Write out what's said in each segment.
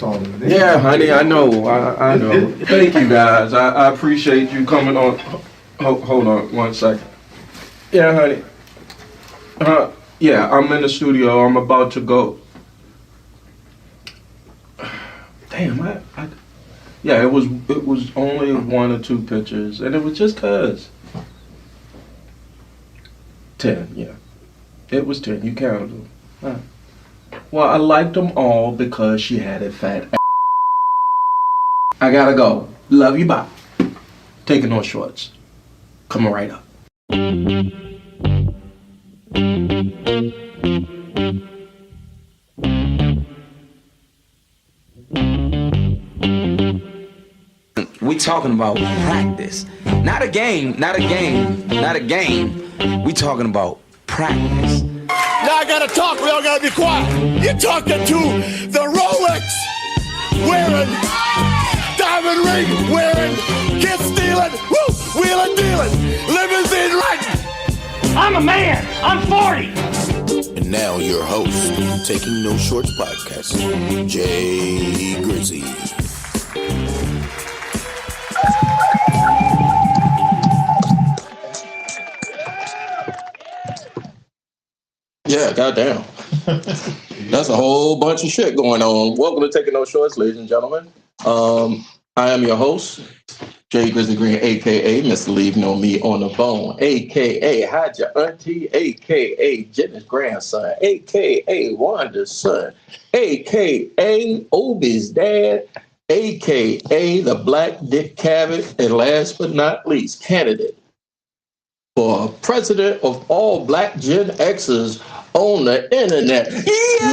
on. Yeah, honey, I know. I know. Thank you, guys. I appreciate you coming on. Hold on 1 second. Yeah, honey. Yeah, I'm in the studio. I'm about to go. Damn, yeah, it was only 1 or 2 pictures, and it was just 'cause. 10, yeah. It was 10. You counted them. Well, I liked them all because she had a fat ass. I gotta go. Love you, bye. Taking no shorts. Coming right up. We talking about practice. Not a game. We talking about practice. Now I gotta talk, we all gotta be quiet. You're talking to the Rolex wearing, diamond ring wearing, kiss stealing, woo, wheeling dealing, limousine riding. I'm a man. I'm 40. And now your host, Taking No Shorts podcast, Jay Grizzy. Yeah, goddamn. That's a whole bunch of shit going on. Welcome to Taking No Shorts, ladies and gentlemen. I am your host, Jay Grizzly Green, a.k.a. Mr. Leave No Meat on the Bone, a.k.a. Hide Your Auntie, a.k.a. Jenna's grandson, a.k.a. Wanda's son, a.k.a. Obi's dad, a.k.a. the Black Dick Cavett, and last but not least, candidate for president of all Black Gen X's on the internet.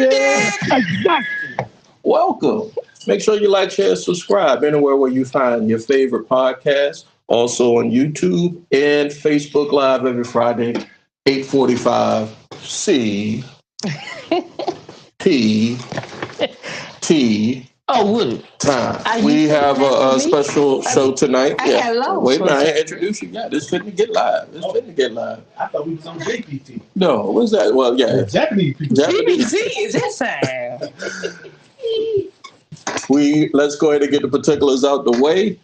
Yeah. Exactly. Welcome. Make sure you like, share, subscribe anywhere where you find your favorite podcast. Also on YouTube and Facebook Live every Friday, 8:45 CPT. Oh, Woody. Time. We have a special show tonight. I love Wait a minute, I introduce you. Yeah, this fitting to get live. I thought we was on JPT. No, what's that? Well, yeah. Japanese people. CBT is that sound. Let's go ahead and get the particulars out the way.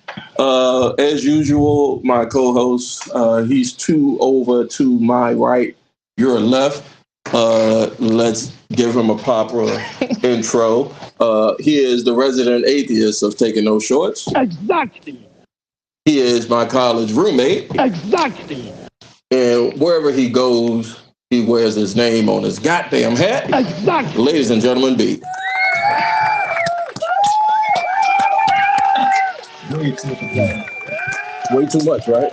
As usual, my co-host, he's 2 over to my right, your left. Let's give him a proper intro. He is the resident atheist of Taking No Shorts. Exactly. He is my college roommate. Exactly. And wherever he goes, he wears his name on his goddamn hat. Exactly. Ladies and gentlemen, B. Way too much, right?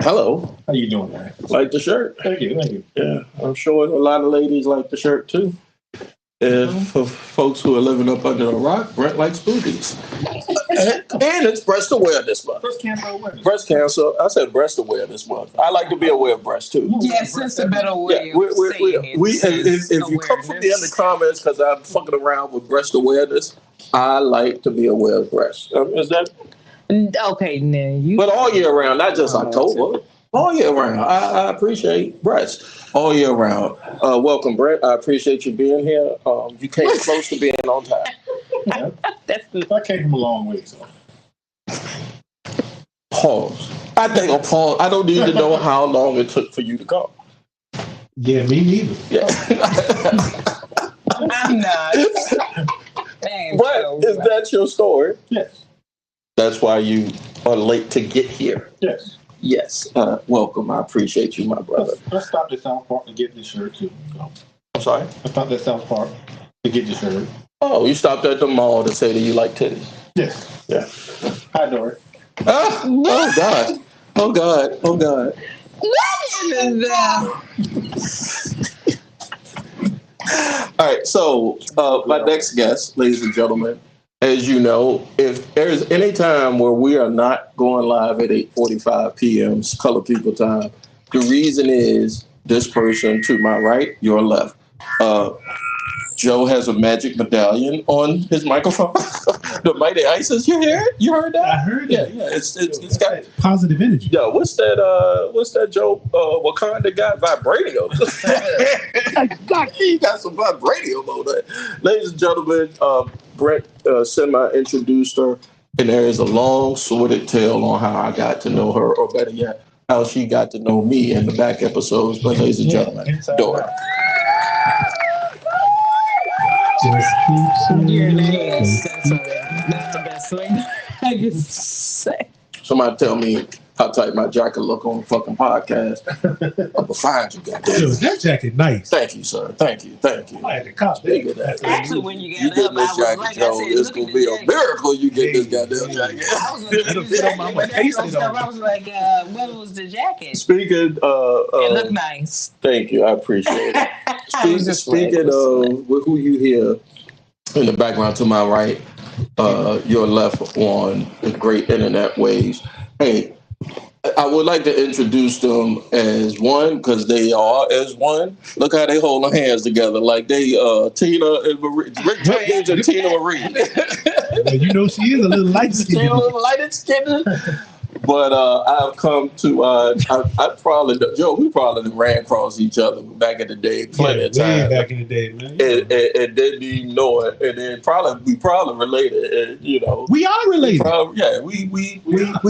Hello. How you doing, man? Like the shirt? Thank you. Yeah, I'm sure a lot of ladies like the shirt too. And for folks who are living up under a rock, Brent likes boobies. And it's breast awareness month. Breast cancer awareness. Breast cancer. I said breast awareness month. I like to be aware of breast too. Yes, that's a better way Yeah, of saying it. if you come from me in the comments because I'm fucking around with breast awareness, I like to be aware of breast. Is that? Okay, now you. But all year round, not just October. All year round. I appreciate breast. All year round. Welcome, Brett. I appreciate you being here. You came close to being on time. Yeah. That's the. I came from a long way, so. Pause. I think a pause. I don't need to know how long it took for you to come. Yeah, me neither. Yeah. I'm not. But is that your story? Yes. That's why you are late to get here. Yes. Yes. Welcome. I appreciate you, my brother. I stopped at South Park to get this shirt, too. So. I'm sorry? I stopped at South Park to get this shirt. Oh, you stopped at the mall to say that you like titties. Yes. Yeah. Hi, Dory. Oh, God. Oh, God. Oh, God. All right. So, my next guest, ladies and gentlemen, as you know, if there's any time where we are not going live at 8:45 p.m. Color People time, the reason is this person to my right, your left. Joe has a magic medallion on his microphone. The Mighty Isis, you hear it? You heard that? I heard Yeah, it. yeah. It's got Positive energy. yo. What's that Joe Wakanda got? Vibranium. He got some vibranium on that. Ladies and gentlemen, Brent semi-introduced her, and there is a long sordid tale on how I got to know her, or better yet, how she got to know me in the back episodes. But ladies and gentlemen, Dora. Just keep Your saying name. it. That's the best thing I can say. Somebody tell me how tight my jacket look on the fucking podcast. I'm gonna find you, goddamn. Yo, that jacket nice. Thank you, sir. Thank you. I had to cop Speaking that. of that, Actually, when you you got get up, I this was jacket, like, I Joe. said, It's look gonna at be the a jacket. miracle you get this Hey, goddamn hey. jacket. I was gonna It'll use fit on jacket, my but then face, some it stuff, don't. I was like, what was the jacket? Speaking, It looked nice. thank you. I appreciate it. I was just like, Speaking of who you hear in the background to my right, your left on the great internet waves. Hey, I would like to introduce them as one because they are as one. Look how they hold their hands together like they Tina and Marie, Rick James and Tina Marie. Well, you know she is a little light She's a skinned. little lighted skinned. But I've come to I probably Joe, we probably ran across each other back in the day plenty of Way times. back in the day, man. And didn't even know it, and then we probably related, and you know, We are related. we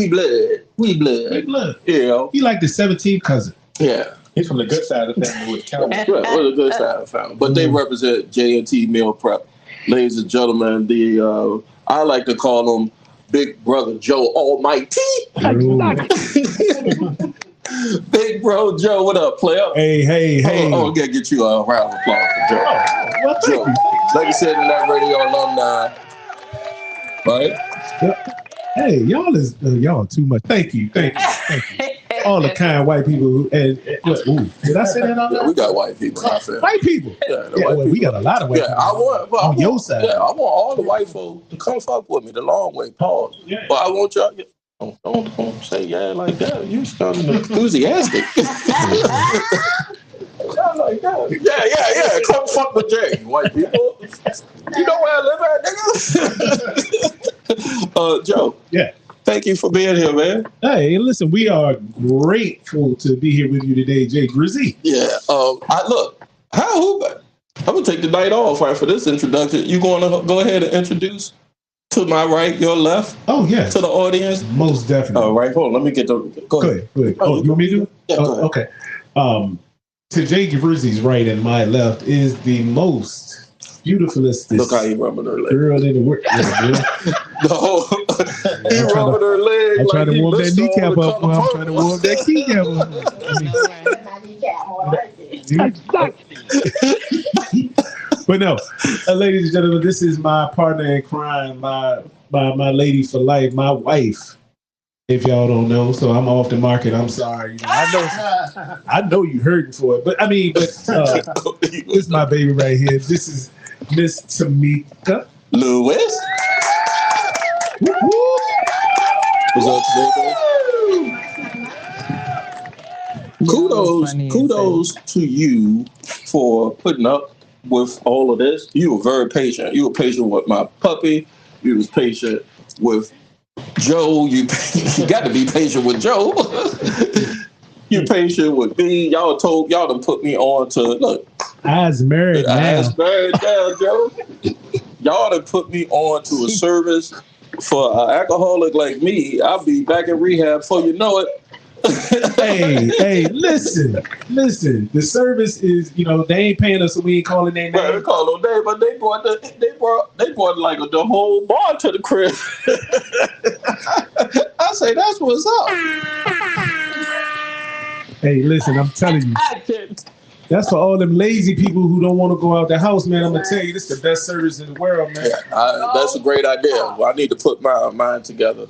blood, We blood. you know, He like the 17th cousin. yeah. He's from the good side of the family with Cowboy. Right, what a good side of family. But they represent J&T Meal Prep, ladies and gentlemen. The I like to call them Big Brother Joe Almighty. Big Bro Joe, what up, player? Hey. Oh, gotta get you a round of applause for Joe. Well, thank Joe, like you said in that radio alumni, right? you. Hey, y'all too much. Thank you. All the kind white people who ooh, did I say that on Yeah, there? we got white people in our family. White people. Yeah, the Yeah, white well, we people. got a lot of white Yeah, people. I On your want, side. yeah, I want all the white folk to come fuck with me the long way. Pause. Yeah. But I want y'all. Don't say yeah like that. You sounding enthusiastic. Sound like that. Yeah. Come fuck with Jay, white people. You know where I live at, nigga. Joe. Yeah. Thank you for being here, man. Hey, listen, we are grateful to be here with you today, Jay Grizzy. Yeah. I'm gonna take the night off right for this introduction. You going to go ahead and introduce to my right, your left, Oh, yes. to the audience? Most definitely. All right, hold on. Let me get the. Go ahead. Go ahead. Oh, you want me to do it? Yeah, go ahead. Okay. To Jay Grizzy's right and my left is the most beautifulest Look how he rubbing her leg. girl in the world. Yeah, The whole, he I'm trying rubbing her leg. I'm like trying to he warm that missed all kneecap the up. color I'm trying to warm that kneecap up. But no, ladies and gentlemen, this is my partner in crime, my lady for life, my wife. If y'all don't know, so I'm off the market. I'm sorry. You know, I know you hurting for it, but this is my baby right here. This is Miss Tamika Lewis. Woo-hoo. What's up, Tamika? Kudos to you for putting up with all of this. You were very patient. You were patient with my puppy. You was patient with Joe. You got to be patient with Joe. You're patient with me. Y'all done put me on to look. I's married now. I's married now, Joe. Y'all done put me on to a service for an alcoholic like me. I'll be back in rehab before you know it. Hey, listen. The service is, they ain't paying us, so we ain't calling their Right, name. they call no name, but they brought like the whole bar to the crib. I say that's what's up. Hey, listen, I'm telling you, that's for all them lazy people who don't want to go out the house, man. I'm gonna tell you, this is the best service in the world, man. Yeah, that's a great idea. Well, I need to put my mind together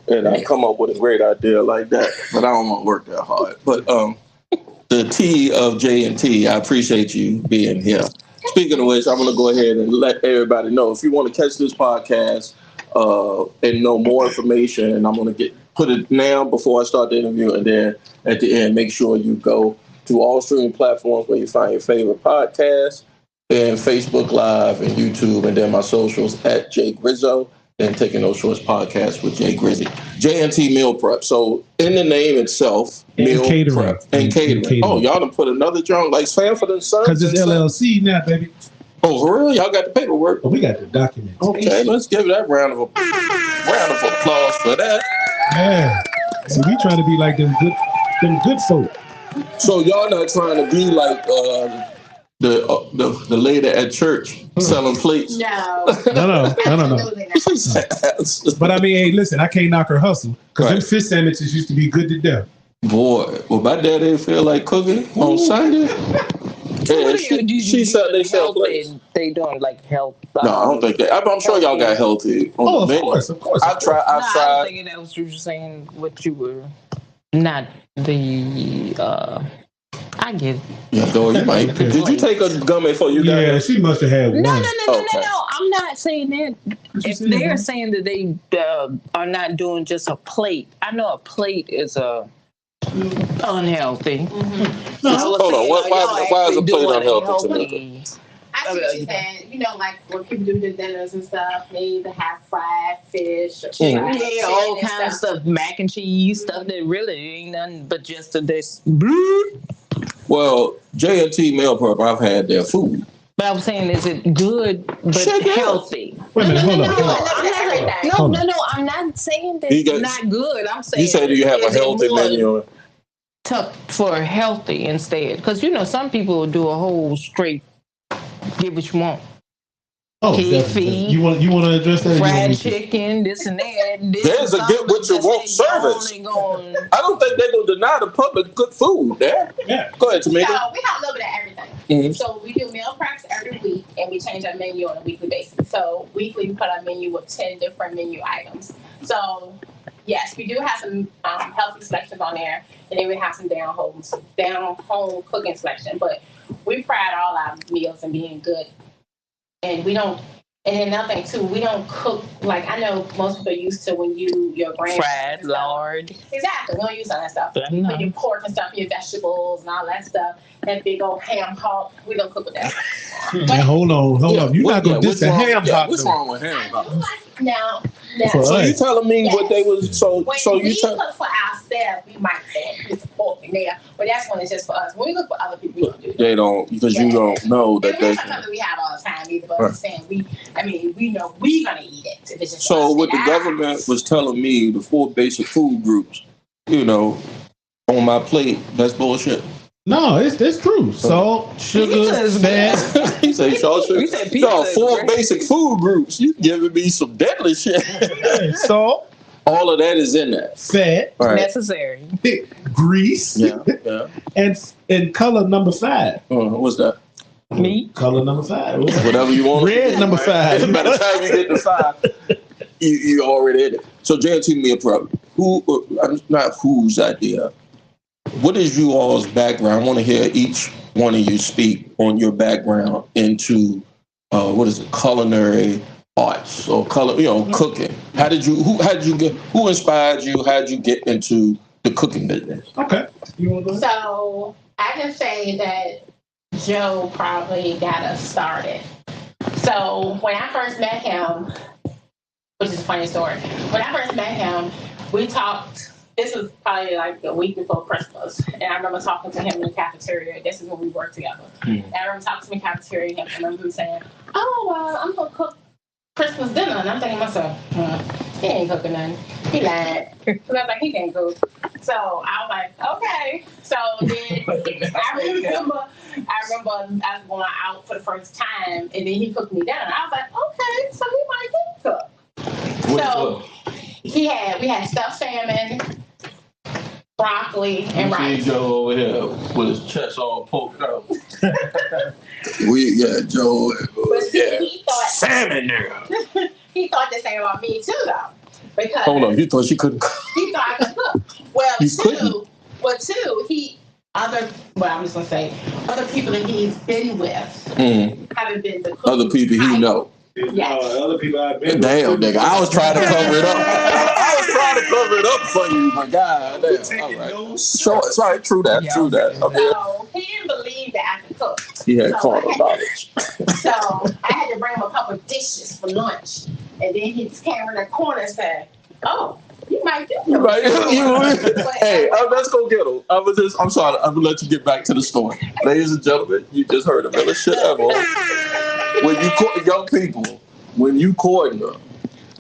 and come up with a great idea like that. But I don't want to work that hard. But the T of J&T, I appreciate you being here. Speaking of which, I'm going to go ahead and let everybody know. If you want to catch this podcast and know more information, I'm going to put it now before I start the interview. And then at the end, make sure you go to all streaming platforms where you find your favorite podcast. and Facebook Live and YouTube, and then my socials at Jay Grizzo and Taking No Shorts podcast with Jay Grizzy. J&T Meal Prep. So in the name itself, meal catering. prep and catering. Oh, y'all done put another joint like Sanford and Sons? Because it's LLC now, baby. Oh, for real? Y'all got the paperwork? Oh, we got the documents. Okay, let's give that round of applause for that. Yeah. So we trying to be like them good folk. So y'all not trying to be like the lady at church selling plates? No. No. Absolutely not. But I mean, hey, listen, I can't knock her hustle because them fish sandwiches used to be good to death. Boy, well, my dad didn't feel like cooking on Sunday. Yeah, she said they sell plates. They doing like health. No, I don't think that. I'm sure y'all got healthy. Of course. I've tried. I was thinking that was you saying what you were. Not the. I get it. Yeah, go. You might. Did you take a gummy for you? Yeah, she must have had one. No. I'm not saying that. If they're saying that they are not doing just a plate, I know a plate is unhealthy. Mm-hmm. Hold on. Why is a plate unhealthy to me? I see what you're saying. You know, like when people do the dinners and stuff, they either have fried fish or all kinds of stuff, mac and cheese, stuff that really ain't nothing but just this. Well, J&T Meal Prep, I've had their food. But I was saying, is it good but healthy? Wait a minute, hold on. No, I'm not saying that it's not good. I'm saying you say, do you have a healthy menu? For healthy instead, because some people will do a whole straight get what you want. Oh, feed, you want to address that? Fried chicken, this and that. There's a get what you want service. I don't think they're gonna deny the public good food. There, yeah. Go ahead, Tamika. So we have a little bit of everything. Mm-hmm. So we do meal preps every week, and we change our menu on a weekly basis. So weekly, we put our menu with 10 different menu items. So yes, we do have some healthy selections on there, and then we have some down home cooking selection. But we pride all our meals in being good. And we don't, and then another thing too, we don't cook, like I know most people are used to when your grain. Fried lard. Exactly, we don't use all that stuff. When your pork and stuff, your vegetables and all that stuff, that big old ham hock, we don't cook with that. Now, hold on. You're not going to diss the ham hock. What's wrong with ham hock? Now, so you telling me what they was, so when you cook for ourselves, we might add this pork in there, but that's when it's just for us. When we look for other people, we don't do that. They don't, because you don't know that they. It's not something we have all the time either, but I'm saying we know we're going to eat it. If it's just so what the government was telling me, the 4 basic food groups, on my plate, that's bullshit. No, it's true. Salt, sugar, fat. He said salt, sugar. You said pizza. 4 basic food groups. You giving me some deadly shit. Salt. All of that is in there. Fat. Right. Necessary. Grease. Yeah. And color number 5. What's that? Meat. Color number 5. Whatever you want. Red number 5. By the time you get to 5, you already in it. So J&T Meal Prep. Not whose idea. What is you all's background? I want to hear each one of you speak on your background into culinary arts or cooking. Who inspired you? How did you get into the cooking business? Okay. So I can say that Joe probably got us started. So when I first met him, which is a funny story, when I first met him, we talked. This was probably like the week before Christmas. And I remember talking to him in the cafeteria. This is when we worked together. And I remember talking to him in the cafeteria and I remember him saying, I'm going to cook Christmas dinner. And I'm thinking to myself, he ain't cooking nothing. He lied. Because I was like, he can't cook. So I was like, okay. So then I remember I was going out for the first time and then he cooked me dinner. I was like, okay, so he might can cook. So we had stuffed salmon, broccoli, and rice. Joe over here with his chest all poked out. Joe. He thought salmon there. He thought the same about me too, though. Because hold on, you thought she couldn't cook? He thought I could cook. I'm just gonna say, other people that he's been with haven't been the cook. Other people he know. Yes. Other people I've been Damn, nigga. I was trying to cover it up. I was trying to cover it up for you, but God damn. All right. Sure, it's right. True that. True that. Okay. So he didn't believe that I could cook. He had So carnal knowledge. So I had to bring him a couple of dishes for lunch. And then he just came in the corner and said, "Oh, you might do it." Right. Hey, let's go get him. I'm sorry. I'm gonna let you get back to the story. Ladies and gentlemen, you just heard the realest shit ever. When you court young people, when you courting them,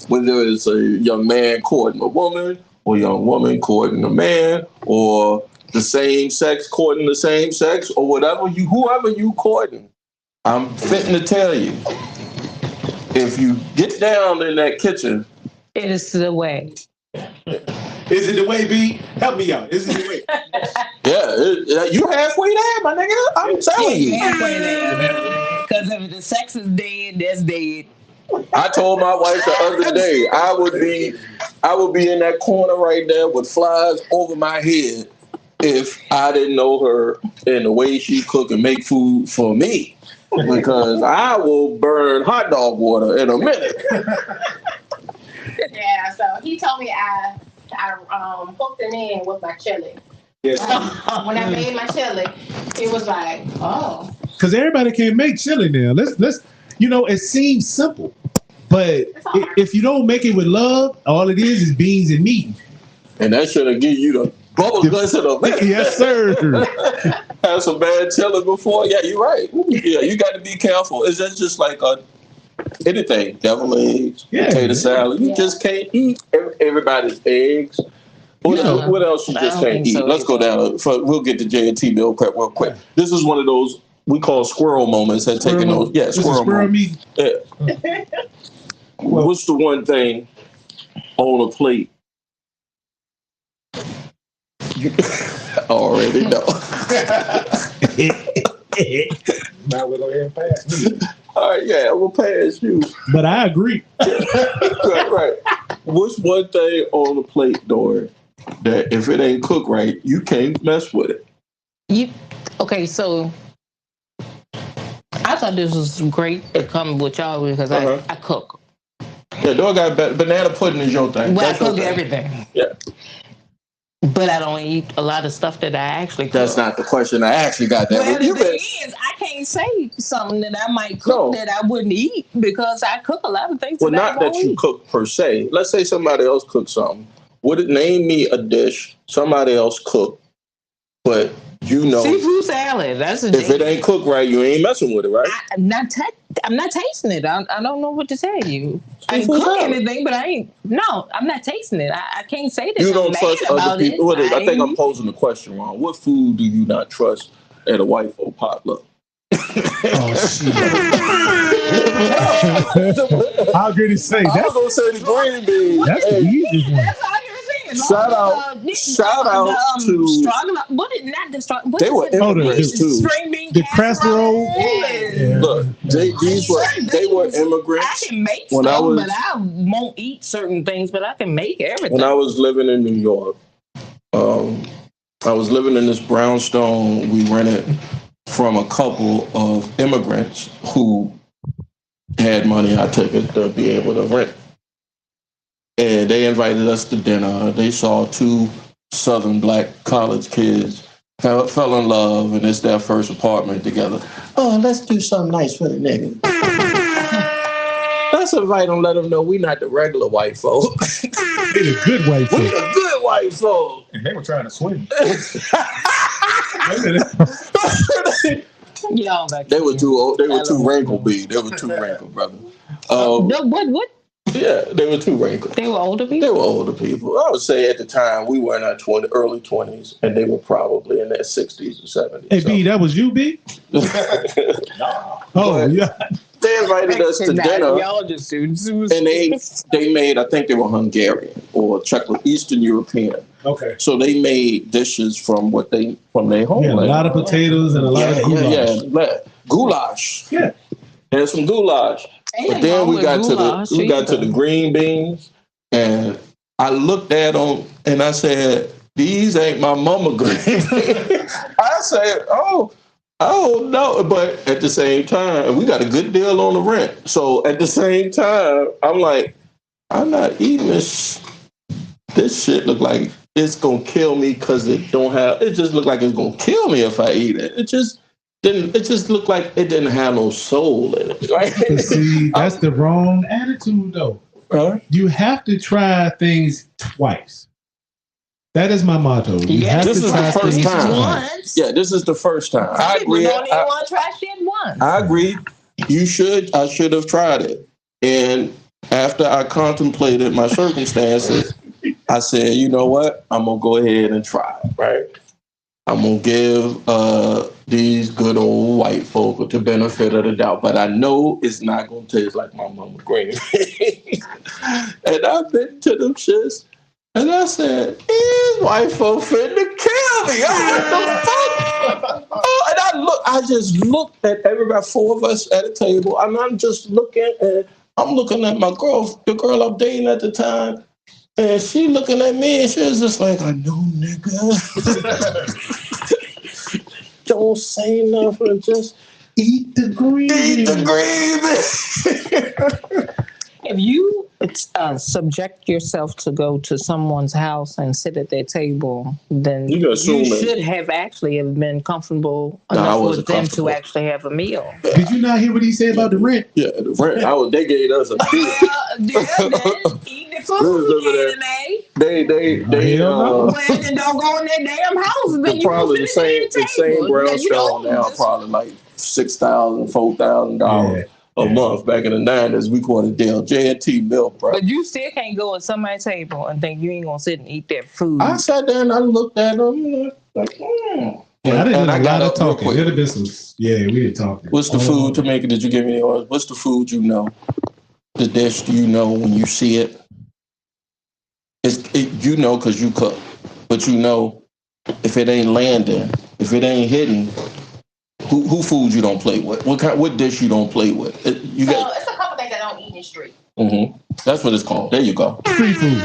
whether it's a young man courting a woman, or a young woman courting a man, or the same sex courting the same sex, or whoever you courting, I'm fitting to tell you, if you get down in that kitchen, It is the way. Is it the way, B? Help me out. Is it the way? yeah, you halfway there, my nigga. I'm telling you. Because if the sex is dead, that's dead. I told my wife the other day I would be in that corner right there with flies over my head if I didn't know her and the way she cook and make food for me. Because I will burn hot dog water in a minute. Yeah, so he told me I hooked him in with my chili. Yes. When I made my chili, it was like, oh. Because everybody can make chili now. Let's it seems simple, but if you don't make it with love, all it is beans and meat. And that should have given you the bubble guts of the minute. Yes, sir. Had some bad chili before. Yeah, you're right. Yeah, you got to be careful. Is that just like anything? Devil eggs, potato salad. You just can't eat everybody's eggs. What else you just can't eat? Let's go down. We'll get to J&T meal prep real quick. This is one of those we call squirrel moments at taking those. Yeah, squirrel meat. Yeah. What's the one thing on a plate? You already know. Now we're going to pass me. All right, yeah, I'm going to pass you. But I agree. right. What's one thing on the plate, Dorian, that if it ain't cooked right, you can't mess with it? So I thought this was great to come with y'all because I cook. Yeah, Dorian got banana pudding is your thing. Well, I cook everything. Yeah. But I don't eat a lot of stuff that I actually cook. That's not the question. I actually got that. Well, the thing is, I can't say something that I might cook that I wouldn't eat because I cook a lot of things. Well, not that you cook per se. Let's say somebody else cooked something. Would it name me a dish somebody else cooked, but seafood salad? That's if it ain't cooked right, you ain't messing with it, right? I'm not tasting it. I don't know what to tell you. I can cook anything, but I'm not tasting it. I can't say that. You don't trust other people. I think I'm posing the question wrong. What food do you not trust at a white folk potluck? Oh shit! How could he say that? I was gonna say the green beans. That's the easiest one. That's all you're saying. Shout out to stroganoff. What is not the stroganoff? They were immigrants too. String bean the casserole. Yeah. Look, they were immigrants. I can make but I won't eat certain things. But I can make everything. When I was living in New York, I was living in this brownstone we rented from a couple of immigrants who had money, I took it, to be able to rent. And they invited us to dinner. They saw two Southern black college kids fell in love, and it's their first apartment together. Oh, let's do something nice for the nigga. Let's invite them, let them know we not the regular white folk. They're the good white folk. We the good white folk. And they were trying to swim. They were too old. They were too wrinkled, B. They were too wrinkled, brother. What? Yeah, they were too wrinkled. They were older people? They were older people. I would say at the time we were in our early 20s, and they were probably in their 60s or 70s. Hey, B, that was you, B? Oh, yeah. They invited us to dinner, and they made, I think they were Hungarian or Eastern European. Okay. So they made dishes from their homeland. Yeah, a lot of potatoes and a lot of goulash. Yeah, goulash. Yeah. There's some goulash. But then we got to the green beans, and I looked at them and I said, "These ain't my mama green." I said, "Oh no!" But at the same time, we got a good deal on the rent. So at the same time, I'm like, I'm not eating this this shit look like it's gonna kill me because it just look like it's gonna kill me if I eat it. It just looked like it didn't have no soul in it. Right? But see, that's the wrong attitude though. You have to try things twice. That is my motto. This is the first time. Once. Yeah, this is the first time. I agree. People don't even want to try shit once. I agree. I should have tried it. And after I contemplated my circumstances, I said, you know what? I'm going to go ahead and try it, right? I'm going to give these good old white folk the benefit of the doubt. But I know it's not going to taste like my mama green. And I've been to them shits. And I said, these white folk finna kill me. What the fuck? Oh, and I just looked at everybody, 4 of us at a table, and I'm just looking at my girl, the girl I'm dating at the time, and she looking at me, and she was just like, I know, nigga. Don't say nothing, just eat the green. Eat the green. If you subject yourself to go to someone's house and sit at their table, then you should have actually been comfortable enough with them to actually have a meal. Did you not hear what he said about the rent? Yeah, the rent. They gave us a deal. Eat the food, They don't go in their damn house. Then probably the same brownstone now, probably like $6,000, $4,000 a month. Back in the 90s, we called it J&T milk, bro. But you still can't go at somebody's table and think you ain't gonna sit and eat that food. I sat there and I looked at them like, Yeah, I didn't do a lot of talking. There'd have been some. Yeah, we didn't talk. What's the food, Tamika? Did you give me yours? What's the food you know? The dish you know when you see it? You know because you cook, but you know if it ain't landing, if it ain't hitting. Who food you don't play with? What dish you don't play with? It's a couple things I don't eat in the street. Mm-hmm. That's what it's called. There you go. Street food. I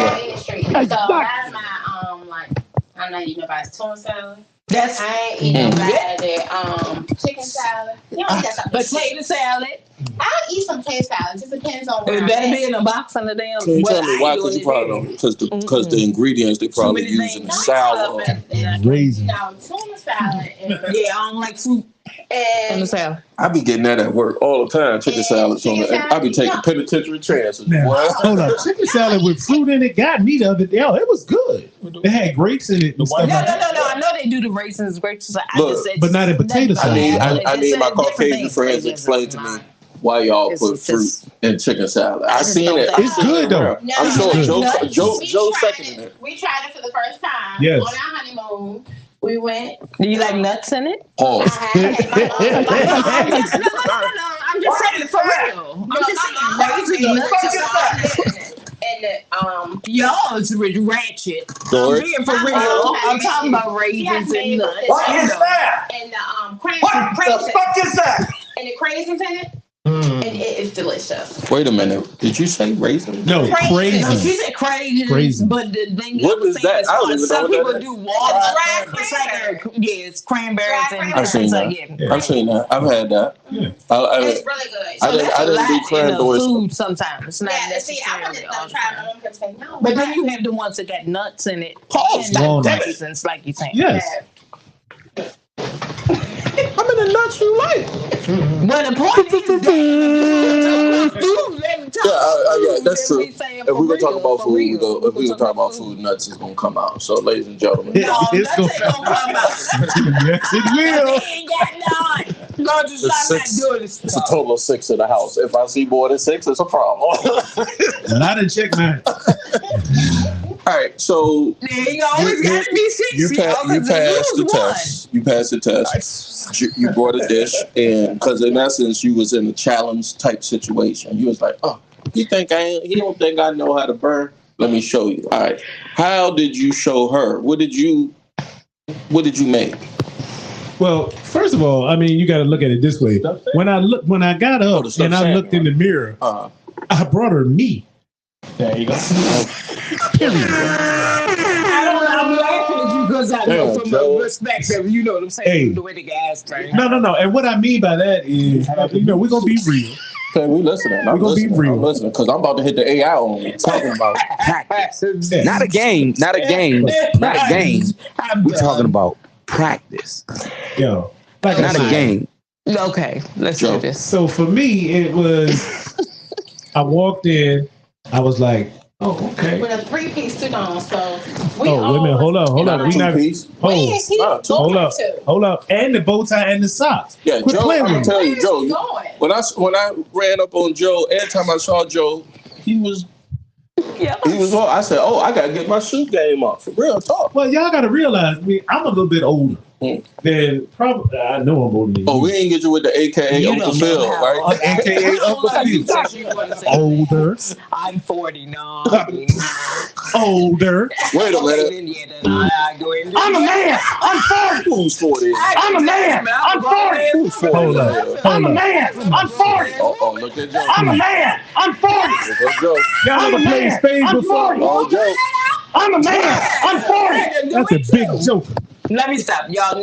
don't eat in the street. So that's my I'm not eating nobody's tuna salad. I ain't eating nobody's chicken salad. You don't eat that potato salad. I'll eat some potato salad. It just depends on where it better be in a box on the damn. Can you tell me why? Because you probably don't. Because the ingredients they probably use in the salad. Raisins. Tuna salad. I don't like fruit. And the salad. I be getting that at work all the time. Chicken salad. I be taking penitentiary chances. Now, hold on. Chicken salad with fruit in it got me the other day. Oh, it was good. They had grapes in it. And stuff no. I know they do the raisins, grapes. But not in potato salad. I need my Caucasian friends to explain to me why y'all put fruit in chicken salad. I seen it. It's good though. I'm sure Joe seconded it. We tried it for the first time on our honeymoon. We went. Do you like nuts in it? Pause. No. I'm just saying it for real. I'm just saying nuts. And y'all is ratchet. I'm being for real. I'm talking about raisins and nuts. What is that? And What the fuck is that? And the craisins in it. And it is delicious. Wait a minute. Did you say raisins? No, crazy. She said crazy. But the thing what is that? I don't even know some what people do water. It's like it's cranberries and I've seen that. I've seen that. I've had that. Yeah. It's really good. I didn't do cranberries. Food sometimes. It's not necessarily. I wanted to try them because they know. But then you have the ones that got nuts in it. Raisins, like you saying. Yes. How many nuts you like? Well, the point is that's true. If we're gonna talk about food, if we're gonna talk about food, nuts is gonna come out. So, ladies and gentlemen, nuts ain't gonna come out. Yes, it will. Ain't got none. God, it's a total of 6 in the house. If I see more than 6, it's a problem. And I didn't check mine. All right, so you always got to be 6. You passed the test. You passed the test. You brought a dish, and because in essence, you was in a challenge type situation. You was like, "Oh, he don't think I know how to burn. Let me show you." All right, how did you show her? What did you make? Well, first of all, I mean, you got to look at it this way. When I got up and I looked in the mirror, I brought her meat. There you go. I'm laughing at you because I know from a perspective, you know what I'm saying, the way the guys turn. No. And what I mean by that is, we're going to be real. Okay, we listening. We're gonna be real. I'm listening because I'm about to hit the AI on me talking about practice. Not a game. Not a game. Not a game. We're talking about practice. Yo, like not a game. Okay, let's do this. So for me, it was. I walked in. I was like, "Oh, okay." With a 3-piece suit on, so wait a minute, hold up. We not hold up, and the bow tie and the socks. Yeah, Quit Joe. I'm with tell you, Joe. When I ran up on Joe, every time I saw Joe, he was. I said, "Oh, I gotta get my shoe game up for real talk." Well, y'all gotta realize, I'm a little bit older than probably. I know I'm older than you. Oh, we ain't get you with the AKA Uncle Phil, right? AKA Uncle Phil. Older. I'm 49. Older. Wait a minute. I'm a man. I'm 40. Who's 40? I'm a man. I'm 40. Who's 40? Hold up. I'm a man. I'm 40. Oh, look at Joe. I'm a man. I'm 40. Look at Joe. Y'all ever played spades before? Oh, Joe. I'm a man. I'm 40. That's a big joke. Let me stop. Y'all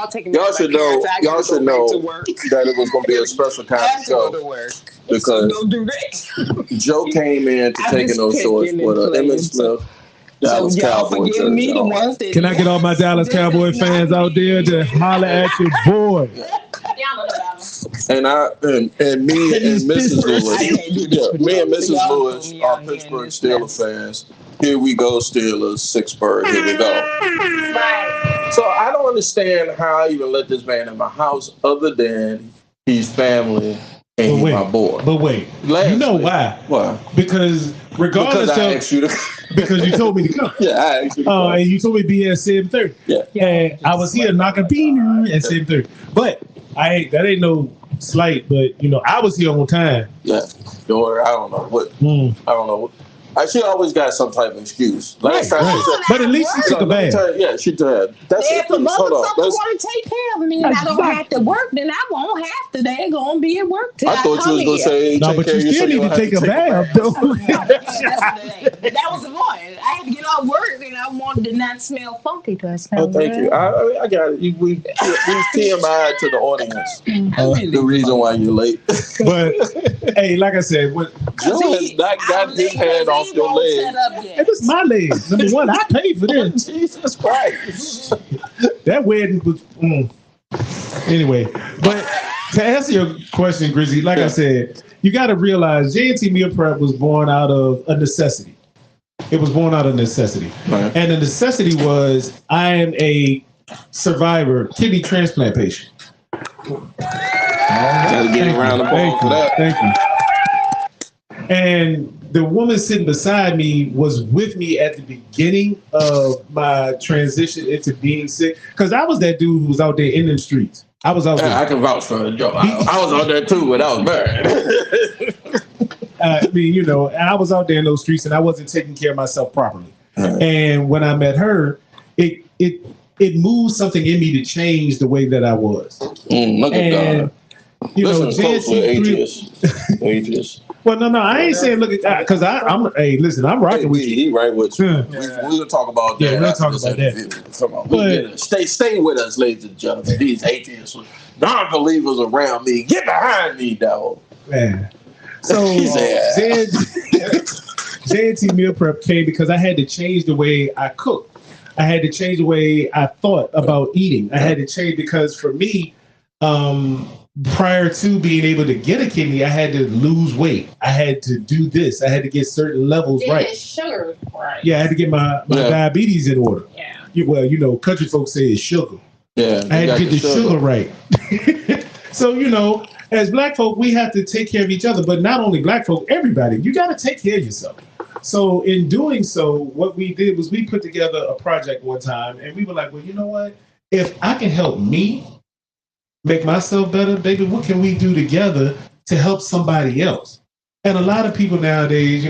taking Y'all should know. Y'all should know that it was going to be a special kind of show because don't do that. Joe came in to Taking No Shorts with an Emmett Smith Dallas Cowboy shirt. Can I get all my Dallas Cowboy fans out there to holler at your boy? And me and Mrs. Lewis, me and Mrs. Lewis are Pittsburgh Steelers fans. Here we go, Steelers, 6 Here we go. Right. So I don't understand how I even let this man in my house other than he's family and he's my boy. But wait, you know why? Why? Because regardless I asked you to because you told me to come. Yeah, I asked you to come. And you told me to be here at 7:30. Yeah. And I was here knocking beaner at 7:30. But that ain't no slight, but I was here on time. Yeah. Or I don't know what. I don't know. She always got some type of excuse. Last time she said, but at least she took a bath. Yeah, she did. That's if a motherfucker want to take care of me and I don't have to work, then I won't have to. They're going to be at work till I thought you was going to say, no, but you still need to take a bath, though. That was the point. I had to get off work and I wanted to not smell funky to us. Oh, thank you. I got it. We TMI to the audience. The reason why you're late. But, hey, like I said, Joe has not got his hand off your leg. Hey, this is my leg. Number one, I paid for this. Jesus Christ. That wedding was. Anyway, but to answer your question, Grizzly, like I said, you got to realize JNT Meal Prep was born out of a necessity. It was born out of necessity. Right. And the necessity was I am a survivor, kidney transplant patient. Gotta get around the ball for that. Thank you. And the woman sitting beside me was with me at the beginning of my transition into being sick. Because I was that dude who was out there in the streets. I was out there. I can vouch for it, Joe. I was out there too when I was bad. I mean, I was out there in those streets and I wasn't taking care of myself properly. And when I met her, it moved something in me to change the way that I was. Look at God. Listen closely, atheists. Well, no, I ain't saying look at that because hey, listen, I'm rocking with you. He right with you. We're gonna talk about that. Yeah, we'll talk about that. Stay with us, ladies and gentlemen. These atheists, non-believers around me, get behind me, dog. Man. So JNT Meal Prep came because I had to change the way I cook. I had to change the way I thought about eating. I had to change because for me, prior to being able to get a kidney, I had to lose weight. I had to do this. I had to get certain levels right. Sugar right. Yeah, I had to get my diabetes in order. Yeah. Well, country folks say it's sugar. Yeah. I had to get the sugar right. So, as Black folk, we have to take care of each other. But not only Black folk, everybody. You got to take care of yourself. So in doing so, what we did was we put together a project one time, and we were like, well, you know what? If I can help me make myself better, baby, what can we do together to help somebody else? And a lot of people nowadays,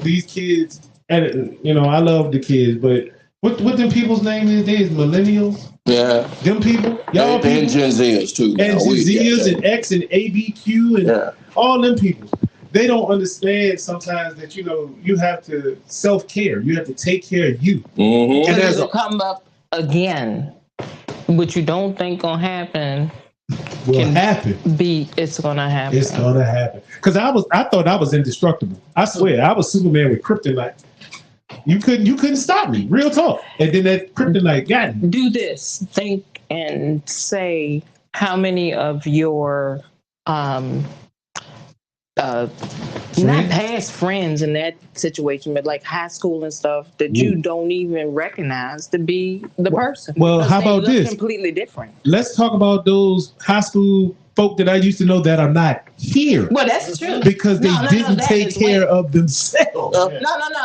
these kids, and I love the kids, but what them people's name is? They is millennials. Yeah. Them people, y'all and people, Gen Zers too. And Gen Zers and X and ABQ and all them people. They don't understand sometimes that you have to self-care. You have to take care of you. Mm-hmm. And it'll come up again, but you don't think gonna happen. can happen. It's gonna happen. It's gonna happen. Because I thought I was indestructible. I swear, I was Superman with kryptonite. You couldn't stop me. Real talk. And then that kryptonite got me. Do this. Think and say how many of your not past friends in that situation, but like high school and stuff that you don't even recognize to be the person. Well, how about this? Completely different. Let's talk about those high school folk that I used to know that are not here. Well, that's true. Because they didn't take care of themselves. No.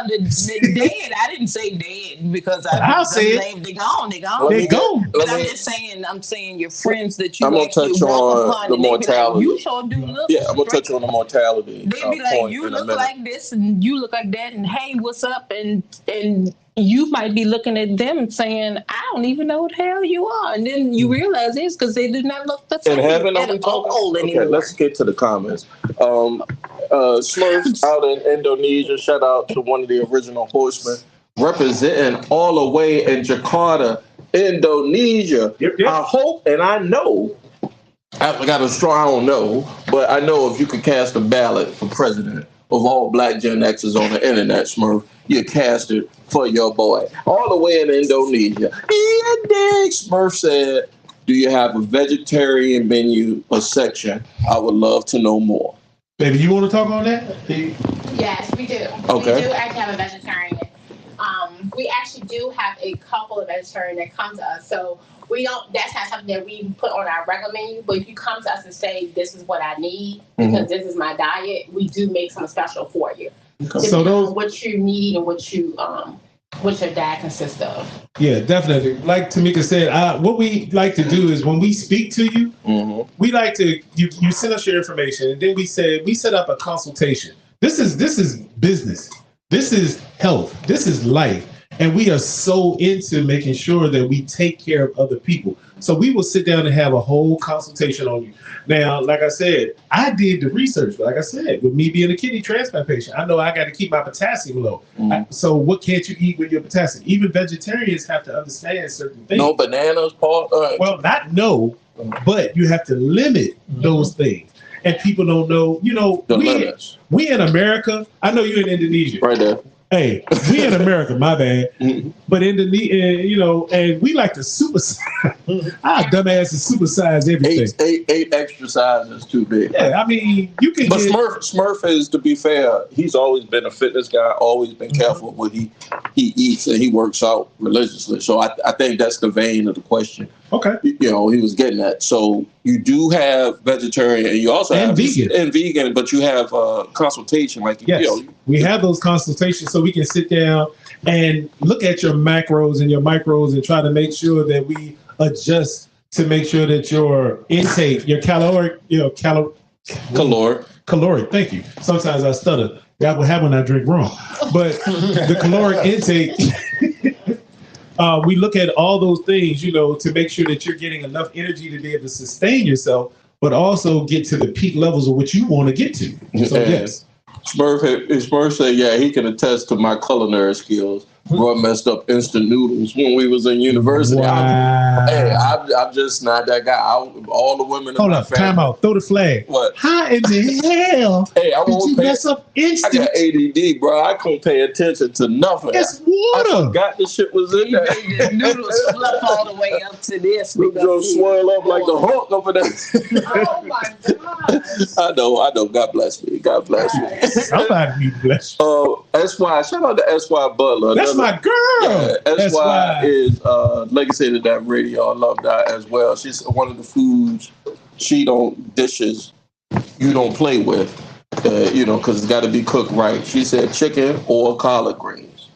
The dead. I didn't say dead because I'll say it. They gone. They gone. But I'm saying your friends that you. I'm gonna touch on the mortality. Like, you sure do look. Yeah, I'm gonna touch on the mortality. They be like, you look like this and you look like that, and hey, what's up? And you might be looking at them saying, I don't even know what the hell you are. And then you realize it's because they do not look the same. In heaven, are we talking? Okay, let's get to the comments. Smurfs out in Indonesia, shout out to one of the original horsemen, representing all the way in Jakarta, Indonesia. Yep. I hope and I know, I don't know, but I know if you could cast a ballot for president of all black Gen X's on the internet, Smurf, you cast it for your boy. All the way in Indonesia. Yeah, dig. Smurf said, do you have a vegetarian menu or section? I would love to know more. Baby, you want to talk on that? Yes, we do. Okay. We do actually have a vegetarian. We actually do have a couple of vegetarians that come to us. So that's not something that we put on our regular menu. But if you come to us and say, this is what I need, because this is my diet, we do make something special for you. Okay. So those what you need and what your diet consists of. Yeah, definitely. Like Tamika said, what we like to do is when we speak to you, we like to you send us your information, and then we set up a consultation. This is business. This is health. This is life. And we are so into making sure that we take care of other people. So we will sit down and have a whole consultation on you. Now, like I said, I did the research. Like I said, with me being a kidney transplant patient, I know I got to keep my potassium low. So what can't you eat with your potassium? Even vegetarians have to understand certain things. No bananas, Paul? Well, not no, but you have to limit those things. And people don't know, we in America, I know you're in Indonesia. Right there. Hey, we in America, my bad. But Indonesia, and we like to supersize. Our dumbass is supersize everything. Eight extra sizes too big. Yeah, I mean, you can. But Smurf is, to be fair, he's always been a fitness guy. Always been careful what he eats, and he works out religiously. So I think that's the vein of the question. Okay. He was getting at. So you do have vegetarian, and you also have vegan, but you have consultation. We have those consultations so we can sit down and look at your macros and your micros and try to make sure that we adjust to make sure that your intake, your caloric. Thank you. Sometimes I stutter. That will happen when I drink rum. But the caloric intake. We look at all those things, to make sure that you're getting enough energy to be able to sustain yourself, but also get to the peak levels of what you want to get to. So, yes. Smurf said, yeah, he can attest to my culinary skills. Bro messed up instant noodles when we was in university. Wow. I'm just not that guy. All the women in my family. Time out. Throw the flag. What? How in the hell did you mess up instant? I got ADD, bro. I couldn't pay attention to nothing. It's water. I forgot the shit was in there. The noodles fluff all the way up to this. Just swirl up like the Hulk over there. Oh my God. I know. God bless me. Somebody be blessed. SY. Shout out to SY Butler. That's my girl. Yeah, SY is legacy to that radio. I love that as well. She's one of the foods dishes you don't play with, because it's got to be cooked right. She said chicken or collard greens.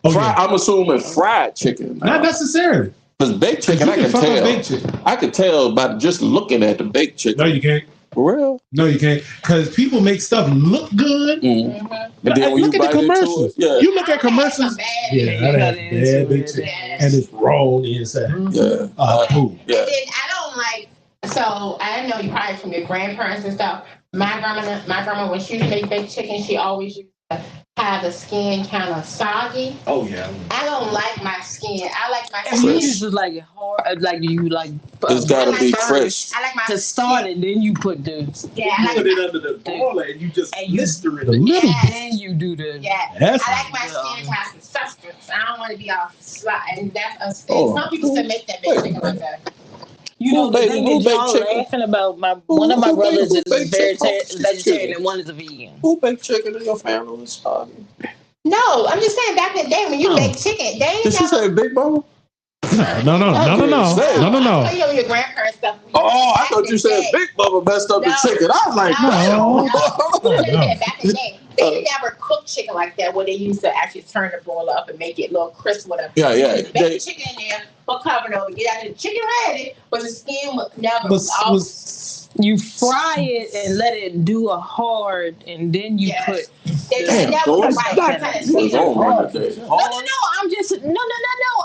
I'm assuming fried chicken. Not necessarily. Because baked chicken, I can tell. I can tell by just looking at the baked chicken. No, you can't. For real? No, you can't. Because people make stuff look good. And then when look at the commercials. You look at commercials. Yeah, that bad big chicken. And it's raw inside. Yeah. And then I don't like, so I know you probably from your grandparents and stuff. My grandma, when she would make baked chicken, she always used have the skin kind of soggy. Oh yeah. I don't like my skin. I like my And skin. you just like it hard, like you like. It's got to be crisp. I like my to start it. Then you put the. Yeah, You I like put it under the boiler and you just blister it a little. Yes. Then you do the. Yeah, That's I like my skin to have some substance. I don't want to be all flat, and that's a Some people can make that big chicken like that. You know, the thing that y'all chicken? laughing about, one of my brothers is vegetarian chicken? and one is a vegan. Who baked chicken in your family was soggy? No, I'm just saying back in the day when you make chicken, they Did she say Big Mama? No. I know your grandparents stuff. Oh, I thought you said Big Mama messed up the chicken. I was like, Back in the day, they never cooked chicken like that, where they used to actually turn the broiler up and make it a little crisp with a Bake the chicken in there, put cover it over, get out the chicken ready, but the skin was never You fry it and let it do a hard, and then you put. Damn, that was the right kind of season.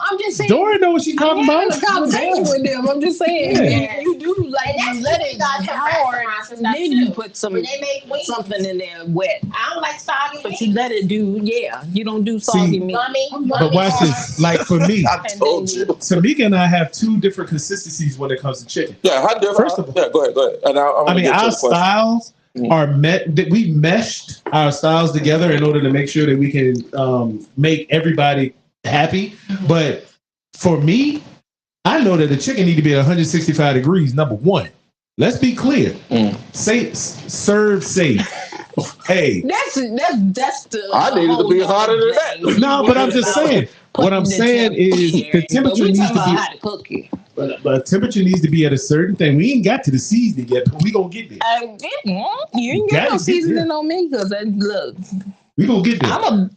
I'm just saying. Dora know what she's talking about. Conversation with them. I'm just saying. Yeah. You do like you let it hard, and then you put something in there wet. I don't like soggy meat. But you let it do. Yeah, you don't do soggy meat. But watch this. Like for me, I told you. Tamika and I have two different consistencies when it comes to chicken. Yeah, how different? First of all, go ahead. And I mean, our styles are met. That we meshed our styles together in order to make sure that we can make everybody happy. But for me, I know that the chicken need to be at 165 degrees. Number one, let's be clear. Serve safe. Hey, that's the. I needed to be hotter than that. No, but I'm just saying. What I'm saying is the temperature needs to be. But temperature needs to be at a certain thing. We ain't got to the seasoning yet, but we gonna get there. You ain't got no seasoning on me, because look. We gonna get there. I'm a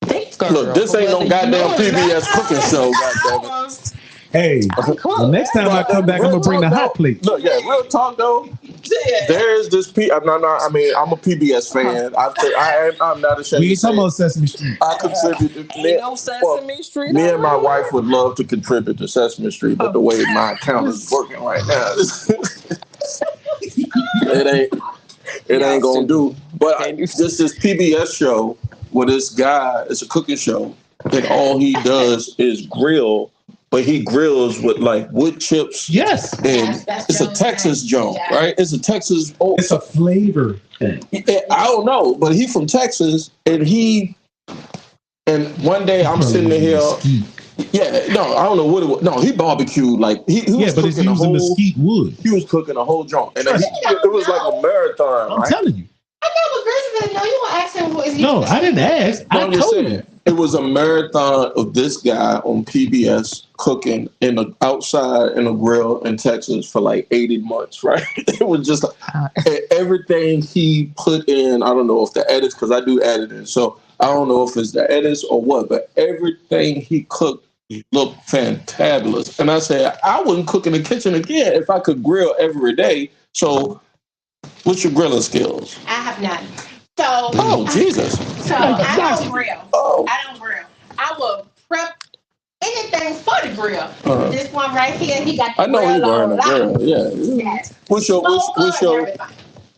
thick girl. Look, this ain't no goddamn PBS cooking show, goddammit. Hey, the next time I come back, I'm gonna bring the hot plate. Look, real talk though. There's this I'm a PBS fan. I'm not ashamed. We ain't talking about Sesame Street. I contribute to Sesame Street. Me and my wife would love to contribute to Sesame Street, but the way my account is working right now, it ain't gonna do. But this PBS show where this guy, it's a cooking show, and all he does is grill. But he grills with like wood chips. Yes. And it's a Texas joint, right? It's a Texas. It's a flavor thing. I don't know, but he from Texas, and one day I'm sitting here. Yeah, no, I don't know what it was. No, he barbecued like he was but cooking it's using mesquite wood. He was cooking a whole joint, and it was like a marathon. I'm telling you. I know, but Chris, you want to ask him what is he? No, I didn't ask. I told you. It was a marathon of this guy on PBS cooking outside in a grill in Texas for like 80 months, right? It was just everything he put in. I don't know if the edits, because I do editing, so I don't know if it's the edits or what, but everything he cooked looked fantabulous. And I said, I wouldn't cook in the kitchen again if I could grill every day. So what's your grilling skills? I have none. So, Jesus. So I don't grill. I don't grill. I will prep anything for the grill. This one right here, he got the grill. I know he wearing a grill. Yeah. Yes. What's your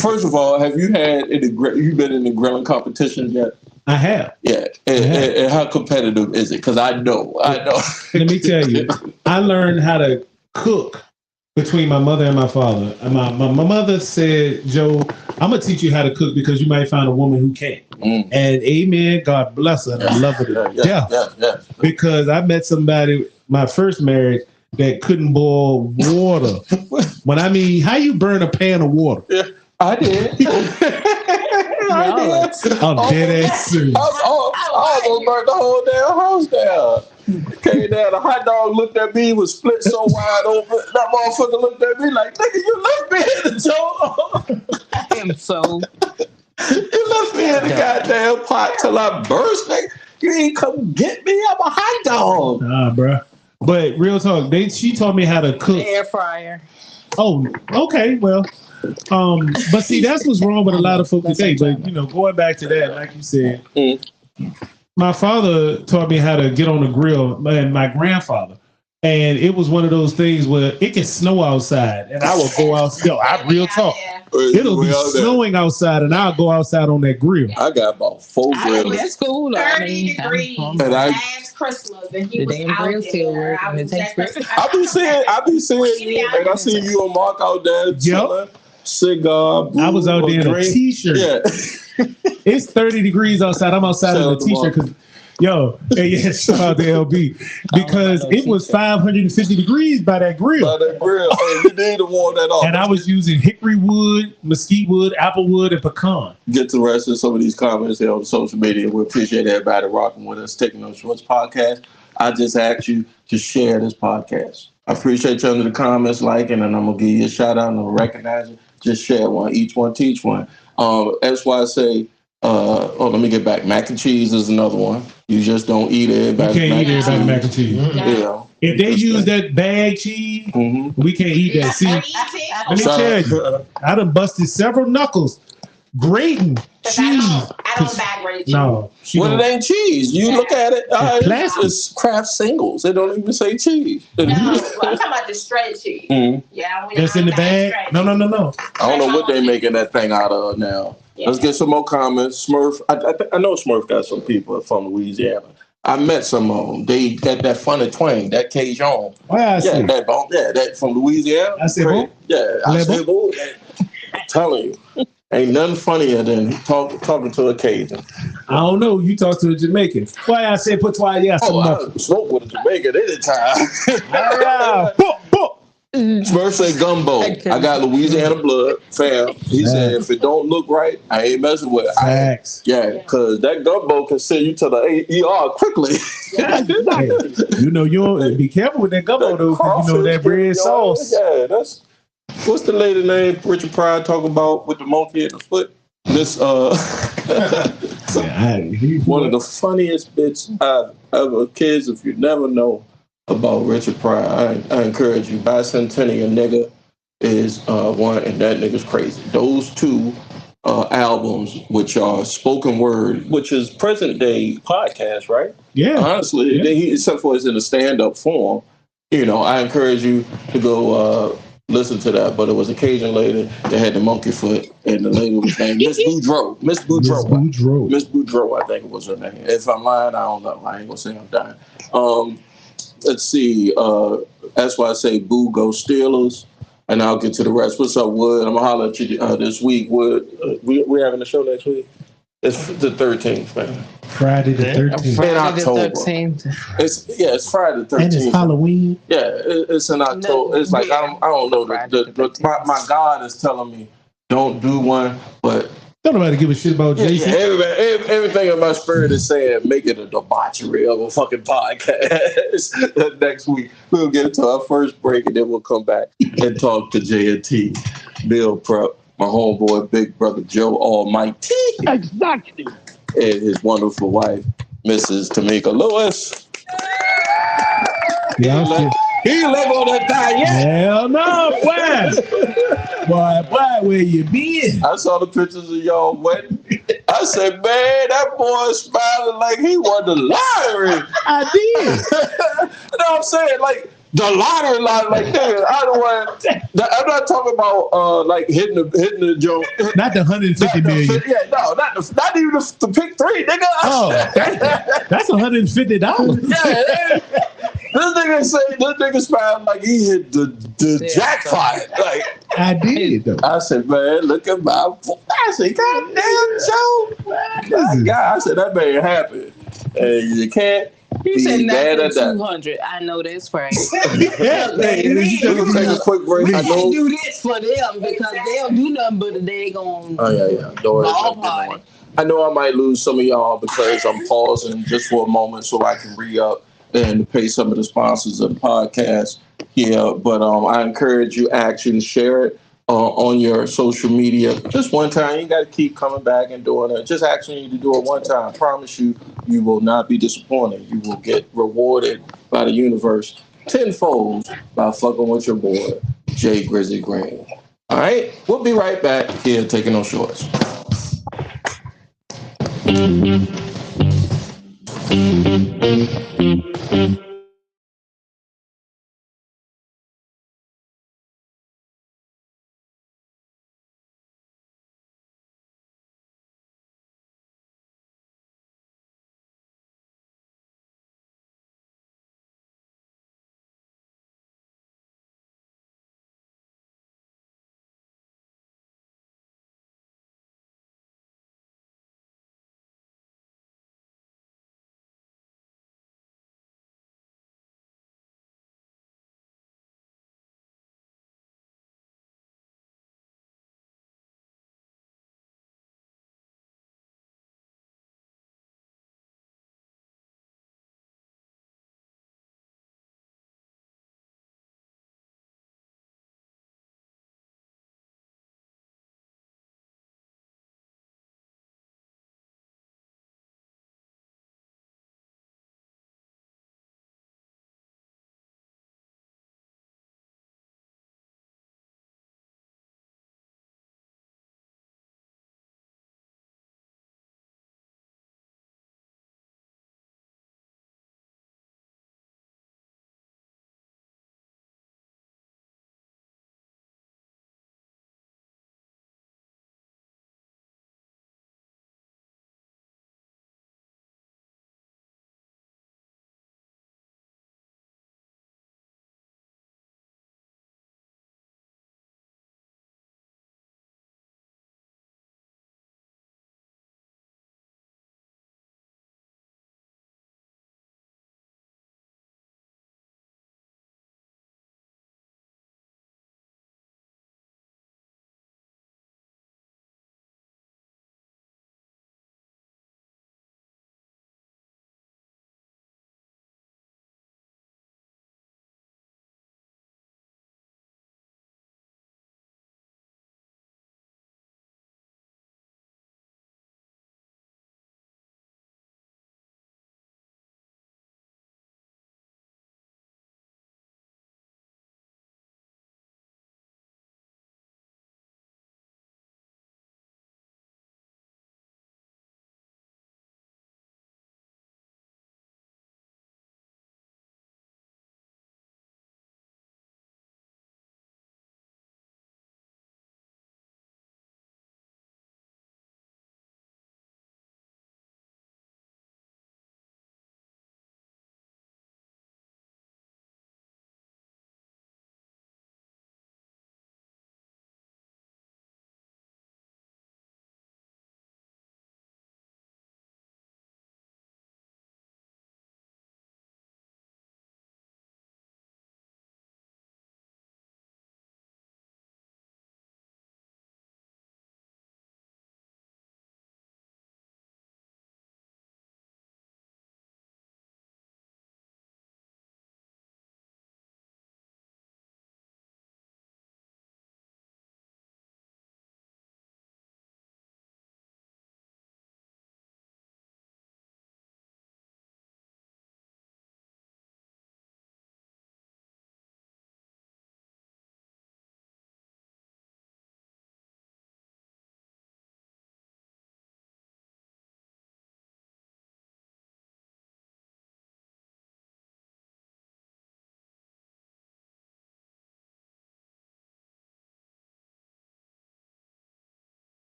First of all, have you had you've been in the grilling competition yet? I have. Yeah. And how competitive is it? Because I know. Let me tell you, I learned how to cook between my mother and my father. And my mother said, Joe, I'm going to teach you how to cook because you might find a woman who can't. And amen, God bless her. And I love her to death. Yeah. Because I met somebody, my first marriage, that couldn't boil water. When I mean, how you burn a pan of water? Yeah, I did. I'm dead ass serious. I almost burnt the whole damn house down. Came down, the hot dog looked at me, was split so wide open. That motherfucker looked at me like, nigga, you left me in the joint. I am so. You left me in the goddamn pot till I burst. Nigga. You ain't come get me. I'm a hot dog. Nah, bro. But real talk, she taught me how to cook. Air fryer. Oh, okay. Well, but see, that's what's wrong with a lot of folk today. But going back to that, like you said, my father taught me how to get on the grill, and my grandfather. And it was one of those things where it can snow outside, and I will go out. Yo, real talk. It'll be snowing outside, and I'll go outside on that grill. I got about 4 grills. That's cool. 30 degrees last Christmas, and he was out there. I be seeing you, and I see you and Mark out there chilling. Cigar. I was out there in a t-shirt. Yeah. It's 30 degrees outside. I'm outside in a t-shirt because. Yo, shout out to LB because it was 550 degrees by that grill. Hey, you need to warm that off. And I was using hickory wood, mesquite wood, apple wood, and pecan. Get to the rest of some of these comments here on social media. We appreciate everybody rocking with us, Taking No Shorts podcast. I just asked you to share this podcast. I appreciate you under the comments, liking, and I'm gonna give you a shout out and I'll recognize you. Just share one, each one, teach one. That's why I say. Let me get back. Mac and cheese is another one. You just don't eat it. You can't eat everybody mac and cheese. Yeah. If they use that bag cheese, we can't eat that. See, let me tell you, I done busted several knuckles grating cheese. I don't bag grate cheese. No. It ain't cheese. You look at it. It's Kraft singles. They don't even say cheese. No, I'm talking about the straight cheese. Yeah. That's in the bag? No. I don't know what they making that thing out of now. Yeah. Let's get some more comments. Smurf, I know Smurf got some people from Louisiana. I met some of them. They got that funny twang, that Cajun. That from Louisiana. I said, boom. Yeah, I said, boom. I'm telling you, ain't nothing funnier than talking to a Cajun. I don't know. You talk to a Jamaican. Why I said put twice? Yeah, I smoke with a Jamaican anytime. Smurf say gumbo. I got Louisiana blood, fam. He said if it don't look right, I ain't messing with it. Facts. Because that gumbo can send you to the ER quickly. You know, you don't be careful with that gumbo though. You know that red sauce. Yeah, that's what's the lady name Richard Pryor talking about with the monkey in the foot? This one of the funniest bits I've ever. Kids, if you never know about Richard Pryor, I encourage you. Bicentennial Nigga is one, and that nigga's crazy. Those two albums, which are spoken word, which is present day podcast, right? Yeah. Honestly, except for it's in a stand up form. You know, I encourage you to go listen to that. But it was a Cajun lady that had the monkey foot, and the lady was named Miss Boudreaux. Miss Boudreaux, I think it was her name. If I'm lying, I don't know. I ain't gonna say I'm dying. Let's see. That's why I say boo, go Steelers. And I'll get to the rest. What's up, Wood? I'm going to holler at you this week, Wood. We're having a show next week. It's the 13th, man. Friday the 13th. In October. It's Friday the 13th. And it's Halloween. Yeah, it's in October. It's like, I don't know. My God is telling me don't do one, but... Don't nobody give a shit about Jason. Everything in my spirit is saying make it a debauchery of a fucking podcast. Next week, we'll get into our first break and then we'll come back and talk to J&T, Bill Prep, my homeboy, Big Brother Joe Almighty. Exactly. And his wonderful wife, Mrs. Tamika Lewis. Yeah, he live on that diet. Hell no, boy, where you been? I saw the pictures of y'all wedding. I said, man, that boy smiling like he won the lottery. I did. You know what I'm saying? Like the lottery, like that. I'm not talking about like hitting the joke. Not the 150 million. Not even the pick three, nigga. Oh, that's $150. Yeah. This nigga smiling like he hit the jackpot. Like I did though. I said, man, look at my. I said, goddamn Joe. I said that made it happen, and you can't. He said nothing 200. I know that's right. Yeah, we can take a quick break. We can do this for them because they don't do nothing but they gonna. Ball party. I know I might lose some of y'all because I'm pausing just for a moment so I can re-up and pay some of the sponsors of the podcast. Yeah, but I encourage you actually to share it on your social media. Just one time. You got to keep coming back and doing it. Just asking you to do it one time. I promise you, you will not be disappointed. You will get rewarded by the universe tenfold by fucking with your boy, Jay Grizzly Green. All right? We'll be right back here taking no shorts.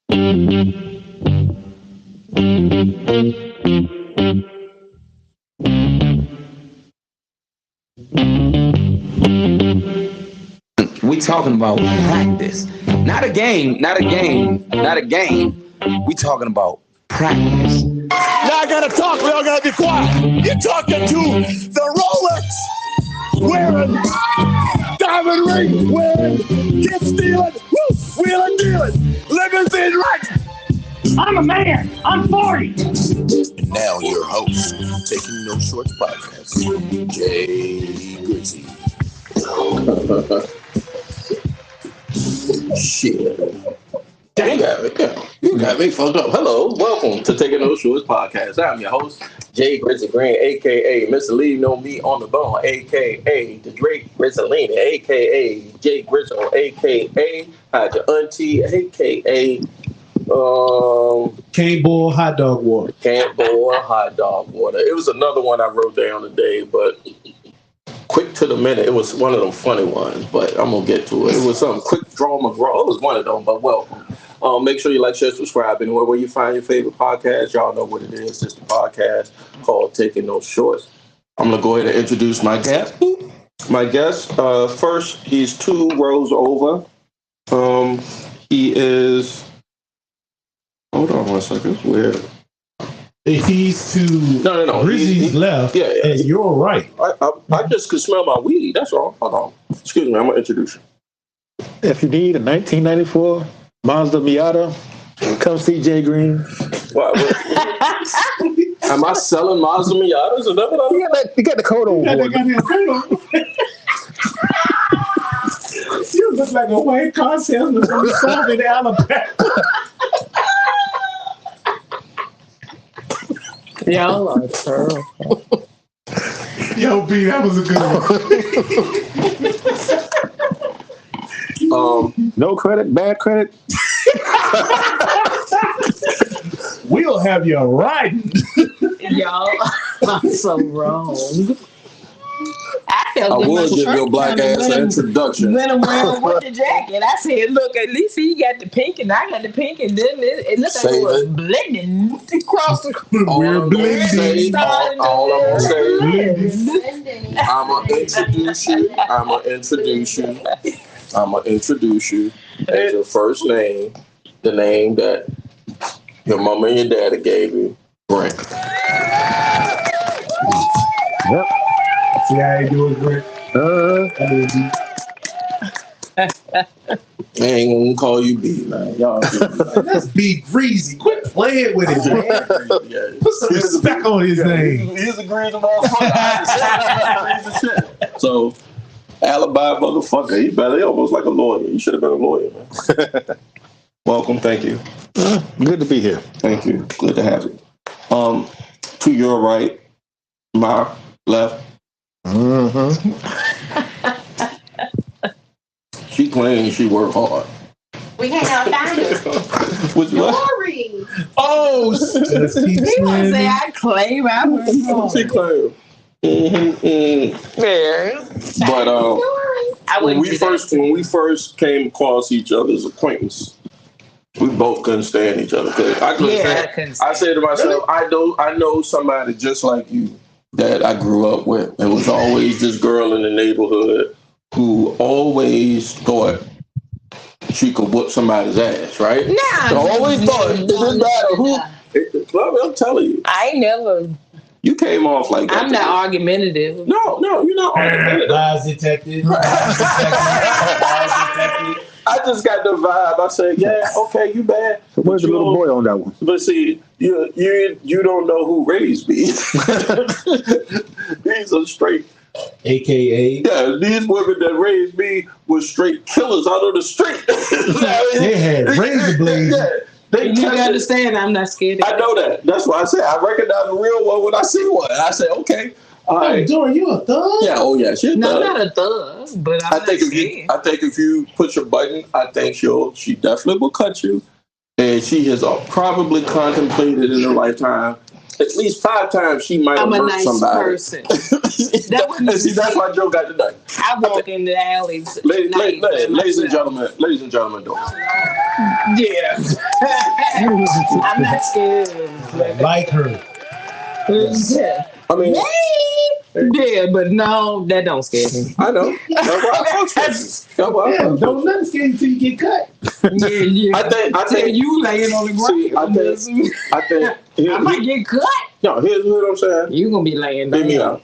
We talking about practice. Not a game. We talking about practice. Now I gotta talk. We all gotta be quiet. You're talking to the Rolex wearing, diamond ring wearing, gift stealing, wheeling dealing, limousine right. I'm a man. I'm 40. And now your host, Taking No Shorts podcast, Jay Grizzy. Shit. You got me fucked up. Hello, welcome to Taking No Shorts podcast. I'm your host, Jay Grizzly Green, aka Mr. Lee Know Me on the Bone, aka the Drake Grizzlini, aka Jay Grizzle, aka Had Your Auntie, aka Can't boil hot dog water. Can't boil hot dog water. It was another one I wrote down today, but quick to the minute. It was one of them funny ones, but I'm gonna get to it. It was something quick draw McGraw. It was one of them, but welcome. Make sure you like, share, subscribe anywhere where you find your favorite podcast. Y'all know what it is. It's the podcast called Taking No Shorts. I'm gonna go ahead and introduce my guest. First, he's 2 rows over. He is. Hold on 1 second. Where? He's to No. Rizzy's left, yeah. and you're right. I just could smell my weed. That's all. Hold on. Excuse me. I'm gonna introduce you. If you need a 1994 Mazda Miata, come see Jay Green. What? Am I selling Mazda Miatas? Is that what You got the code on board. You look like a white car salesman from the South in Alabama. Y'all are terrible. Yo, B, that was a good one. No credit, bad credit. We'll have you riding. Y'all are so wrong. I will give your black ass an introduction. Went around with the jacket. I said, look, at least he got the pink and I got the pink, and then it looked like it was blending across the All I'm gonna say, I'ma introduce you as your first name, the name that your mama and your daddy gave you, Brent. Yep. See how you doing, Brent? I ain't gonna call you B, man. Y'all That's B Greasy. Quit playing with it, man. yeah. Put some respect on his name. He's a greasy motherfucker. So, alibi motherfucker. He almost like a lawyer. You should have been a lawyer, man. Welcome. Thank you. Good to be here. Thank you. Good to have you. To your right, my left. Mm-hmm. She claims she worked hard. We can't find it. What's what? Sorry. Oh, He want to say I claim I was wrong. She claimed. Yeah. But I when wouldn't we first came across each other's acquaintance, we both couldn't stand each other. I said to myself, I know somebody just like you that I grew up with. It was always this girl in the neighborhood who always thought she could whoop somebody's ass, right? Nah. I always thought it didn't matter who. I'm telling you. I ain't never. You came off like that. I'm not argumentative. No, you're not argumentative. Lies detected. I just got the vibe. I said, yeah, okay, you bad. So where's the little boy on that one? But see, you don't know who raised me. These are straight, AKA. yeah, these women that raised me were straight killers out on the street. They had razor blades. Yeah, You understand? I'm not scared. I know that. That's why I said I recognize a real one when I see one. I say, okay, all right. Dora, you a thug? Yeah, oh yeah, she's No, thug. I'm not a thug, but I'm I think if you push a button, I think she definitely will cut you. And she has probably contemplated in her lifetime at least 5 times she might have hurt somebody. I'm a nice person. That's why Joe got the knife. I walk in the alleys. Ladies and gentlemen, don't. Yeah. I'm not scared. Like her. Yeah. I mean, yeah, but no, that don't scare me. I know. Don't let it scare you till you get cut. Yeah. I think you laying on the ground. See, I think I might get cut. No, here's what I'm saying. You gonna be laying Hear me down. out.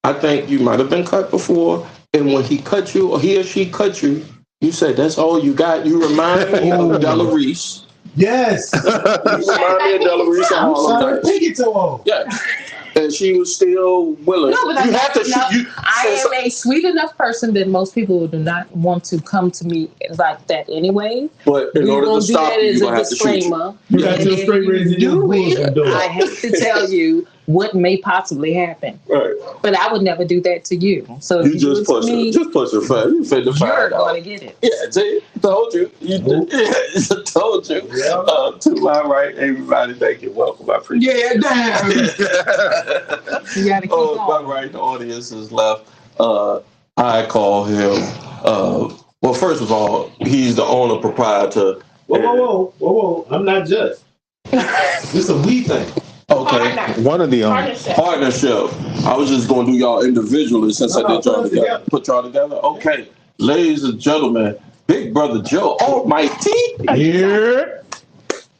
I think you might have been cut before, and when he cut you, or he or she cut you, you said, that's all you got. You remind me of Della Reese. Yes. You remind me of Della Reese. I'm sorry, take it to her. Yeah. And she was still willing. No, but you have to. I am a sweet enough person that most people do not want to come to me like that anyway. But in order to stop you, you're going to have to shoot you. You got your straight razor in your bosom. I have to tell you what may possibly happen. Right. But I would never do that to you. So you just push it. Just push it fast. You fit the fire. You're going to get it. Yeah, see? Told you. Told you. Yeah. To my right, everybody, thank you. Welcome. I appreciate it. Yeah, damn. You got to keep on. My right, the audience is left. I call him, well, first of all, he's the owner, proprietor. Whoa. I'm not just. This a we thing. Okay. One of the owners. Partnership. I was just going to do y'all individually since I did y'all together. Put y'all together? Okay. Ladies and gentlemen, Big Brother Joe Almighty. Here.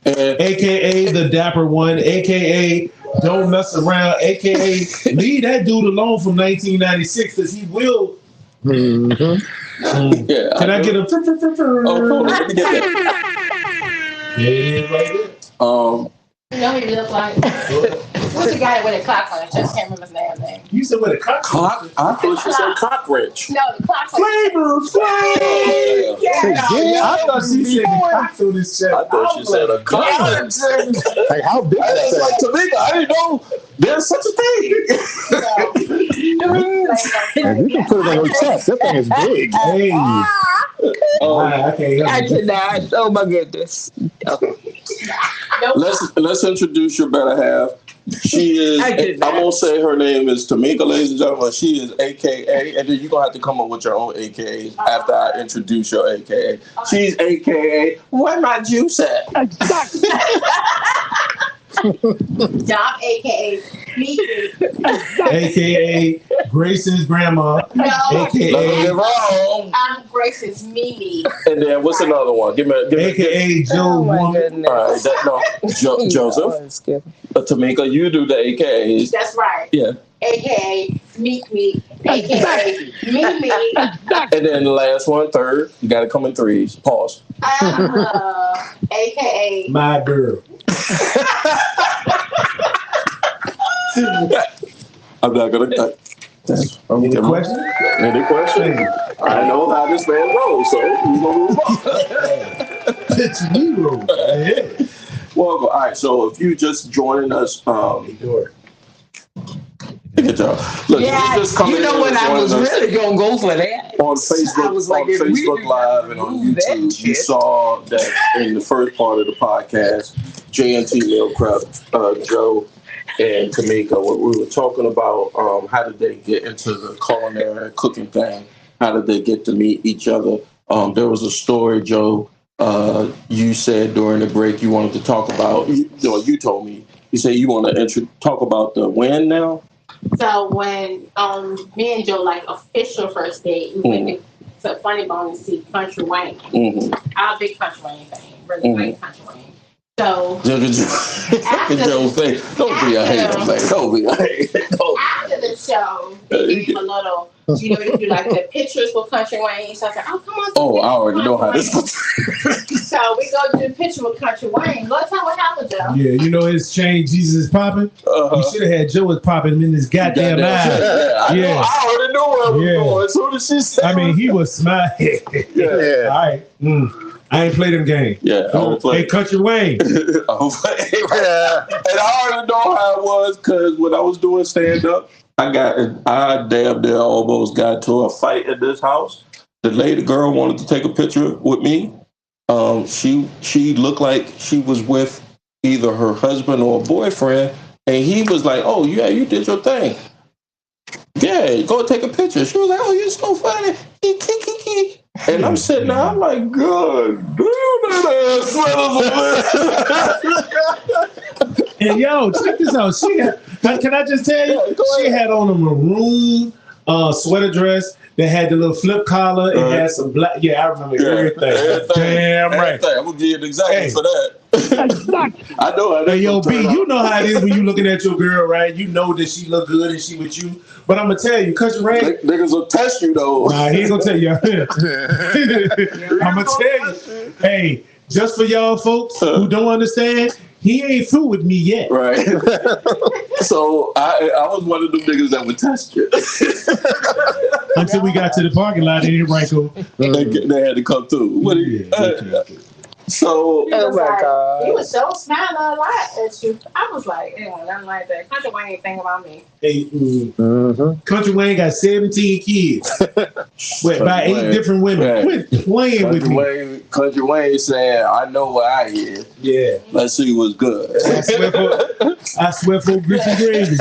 And AKA the Dapper One, AKA Don't Mess Around, AKA leave that dude alone from 1996 because he will. Mm-hmm. Yeah. Can I get a? Hold on, let me get that. Yeah, it is right there. You know who you look like? What's the guy with a clock on his chest? Can't remember his damn name. You said with a cock? I thought she said cockroach. No, the clock. Flavor. Yeah. I thought she said the cock on his chest. I thought she said a cockroach. Like, how big is that? Tamika, I didn't know there's such a thing. You can put it on your chest. That thing is big. Hey. I cannot. Oh my goodness. Let's introduce your better half. She is. I'm gonna say her name is Tamika, ladies and gentlemen. She is AKA, and then you're gonna have to come up with your own AKAs after I introduce your AKA. She's AKA. Where my juice at? Dom, AKA me. AKA Grace's grandma. No. AKA I'm Grace's Mimi. And then what's another one? Give me AKA Joe woman. All right, Joseph. Tamika, you do the AKAs. That's right. Yeah. AKA Meek Me. AKA Mimi. And then the last one, third. You got to come in threes. Pause. AKA my girl. I'm not gonna cut. Any question? Any question? I know how this man rolls, so we're gonna move on. It's me roll. Yeah. Well, all right. So if you just joining us, good job. Look, yeah, you know what? I was really gonna go for that on Facebook Live and on YouTube. You saw that in the first part of the podcast, J&T Meal Prep, Joe and Tamika, what we were talking about, how did they get into the culinary cooking thing? How did they get to meet each other? There was a story, Joe, you said during the break you wanted to talk about, you told me, you said you want to talk about the when now? So when me and Joe official first date, we went to Funny Bone to see Country Wayne. I'm a big Country Wayne fan, really great Country Wayne. So after the show, they gave a little, you do the pictures for Country Wayne. So I said, oh, come on. Oh, I already know how this goes. So we go do the picture with Country Wayne. Go tell what happened, Joe. Yeah, his chain, Jesus is popping. You should have had Joe was popping him in his goddamn eye. Yeah. I already knew where I was going. As soon as she said he was smiling. Yeah. All right. I ain't played them games. Yeah, I don't play. Hey, Country Wayne. I don't play. Yeah. And I already know how it was because when I was doing stand-up, I damn near almost got to a fight in this house. The lady girl wanted to take a picture with me. She looked like she was with either her husband or a boyfriend, and he was like, "Oh yeah, you did your thing. Yeah, go take a picture." She was like, "Oh, you're so funny." And And I'm sitting there, I'm like, God damn, And yo, check this out. She had, can I just tell you? She had on a maroon sweater dress that had the little flip collar. It had some black. Yeah, I remember everything. Damn right. I'm gonna give you an example for that. I know. Hey, yo, B, you know how it is when you looking at your girl, right? You know that she look good and she with you. But I'm gonna tell you, Country Ray, niggas will test you though. Nah, he ain't gonna tell you. I'm gonna tell you. Hey, just for y'all folks who don't understand, he ain't through with me yet. Right. So I was one of them niggas that would test you. Until we got to the parking lot, they didn't right go. They had to come through. So, oh my God. He was so smiling a lot at you. I was like, nothing like that. Country Wayne ain't think about me. Hey, Country Wayne got 17 kids. With about 8 different women. Right. Quit playing with me. Country Wayne saying, I know what I hear. Yeah. Let's see what's good. I swear for Griffin Gravy.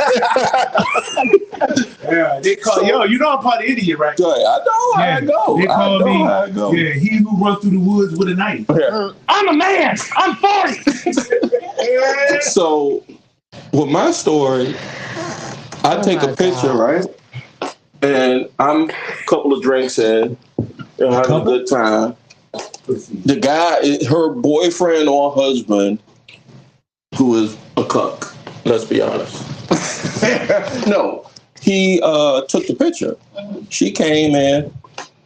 Yeah, they call you know I'm part of the idiot, right? I know. They call me. Yeah, he who runs through the woods with a knife. Yeah. I'm a man. I'm 40. So, with my story, I take a picture, right? And I'm a couple of drinks in, having a good time. The guy, her boyfriend or husband, who is a cuck, let's be honest. No, he took the picture. She came in.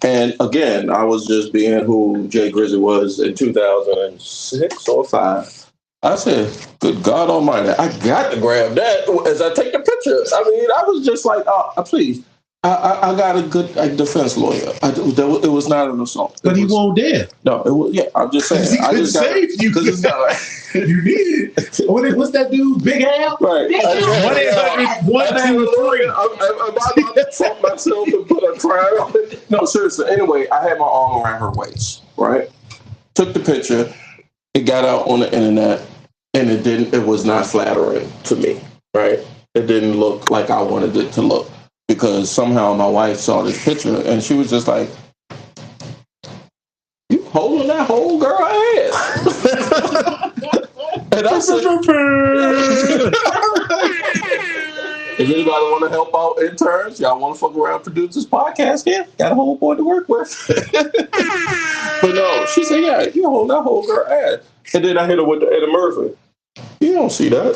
And again, I was just being who Jay Grizzly was in 2006 or 5. I said, good God Almighty, I got to grab that as I take the picture. I mean, I was just like, please. I got a good defense lawyer. It was not an assault. But he won't dare. No, it was. Yeah, I'm just saying. I just saved you because it's not like you need it. What's that dude? Big Al? Right. 1-800-123. I'm about to fuck myself and put a crown on it. No, seriously. Anyway, I had my arm around her waist. Right. Took the picture. It got out on the internet, and it was not flattering to me. Right. It didn't look like I wanted it to look. Because somehow my wife saw this picture and she was just like, you holding that whole girl ass. And I said, if anybody want to help out interns, y'all want to fuck around and produce this podcast here? Got a whole boy to work with. But no, she said, yeah, you hold that whole girl ass. And then I hit her with the Eddie Murphy. You don't see that.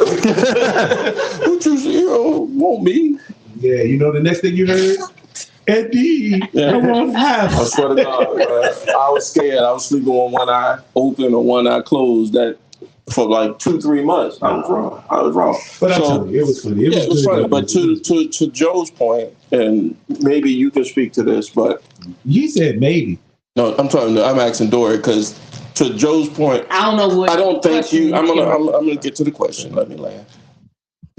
What you want me? Yeah, you know the next thing you heard? Eddie, I want half. I swear to God, I was scared. I was sleeping with one eye open or one eye closed that for like 2-3 months. I was wrong. But I tell you, it was funny. It was funny. But to Joe's point, and maybe you can speak to this, but you said maybe. No, I'm asking Dory because to Joe's point, I don't know what. I don't think you. I'm gonna get to the question. Let me laugh.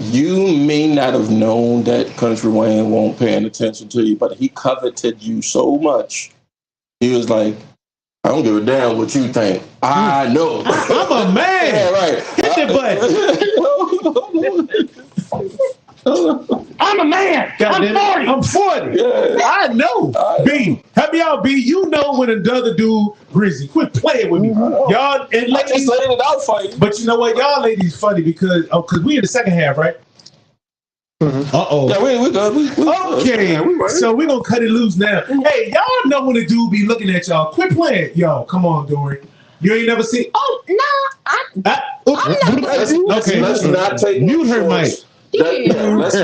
You may not have known that Country Wayne won't paying attention to you, but he coveted you so much. He was like, I don't give a damn what you think. I know. I'm a man. Yeah, right. Hit the button. I'm a man. I'm 40. Yeah. I know. B, help me out, B. You know when another dude, Grizzly, quit playing with me. Y'all, and I just laid it out for you. But you know what? Y'all ladies funny because we in the second half, right? Mm-hmm. Uh-oh. Yeah, we good. Okay. So we're going to cut it loose now. Hey, y'all know when a dude be looking at y'all. Quit playing. Yo, come on, Dory. You ain't never seen... Oh, no. Okay. Let's not take... Mute her mic. Let's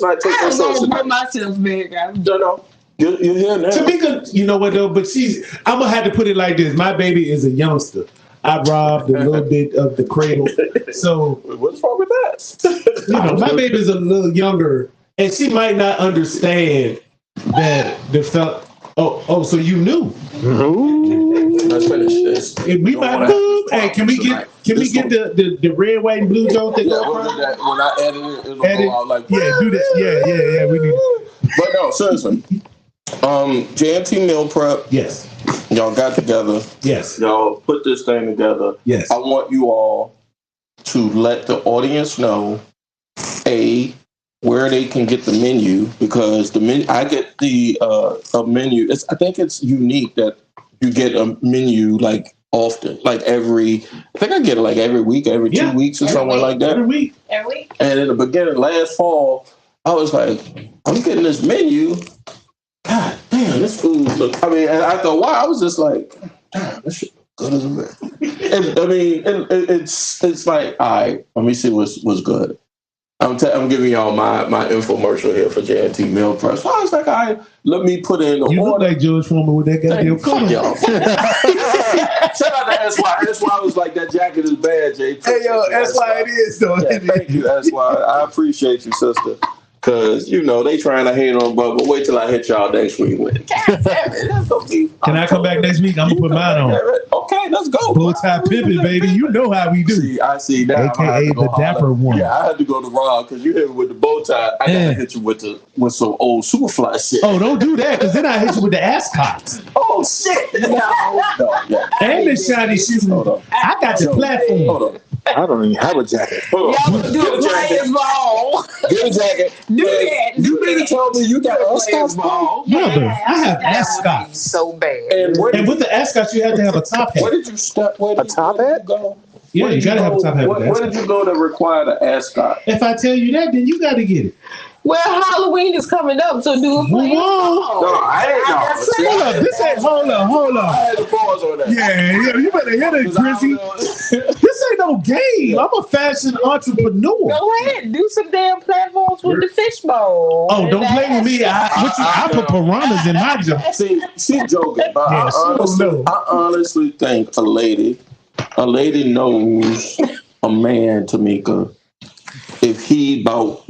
not take I don't want to put myself back. No. You're here now. Tamika, you know what though? But I'm gonna have to put it like this. My baby is a youngster. I robbed a little bit of the cradle. So what's wrong with that? You know, my baby is a little younger, and she might not understand that the felt. Oh, so you knew? Let's finish this. If we might move. Hey, can we get the red, white, and blue joke? When I edit it, it'll go out like do that. Yeah. We need. But no, seriously. JMT Meal Prep. Yes. Y'all got together. Yes. Y'all put this thing together. Yes. I want you all to let the audience know where they can get the menu, because the menu, I get the a menu. I think it's unique that you get a menu like often, like I think I get it like every week, every 2 weeks or something like that. Every week. And in the beginning, last fall, I was like, I'm getting this menu. God damn, this food look. I mean, and after a while, I was just like, damn, this shit good as a man. It's like, all right, let me see what's good. I'm giving y'all my infomercial here for J&T Meal Prep. So I was like, all right, let me put in the order. You look like George Foreman with that goddamn coat. Y'all. Shout out to SY. SY was like, that jacket is bad, Jay. Hey, yo, SY it is, though. Yeah, thank you, SY. I appreciate you, sister. Because, they trying to hate on, but wait till I hit y'all next week with it. God damn it. That's gonna be, Can I come back next week? I'm going to put mine on. Okay, let's go. Bow tie pimping, baby. You know how we do. I see now. AKA the dapper one. Yeah, I had to go to Rob because you hit me with the bow tie. I got to hit you with some old Superfly shit. Oh, don't do that because then I hit you with the ascots. Oh, shit. No, yeah. And the shiny shoes. I got the platform. Hold on. I don't even have a jacket. Hold on. Y'all do a players ball. Get a jacket. Do that. You didn't tell me you got ascots ball. Brother, I have ascots. So bad. And with the ascots, you have to have a top hat. Where did you start? A top hat? Yeah, you got to have a top hat. Where did you go to require the ascot? If I tell you that, then you got to get it. Well, Halloween is coming up, so do a play. No, I ain't know. Hold up, this ain't. Hold up. I had to pause on that. Yeah, you better hit it, Grizzy. This ain't no game. I'm a fashion entrepreneur. Go ahead, do some damn platforms with the fishbowl. Oh, don't play with me. I put piranhas in my job. See, she joking, but Yeah, I honestly think a lady knows a man, Tamika. If he about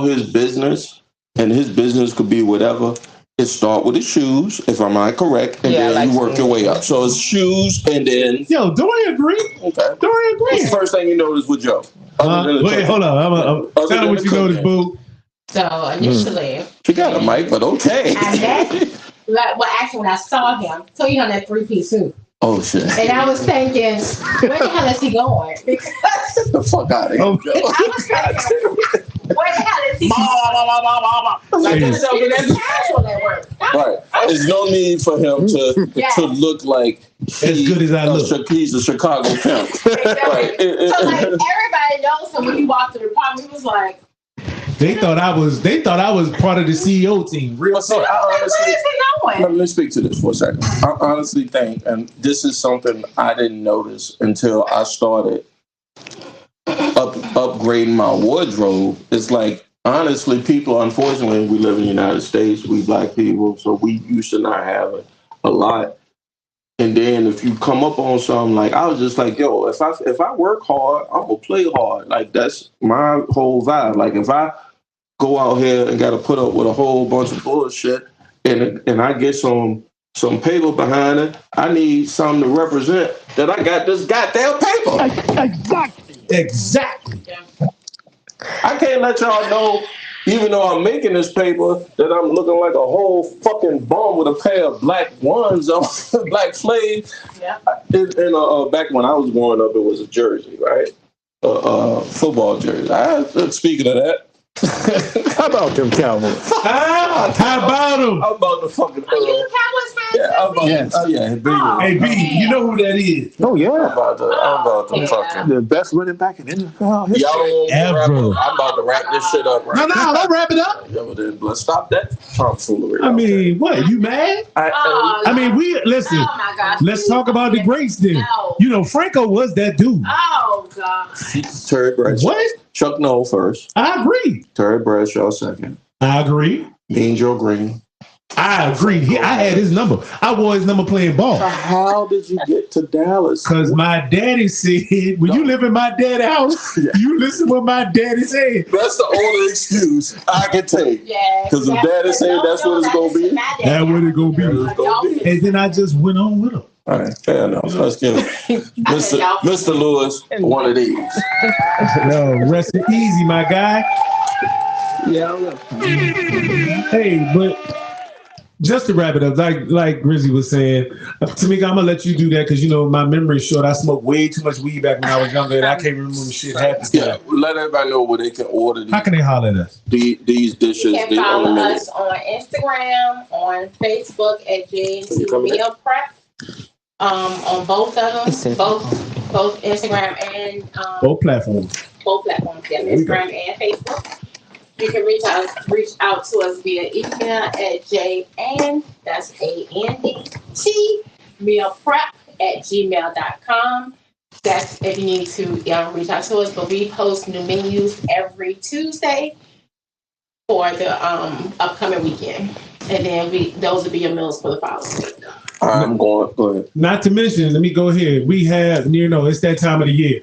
his business, and his business could be whatever, it start with his shoes, if I'm not correct, and then you work your way up. So it's shoes, and then Dorian agree. Okay, Dorian agree. What's the first thing you noticed with Joe? Wait, hold on. Tell me what you noticed, boo. So initially, she got a mic, but okay. Actually, when I saw him, so that 3-piece suit. Oh shit! And I was thinking, where the hell is he going? Because get the fuck out of here. I was thinking, where the hell is he going? Right. There's no need for him to look like as good as I look. He's a Chicago pimp. Right. So everybody knows him when he walked through the apartment. He was like. They thought I was part of the CEO team. Real so let me speak to this for a second. I honestly think, and this is something I didn't notice until I started upgrading my wardrobe. It's like, honestly, people, unfortunately, we live in the United States, we black people, so we used to not have it a lot. And then if you come up on something, like, I was just like, yo, if I work hard, I'm gonna play hard. Like, that's my whole vibe. Like, if I go out here and got to put up with a whole bunch of bullshit, and I get some paper behind it, I need something to represent that I got this goddamn paper. Exactly. I can't let y'all know, even though I'm making this paper, that I'm looking like a whole fucking bum with a pair of black ones on, black flames. Yeah. And back when I was growing up, it was a jersey, right? Football jersey. Speaking of that. How about them Cowboys? How about them? I'm about to fucking. Are you a Cowboys fan? Yeah, I'm about Hey, B, you know who that is? Oh yeah. I'm about to fucking. The best running back in NFL history. Y'all ever. I'm about to wrap this shit up. Right No, don't wrap it up. Let's stop that tomfoolery. I mean, what? You mad? I mean, listen. Oh my gosh. Let's talk about the greats then. No. Franco was that dude. Oh God. Terry Bradshaw. What? Chuck Noll first. I agree. Terry Bradshaw second. I agree. Mean Joe Green. I agree. I had his number. I wore his number playing ball. So how did you get to Dallas? Because my daddy said, when you live in my dad's house, you listen to what my daddy said. That's the only excuse I can take. Yeah. Because if daddy said that's what it's going to be. That's what it's going to be. And then I just went on with him. All right, fair enough. Let's get it. Mr. Lewis, one of these. No, rest it easy, my guy. Yeah. Hey, but just to wrap it up, like Grizzy was saying, Tamika, I'm gonna let you do that because my memory's short. I smoked way too much weed back when I was younger, and I can't remember when shit happened. Yeah, let everybody know where they can order. How can they holler at us? These dishes. You can follow us on Instagram, on Facebook at J2 Meal Prep. On both of them, both Instagram and both platforms. Yeah, Instagram and Facebook. You can reach out to us via email at JAND, that's ANDT, mealprep@gmail.com. That's if you need to reach out to us. But we post new menus every Tuesday for the upcoming weekend. And then those will be your meals for the following week. I'm going. Go ahead. Not to mention, let me go ahead. We have, it's that time of the year.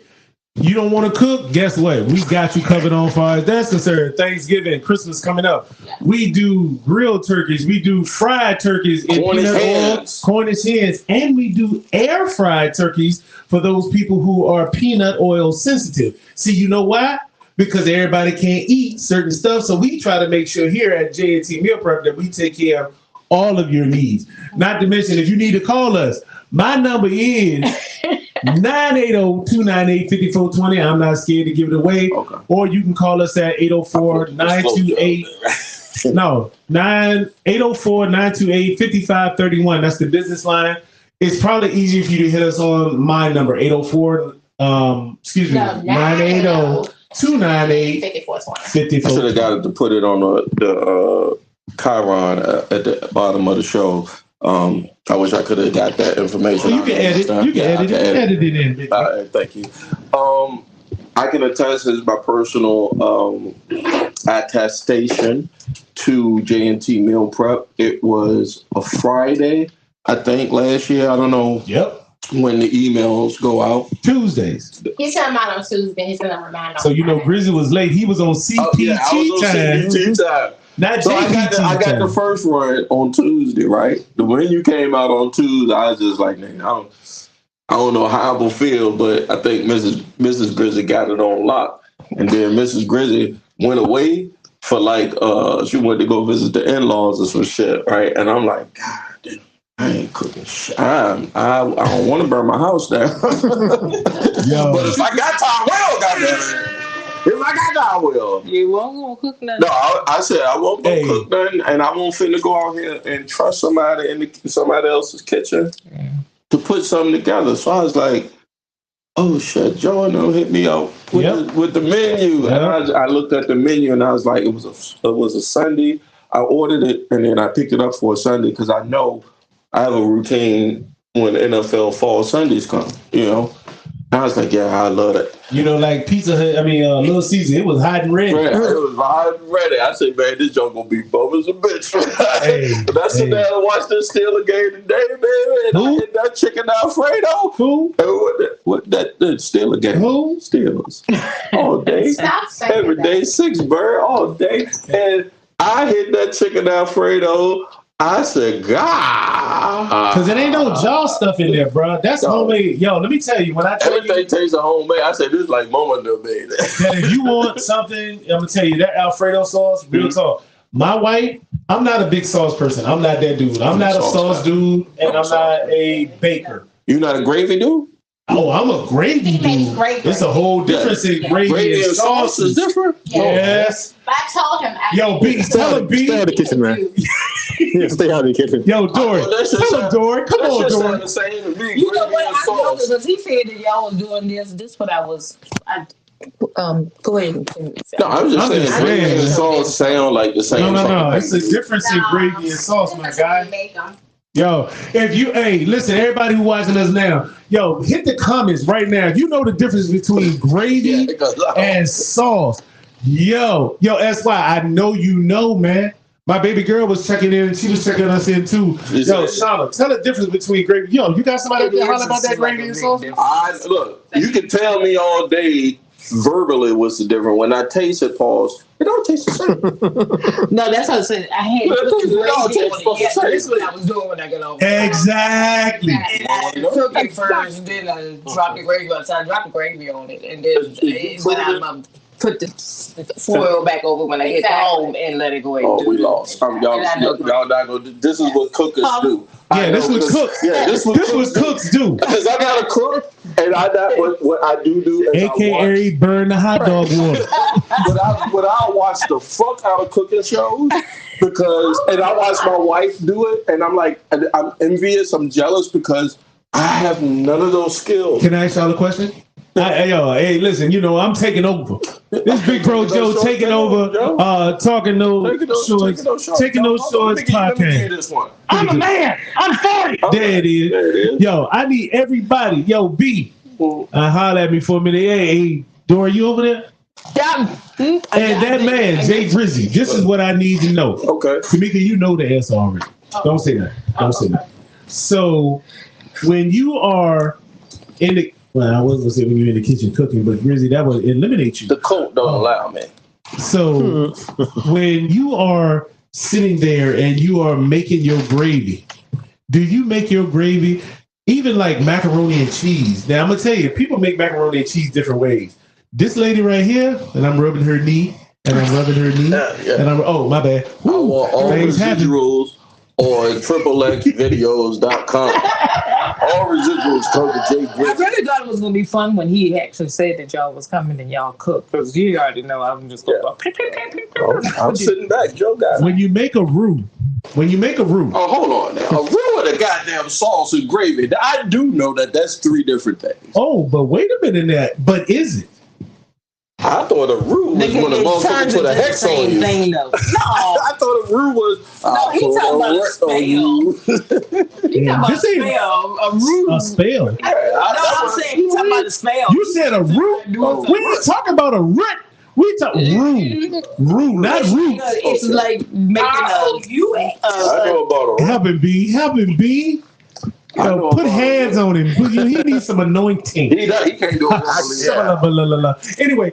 You don't want to cook? Guess what? We got you covered on far as that's concerned. Thanksgiving, Christmas coming up. We do grilled turkeys. We do fried turkeys in peanut oil, Cornish hens, and we do air fried turkeys for those people who are peanut oil sensitive. See, you know why? Because everybody can't eat certain stuff. So we try to make sure here at J&T Meal Prep that we take care of all of your needs. Not to mention, if you need to call us, my number is 980-298-5420. I'm not scared to give it away. Okay. Or you can call us at 804-928. No, 804-928-5531. That's the business line. It's probably easier for you to hit us on my number, 980-298-5420. I should have got it to put it on the Chiron at the bottom of the show. I wish I could have got that information. You can edit. You can edit it in. All right, thank you. I can attest, this is my personal attestation to J&T Meal Prep. It was a Friday, I think, last year. I don't know. Yep. When the emails go out. Tuesdays. He's talking about on Tuesday. He's going to remind us. So, Grizzly was late. He was on CPT time. CPT time. Not so I got the first one on Tuesday, right? The menu came out on Tuesday. I was just like, man, I don't know how I will feel, but I think Mrs. Grizzly got it on lock. And then Mrs. Grizzly went away for she went to go visit the in-laws or some shit, right? And I'm like, God damn, I ain't cooking shit. I don't want to burn my house down. But if I got time, well, goddamn. If I got time, well. You won't cook nothing. No, I said I won't go cook nothing, and I won't finna go out here and trust somebody in somebody else's kitchen to put something together. So I was like, oh shit, Joe hit me out with the menu. Yep. And I looked at the menu and I was like, it was a Sunday. I ordered it and then I picked it up for a Sunday because I know I have a routine when NFL fall Sundays come, I was like, yeah, I love it. Like Pizza Hut, Little Caesar, it was hot and ready. It was hot and ready. I said, man, this joint gonna be bum as a bitch. But I sit down and watch this Steelers game today, baby. And I hit that chicken Alfredo. Who? What that Steelers game? Who? Steelers. All day. Every day, 6 bird, all day. And I hit that chicken Alfredo. I said, God. Because it ain't no jaw stuff in there, bro. That's homemade. Yo, let me tell you, when I tell everything tastes of homemade, I said, this is like Mama done made it. If you want something, I'm going to tell you, that Alfredo sauce, real talk. My wife, I'm not a big sauce person. I'm not that dude. I'm not a sauce dude, and I'm not a baker. You're not a gravy dude? Oh, I'm a gravy dude. It's a whole difference in gravy and sauce is different. Yes. But I told him. Yo, B, tell him, B. Stay out of the kitchen, man. Stay out of the kitchen. Yo, Dory. Tell him, Dory. Come on, Dory. You know what? I know because he said that y'all was doing this. This what I was. Go ahead. No, I'm just saying gravy and sauce sound like the same. No. It's a difference in gravy and sauce, my guy. Yo, listen, everybody who watching us now, hit the comments right now. If you know the difference between gravy and sauce, yo, SY, I know you know, man. My baby girl was checking in, and she was checking us in too. Yo, Shauna, tell the difference between gravy. Yo, you got somebody that holler about that gravy and sauce? Look, you can tell me all day verbally what's the difference. When I taste it, pause. It don't taste the same. No, that's what I said. I had put the gravy on it. That's what I was doing when I got over. Exactly. And I took it first, then I dropped the gravy on it. I dropped the gravy on it, and then when I'm put the foil back over when I get home and let it go ahead. Oh, we lost. Y'all not gonna. This is what cookers do. Yeah, this was cooks. Yeah, this was cooks do. Because I got a cook, and I got what I do. AKA burn the hot dog water. But I watch the fuck out of cooking shows and I watch my wife do it, and I'm like, I'm envious, I'm jealous because I have none of those skills. Can I ask y'all a question? Hey, listen, I'm taking over. This big bro Joe taking over, talking no shorts podcast. I'm a man. I'm 40. There it is. Yo, I need everybody. Yo, B, holler at me for a minute. Hey, Dora, you over there? And that man, Jay Drizzy, this is what I need to know. Okay. Tamika, you know the answer already. Don't say that. Don't say that. So, when you are in the... Well, I was going to say when you're in the kitchen cooking, but Drizzy, that would eliminate you. The coat don't allow me. So, when you are sitting there and you are making your gravy, do you make your gravy even like macaroni and cheese? Now, I'm going to tell you, people make macaroni and cheese different ways. This lady right here, and I'm rubbing her knee, and I'm rubbing her knee, and oh, my bad. I want all residuals on triplexvideos.com. All residuals come to Jay Drizzy. I really thought it was going to be fun when he actually said that y'all was coming and y'all cook, because you already know I'm just going to I'm sitting back, Joe got it. When you make a roux. Oh, hold on now. A roux with a goddamn sauce and gravy. I do know that's 3 different things. Oh, but wait a minute now. But is it? I thought a roux was when a motherfucker put a hex on you. Thing, no. I thought a roux was. No, he's talking about a spell. He's talking about a spell. A roux. A spell. I'm saying he's talking about a spell. You said a roux? We ain't talking about a roux. We talk roux, not roux. It's like making I know about a Helping B. Put hands on him. He needs some anointing. He can't do it. Anyway,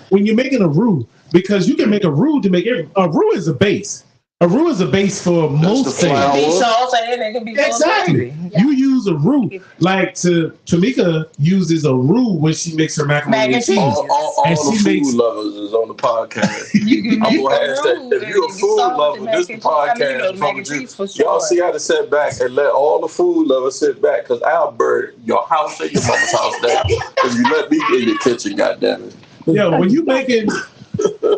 when you're making a roux, because you can make a roux to make a roux is a base. A roux is a base for most things. Exactly. You use a roux. Like Tamika uses a roux when she makes her macaroni and cheese. All the food lovers is on the podcast. I'm gonna hashtag. If you're a food lover, this is the podcast. Y'all see how to sit back and let all the food lovers sit back, because I'll burn your house and your mama's house down if you let me in your kitchen. Goddammit. Yeah, when you making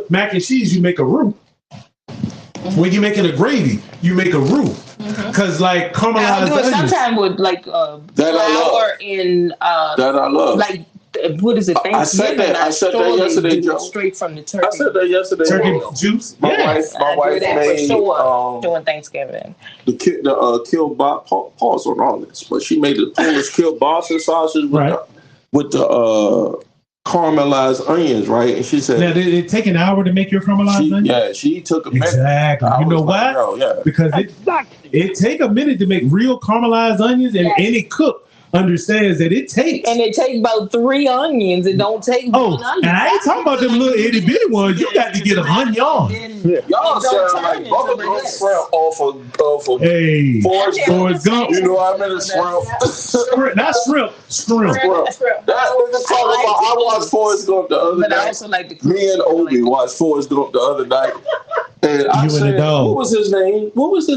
mac and cheese, you make a roux. When you're making a gravy, you make a roux. Because like caramelized onions. Sometimes with like flour in that I love. Like what is it? I said that yesterday, Joe. Straight from the turkey. I said that yesterday. Turkey juice. My wife made doing Thanksgiving. The kielbasa. Pause on all this, but she made the Polish kielbasa sausage with the caramelized onions, right? And she said, "Now, did it take an hour to make your caramelized onions?" Yeah, she took a minute. Exactly. You know why? Because it take a minute to make real caramelized onions, and any cook understands that it takes. And it takes about 3 onions. It don't take one onion. And I ain't talking about them little itty bitty ones. You got to get 100 yards. Y'all sound like Bubba Gump shrimp off of hey, Forrest Gump. You know I meant a shrimp. Not shrimp. Shrimp. That's what they're talking about. I watched Forrest Gump the other night. I also like Me and Obi watched Forrest Gump the other night. And I said, what was his name? Forrest?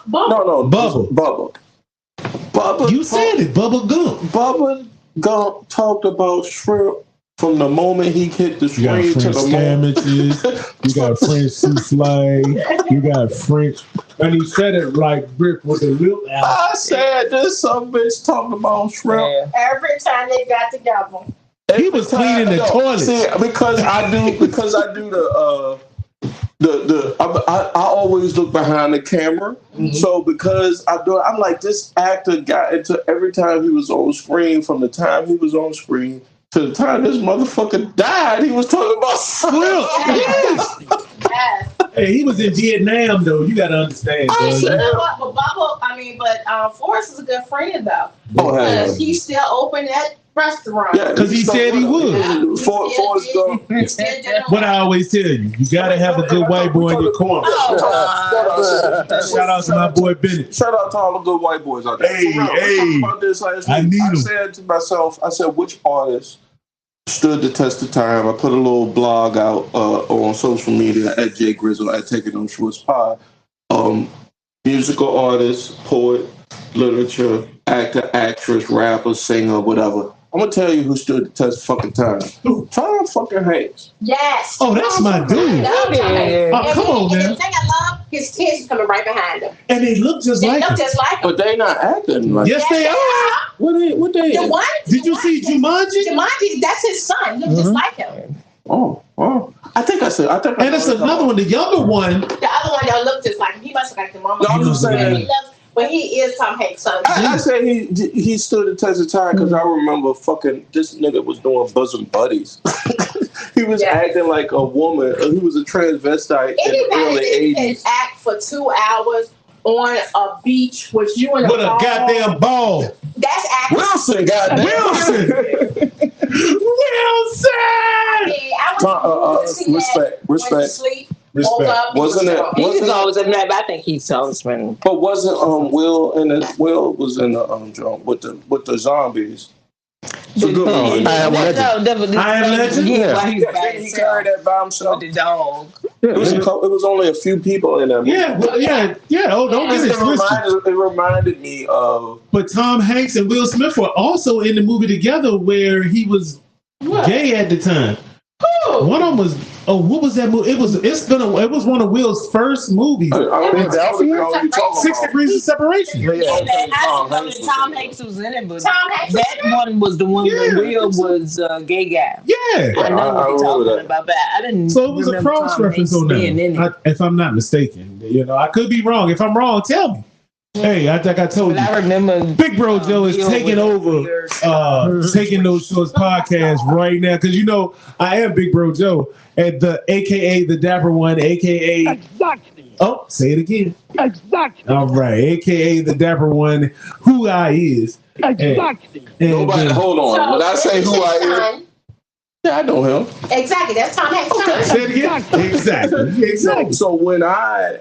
No, Bubba. You said it, Bubba Gump. Bubba Gump talked about shrimp from the moment he hit the screen to the moment. You got French souffle. You got French. And he said it like Brick with a lip out. I said this some bitch talking about shrimp. Yeah. Every time they got together. He was cleaning the toilet. See, because I do the I always look behind the camera. Mm-hmm. So because I'm like, this actor got into every time he was on screen, from the time he was on screen to the time this motherfucker died, he was talking about shrimp. Yes. Hey, he was in Vietnam though. You gotta understand. You know what? But Bubba, Forrest is a good friend though. Because he still open that restaurant. Yeah, because he said he would. Forrest Gump. What I always tell you, you gotta have a good white boy in your corner. Shout out to my boy Bennett. Shout out to all the good white boys out there. Hey, about this last I week. need I him. said to myself, which artist stood the test of time. I put a little blog out on social media at @JGrizzle at Taking No Shorts Pod. Musical artist, poet, literature, actor, actress, rapper, singer, whatever. I'm gonna tell you who stood the test of fucking time. Tom fucking Hanks. Yes. Oh, that's my dude. Oh, come on, man. The thing I love, his kids coming right behind him. And they look just like him. But they not acting like. Yes, they are. What they? The one? Did you see Jumanji? Jumanji, that's his son. Look just like him. Oh. I think I said. And it's another one, the younger one. The other one don't look just like him. He must look like the mama. No, I'm just saying. But he is Tom Hanks' son. I said he stood the test of time because I remember fucking this nigga was doing bosom buddies. He was acting like a woman. He was a transvestite in the early 80s. Act for 2 hours on a beach with you in a with a goddamn ball. That's acting. Wilson, goddamn. Wilson. Respect. Wasn't it? He's always in that. I think he's talisman. But wasn't Will in it? Will was in the joint with the zombies. So good one. I Am Legend. Yeah, he carried that by himself. With the dog. It was only a few people in that movie. Yeah. Oh, don't get it twisted. It reminded me of. But Tom Hanks and Will Smith were also in the movie together where he was gay at the time. One of them was. Oh, what was that movie? It was one of Will's first movies. 6 Degrees of Separation. I know that Tom Hanks was in it, but that one was the one where Will was gay guy. Yeah, I know what you're talking about that. I didn't. So it was a cross reference on that. If I'm not mistaken, I could be wrong. If I'm wrong, tell me. Hey, I think I told you. I remember Big Bro Joe is taking over, Taking Those Shorts podcast right now because I am Big Bro Joe at the AKA the Dapper One, AKA. Exactly. Oh, say it again. Exactly. All right, AKA the Dapper One, who I is. Exactly. Nobody, hold on. When I say who I am, yeah, I know him. Exactly. That's Tom Hanks' son. Say it again. Exactly. So when I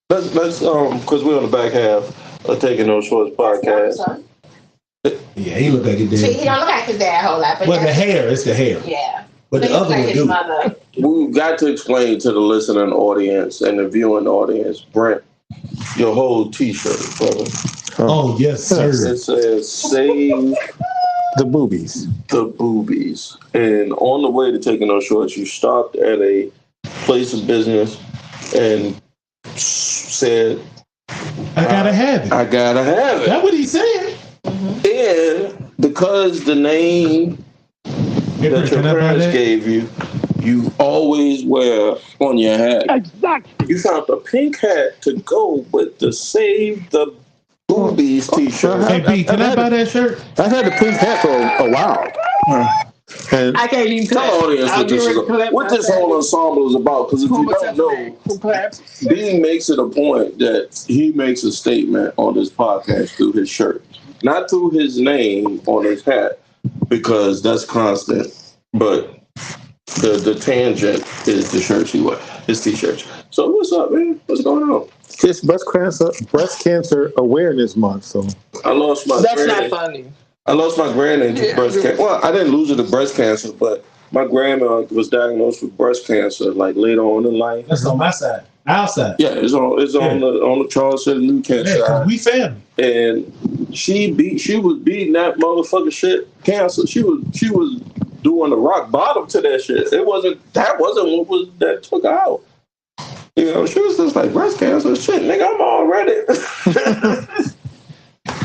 let's because we're on the back half of Taking Those Shorts podcast. Yeah, he look like his dad. See, he don't look like his dad a whole lot. But the hair, it's the hair. Yeah. But the other one do. We've got to explain to the listening audience and the viewing audience, Brent, your whole T-shirt, brother. Oh yes, sir. It says "Save the boobies." The boobies. And on the way to Taking Those Shorts, you stopped at a place of business and said, I gotta have it. I gotta have it. That's what he said. And because the name that your parents gave you, you always wear on your hat. Exactly. You found the pink hat to go with the Save the Boobies t-shirt. Hey, B, can I buy that shirt? I had the pink hat for a while. And I can't even tell the audience what this whole ensemble is about. Because if you don't know, B makes it a point that he makes a statement on this podcast through his shirt, not through his name on his hat, because that's constant. But the tangent is the shirts he wears, his t-shirts. So what's up, man? What's going on? It's breast cancer awareness month. So I lost my. That's not funny. I lost my granddad to breast cancer. Well, I didn't lose her to breast cancer, but my grandma was diagnosed with breast cancer like later on in life. That's on my side. Our side. Yeah, it's on the Charles City New Kent side. We family. And she was beating that motherfucking shit cancer. She was doing the rock bottom to that shit. That wasn't what that took her out. She was just like, breast cancer, shit, nigga, I'm already.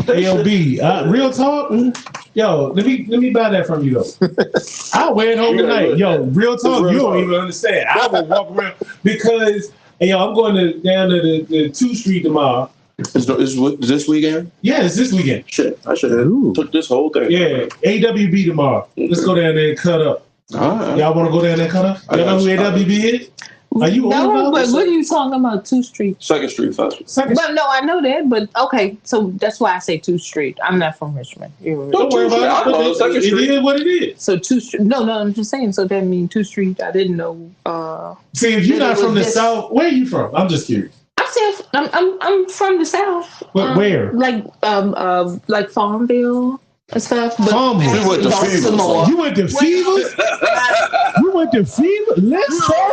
Yo, B, real talk. Yo, let me buy that from you though. I'll wear it home tonight. Yo, real talk, you don't even understand. I will walk around because I'm going down to the 2 Street tomorrow. Is this weekend? Yeah, it's this weekend. Shit, I should have took this whole thing. Yeah, AWB tomorrow. Let's go down there and cut up. All right. Y'all want to go down there and cut up? Y'all know who AWB is? Are you no, but what are you talking about? 2 Street. 2nd Street Festival. But no, I know that. But okay, so that's why I say 2 Street. I'm not from Richmond. Don't worry about it. It is what it is. So 2 Street. No, I'm just saying. So that means 2 Street. I didn't know. See, if you're not from the South, where are you from? I'm just curious. I'm from the South. Where? Like Farmville. and stuff. But We went to Fevers. You went to Fevers? You went to Fevers? Let's go.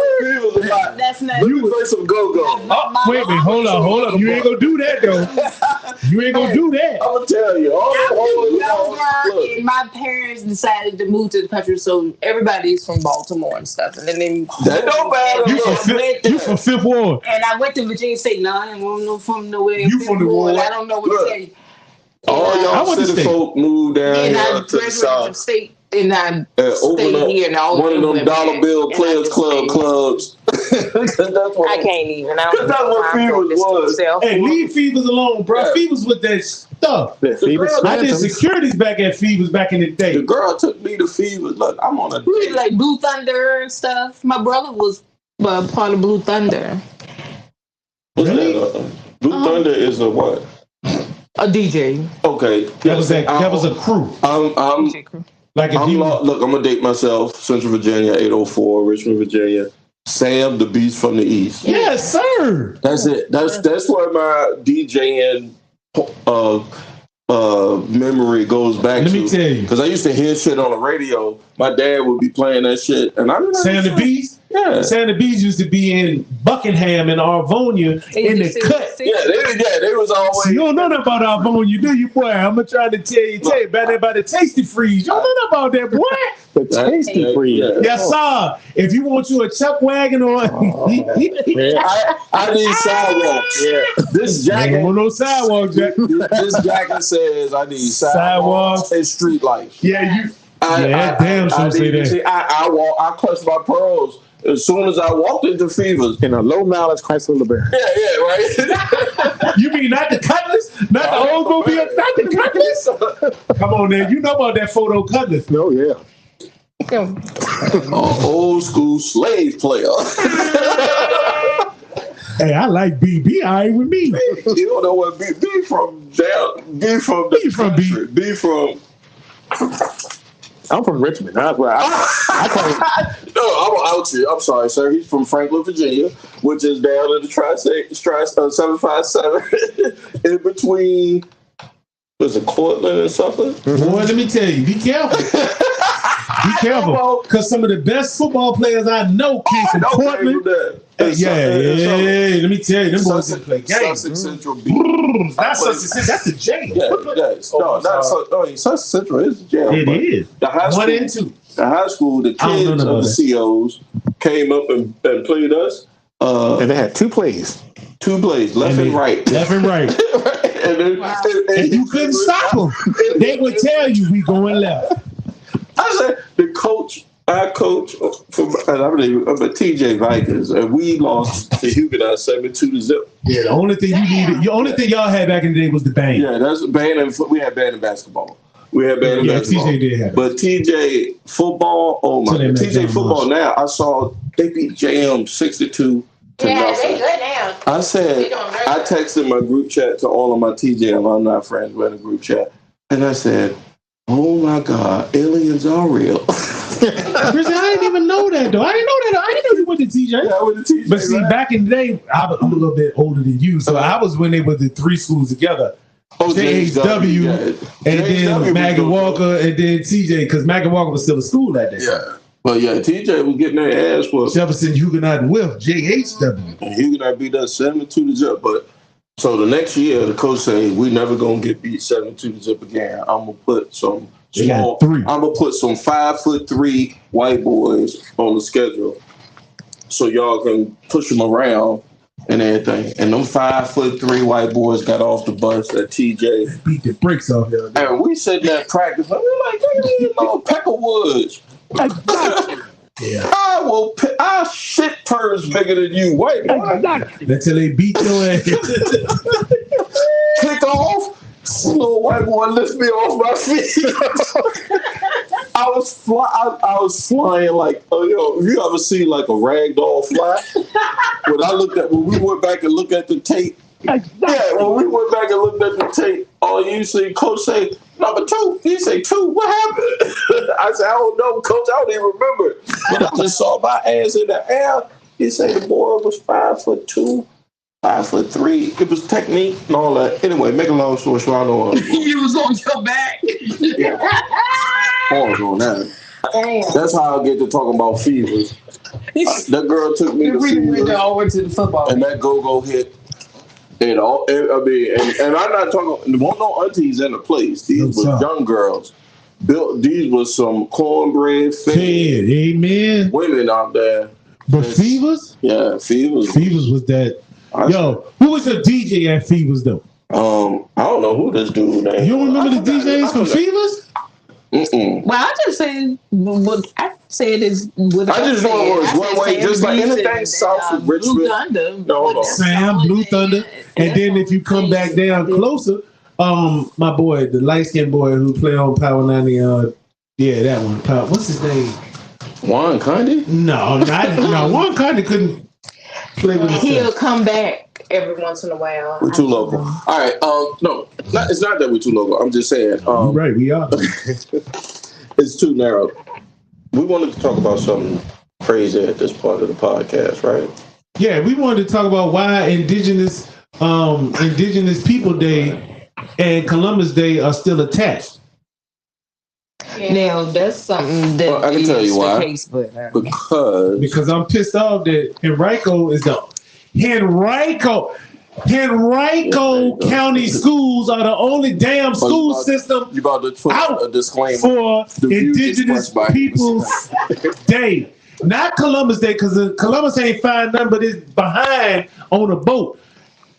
That's not. You play some go-go. Wait a minute, hold up. You ain't gonna do that though. You ain't gonna do that. I'm gonna tell you. And my parents decided to move to the country, so everybody's from Baltimore and stuff. And then that don't matter. You from Fifth Ward. And I went to Virginia State. No, I ain't from nowhere. You from the Ward? I don't know what to tell you. All y'all city folk moved down here to the south. State, and I stayed here. And one of them dollar bill players clubs. I can't even. Because that's what Fevers was. Hey, leave Fevers alone, bro. Yeah. Fevers with that stuff. I did securities back at Fevers back in the day. The girl took me to Fevers. Look, I'm on a date. Like Blue Thunder and stuff. My brother was part of Blue Thunder. Really? Blue Thunder is a what? A DJ. Okay. That was a crew. Like look, I'm gonna date myself. Central Virginia, 804, Richmond, Virginia. Sam, the Beast from the East. Yes, sir. That's it. That's where my DJing memory goes back to. Let me tell you. Because I used to hear shit on the radio. My dad would be playing that shit. And I remember Sam the Beast? Yeah. Sam the Beast used to be in Buckingham and Arvonia in the cut. Yeah, they was always. You don't know nothing about Arvonia, do you, boy? I'm going to try to tell you about the Tasty Freeze. You don't know nothing about that, boy. The Tasty Freeze. Yeah. Yes, sir. If you want you a chuck wagon or... I need sidewalks. Yeah. This jacket... I don't want no sidewalks, Jack. This jacket says I need sidewalks and street lights. Yeah, damn sure say that. I clutched my pearls as soon as I walked into Fevers. In a low mileage Chrysler LeBaron. Yeah, right. You mean not the Cutlass? Not the Oldsmobile? Not the Cutlass? Come on, man. You know about that photo Cutlass. Oh, yeah. Old school slave player. Hey, I like BB. All right with me. You don't know what B from country. B from. I'm from Richmond. That's where I came. No, I'm out here. I'm sorry, sir. He's from Franklin, Virginia, which is down in the Tri-State 757 in between. Was it Cortland and Suffolk? Mm-hmm. Boy, let me tell you, be careful. Be careful, because some of the best football players I know came from Portland. Let me tell you, them boys didn't play games. Sussex Central. Not Sussex Central. That's the jail. Sussex Central is the jail. It is. The high school, 1 and 2. The high school, the kids of the COs came up and played us. And they had two plays, left and right. Left and right. And you couldn't stop them. They would tell you we going left. I said our coach I'm a TJ Vikings, and we lost to Huguenot 7-2. Yeah, the only thing y'all had back in the day was the band. Yeah, that's band, and we had band and basketball. basketball. TJ did have it. But TJ football, oh my God. TJ football now, I saw they beat JM 62. Yeah, they good now. I said, I texted my group chat to all of my TJ alumni friends who had a group chat, and I said, oh my God, aliens are real. I didn't even know that though. I didn't know you went to TJ. Yeah, I went to TJ. But see, back in the day, I'm a little bit older than you, so I was when they were the three schools together. JHW, and then Maggie Walker, and then TJ, because Maggie Walker was still a school that day. Yeah. But yeah, TJ was getting their ass whooped. Jefferson Huguenot with JHW. And Huguenot beat us 7-2. But so the next year, the coach said, we never gonna get beat 7-2 again. I'm gonna put some small. I'm gonna put some 5'3" white boys on the schedule, so y'all can push them around and everything. And them 5'3" white boys got off the bus at TJ. Beat the brakes off here. And we sitting there practicing. We're like, you know, Peckerwoods. Yeah. Our shit turns bigger than you, white boy. Until they beat your ass. Kick off. Little white boy lift me off my feet. I was flying like, you ever see like a rag doll fly? When we went back and looked at the tape. When we went back and looked at the tape, all you see Coach say, number 2. He say 2. What happened? I said, I don't know, Coach. I don't even remember. But I just saw my ass in the air. He said the boy was 5'2", 5'3". It was technique and all that. Anyway, make a long story short, I know. You was on your back. Yeah. Pause on that. Damn. That's how I get to talking about fevers. That girl took me to Fevers, over to the football. and that go hit. And all, I mean, and I'm not talking. There weren't no aunties in the place. These were young girls. These were some cornbread fed amen women out there. But Fevers? Yeah, Fevers. Fevers was that. Yo, who was the DJ at Fevers though? I don't know who this dude is. You don't remember the DJs from Fevers? Mm-mm. Well, I just said what I said is what I just know it was one way, just like anything south of Richmond. Blue Thunder. No, Sam, Blue Thunder. And then if you come back down closer, my boy, the light-skinned boy who played on Power 90, that one. What's his name? Juan Conde? No, Juan Conde couldn't play with himself. He'll come back every once in a while. We're too local. All right. No, it's not that we're too local. I'm just saying. You're right, we are. It's too narrow. We wanted to talk about something crazy at this part of the podcast, right? Yeah, we wanted to talk about why Indigenous People Day and Columbus Day are still attached. Now that's something that I can tell you why. Case, but, because I'm pissed off that Henrico County schools are the only damn school system you about to put out a disclaimer for Indigenous Peoples Day. Not Columbus Day, because Columbus ain't find nothing but it's behind on a boat.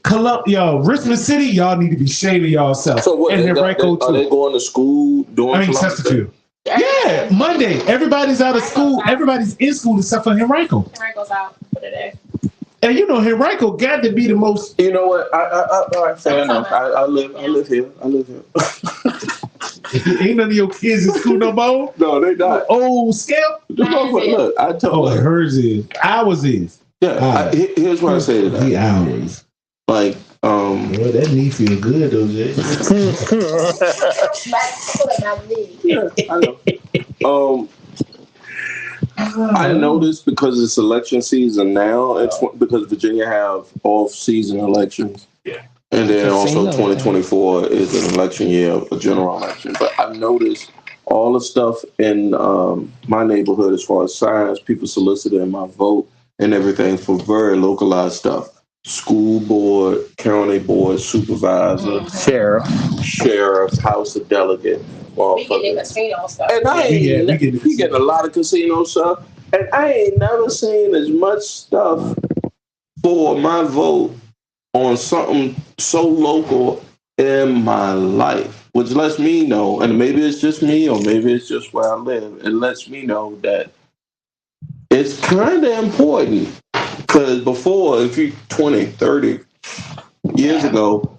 Richmond City, y'all need to be shaming yourself. So what? And Henrico too. Are they going to school during Chesterfield? Yeah, Monday. Everybody's out of school. Everybody's in school except for Henrico. Henrico's out for the day. And Henrico got to be the most. You know what? All right, fair enough. I live here. Ain't none of your kids in school no more? No, they not. Oh, Scalp? Look, I told you. Hers is. Ours is. Yeah, here's what I say to that. The ours. Like, well, that knee feel good though, Jay. I know. I know this because it's election season now. It's because Virginia have off-season elections. Yeah. And then also 2024 is an election year, a general election. But I've noticed all the stuff in my neighborhood as far as signs, people soliciting my vote and everything for very localized stuff. School board, county board, supervisor, sheriff, House of Delegate. We getting casino stuff. And we getting a lot of casino stuff. And I ain't never seen as much stuff for my vote on something so local in my life, which lets me know, and maybe it's just me or maybe it's just where I live, it lets me know that it's kind of important. Because before, if you 20, 30 years ago,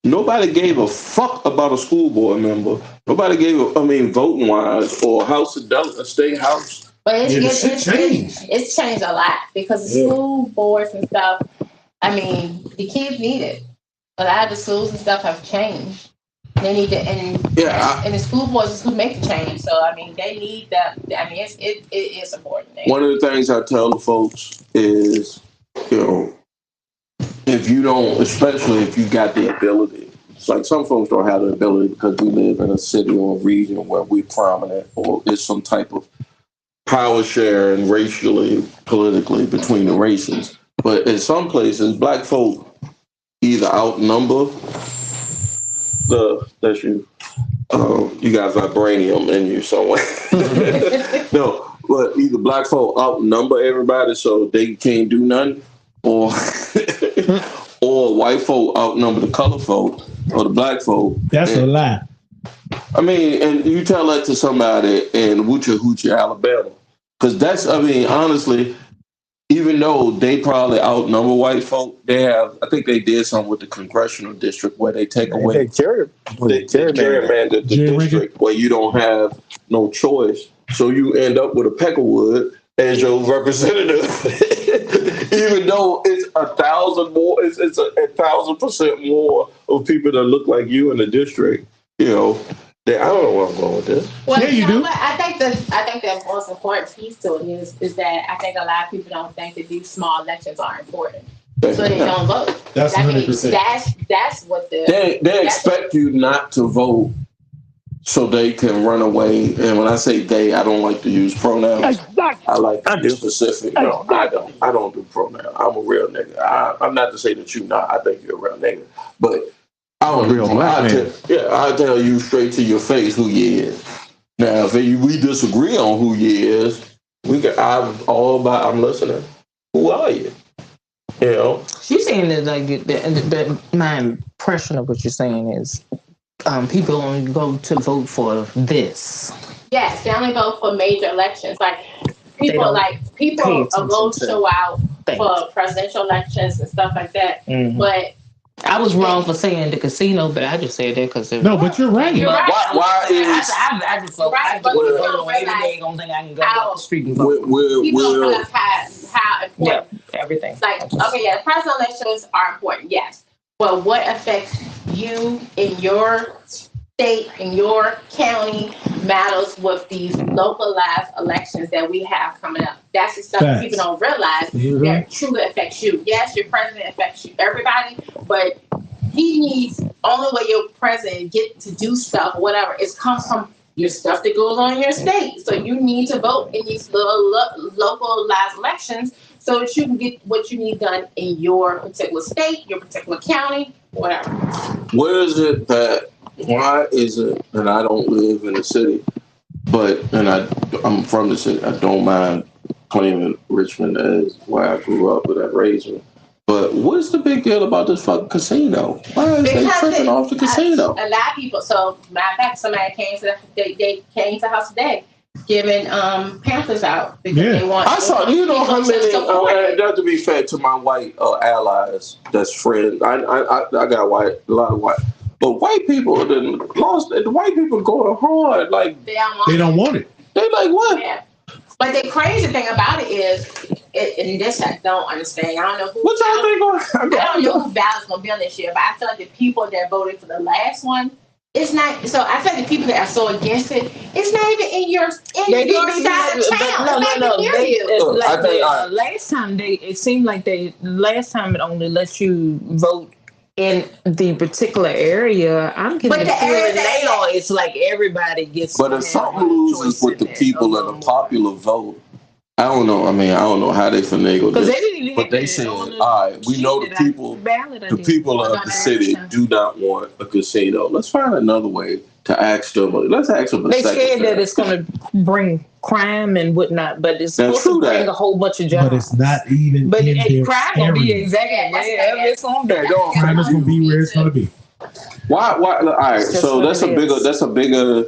nobody gave a fuck about a school board member. Nobody voting wise or House of Delegate, state house. But it's changed a lot because the school boards and stuff, the kids need it. A lot of the schools and stuff have changed. They need to, and the school boards is who make the change. So, they need that. It is important. One of the things I tell the folks is, if you don't, especially if you got the ability, it's like some folks don't have the ability because we live in a city or a region where we're prominent or there's some type of power sharing racially, politically between the races. But in some places, black folk either outnumber that's you. You got vibranium in you somewhere. No, but either black folk outnumber everybody so they can't do nothing, or white folk outnumber the color folk or the black folk. That's a lie. And you tell that to somebody in Woochie Hoochie, Alabama, because that's, honestly, even though they probably outnumber white folk, I think they did something with the congressional district where they take away gerrymander the district where you don't have no choice. So you end up with a Peckerwood as your representative, even though it's 1,000 more, it's 1,000% more of people that look like you in the district. I don't know where I'm going with this. Well, yeah, you do. I think the most important piece to it is that I think a lot of people don't think that these small elections are important. so they don't vote. That's 100%. That's what they expect you not to vote so they can run away. And when I say they, I don't like to use pronouns. I like to be specific. No, I don't. I don't do pronouns. I'm a real nigga. I'm not to say that you're not. I think you're a real nigga, but I don't do pronouns. I tell you straight to your face who you is. Now, if we disagree on who you is, I'm listening. Who are you? You know, she's saying that like my impression of what you're saying is people only go to vote for this. Yes, they only vote for major elections. Like people go show out for presidential elections and stuff like that. Mm-hmm. But I was wrong for saying the casino, but I just said that because no, but you're right. You're right. Why is I just vote? I just vote every day. Don't think I can go out the street and vote. People don't realize how important everything. Like presidential elections are important, yes, but what affects you in your state, in your county, matters with these localized elections that we have coming up. That's the stuff that people don't realize that truly affects you. Yes, your president affects you, everybody, but he needs, only way your president get to do stuff, whatever, is comes from your stuff that goes on in your state. So you need to vote in these little localized elections so that you can get what you need done in your particular state, your particular county, whatever. Why is it that I don't live in the city, I'm from the city. I don't mind claiming Richmond as where I grew up, where that raised me. But what's the big deal about this fucking casino? Why is they tripping off the casino? A lot of people. So matter of fact, somebody came to the house today giving pamphlets out because they want. I saw. You know how many? Not to be fair to my white allies, that's friends. I got a lot of white. But white people the white people going hard. Like they don't want it. They like what? Yeah. But the crazy thing about it is, and this I don't understand. I don't know who. What y'all think going? I don't know who ballots gonna be on this year. But I feel like the people that voted for the last one, it's not. So I feel like the people that are so against it, it's not even in your side of town. No. Last time it seemed like it only lets you vote in the particular area. I'm getting the feeling now it's like everybody gets. But if something loses with the people in a popular vote, I don't know. I mean, I don't know how they finagle this. But they said, all right, we know the people of the city do not want a casino. Let's find another way to ask them. Let's ask them. They scared that it's going to bring crime and whatnot, but it's supposed to bring a whole bunch of jobs. But it's not even. But crime will be exactly where it's going to be. Crime is going to be where it's going to be. Why? All right. So that's a bigger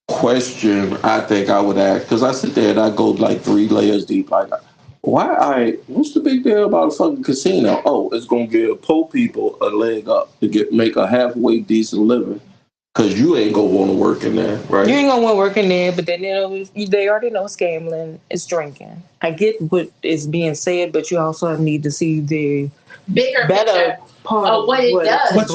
question. I think I would ask, because I sit there and I go like 3 layers deep. Like, what's the big deal about a fucking casino? Oh, it's going to give poor people a leg up to make a halfway decent living. Because you ain't going to want to work in there, right? You ain't going to want to work in there, but then they already know it's gambling, it's drinking. I get what is being said, but you also need to see the better part of what it does. But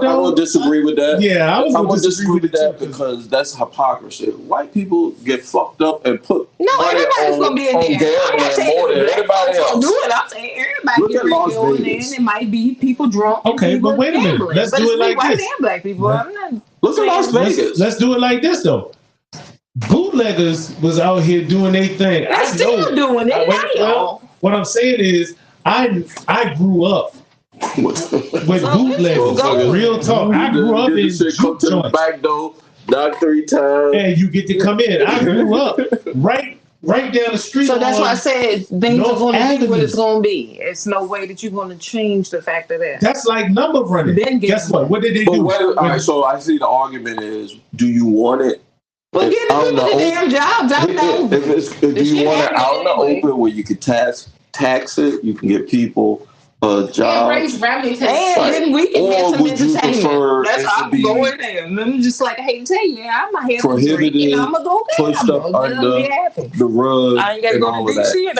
I will disagree with that. Yeah, I will disagree with that because that's hypocrisy. White people get fucked up and put everybody's going to be in there. Gambling more than everybody else. Do it. I'm saying everybody get on there, and it might be people drunk. Okay, but wait a minute. Let's do it like this. And black people. I'm not. Look at Las Vegas. Let's do it like this though. Bootleggers was out here doing their thing. They're still doing it. What I'm saying is, I grew up with bootleggers. Real talk. I grew up in come to the back door, knock 3 times, and you get to come in. I grew up right down the street. So that's why I said things are going to be what it's going to be. It's no way that you're going to change the fact of that. That's like number running. Then guess what? What did they do? All right, so I see the argument is, do you want it? Well, get the damn jobs out there. Do you want it out in the open where you can tax it? You can get people a job. And raise revenue. And then we can get some entertainment. That's how I'm going there. I'm just like, I hate to tell you, I might have prohibited, to drink, and I'm going to go get pushed up under the rug. I ain't got to go to DC and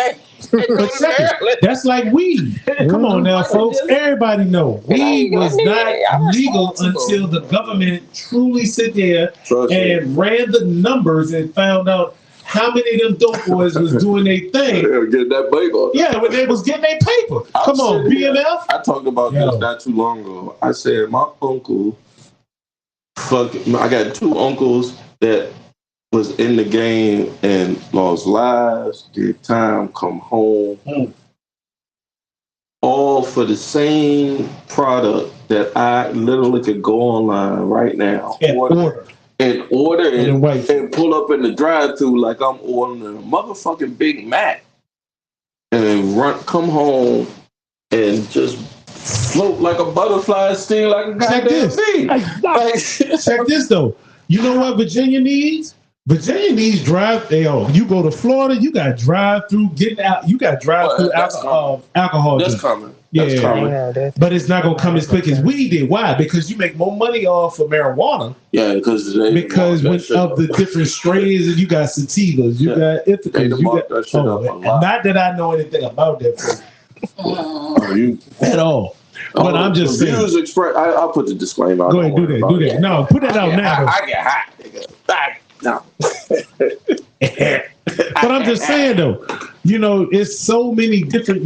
that's like weed. Come on now, folks. Everybody know weed was not legal until the government truly sit there and ran the numbers and found out how many of them dope boys was doing their thing? They were getting that paper. Yeah, when they was getting their paper. Come on, BMF. I talked about this not too long ago. I said my uncle, I got two uncles that was in the game and lost lives, did time, come home, all for the same product that I literally could go online right now and order and pull up in the drive-thru like I'm ordering a motherfucking Big Mac, and then come home and just float like a butterfly, sting like a goddamn bee. Check this though. You know what Virginia needs? Virginia needs drive. You go to Florida, you got drive through getting out. You got drive through alcohol. That's coming. That's coming. But it's not gonna come as quick as we did. Why? Because you make more money off of marijuana. Yeah, because of the different strains, and you got sativas, you got ithacas, you got. Not that I know anything about that at all. But I'm just saying. Views expressed. I'll put the disclaimer out. Go ahead, do that. No, put that out now. I get hot, nigga. No. But I'm just saying though, it's so many different.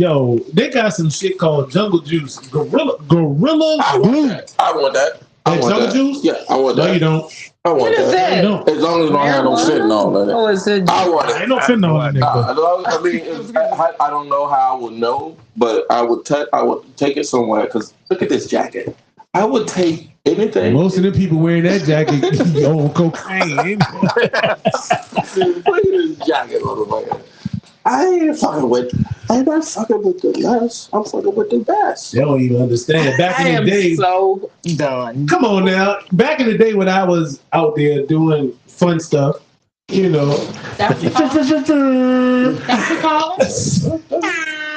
They got some shit called Jungle Juice, Gorilla Glue. I want that. Jungle Juice? Yeah, I want that. No, you don't. I want that. You don't. As long as it don't have no fentanyl in it. Oh, is it? I want it. Ain't no fentanyl in it. I don't know how I would know, but I would take it somewhere because look at this jacket. I would take anything. Most of the people wearing that jacket on cocaine. Look at this jacket, motherfucker. I'm not fucking with the less. I'm fucking with the best. They don't even understand. Back in the day, so done. Come on now. Back in the day when I was out there doing fun stuff, That's what you call it?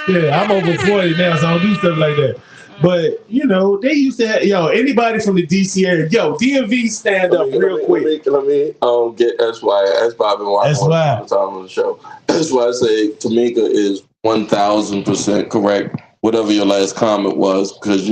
Yeah, I'm over 40 now, so I don't do stuff like that. But they used to have anybody from the DC area. DMV, stand up real quick. Let me get SY. That's why I've been watching all the time on the show. That's why I say Tamika is 1,000% correct. Whatever your last comment was, because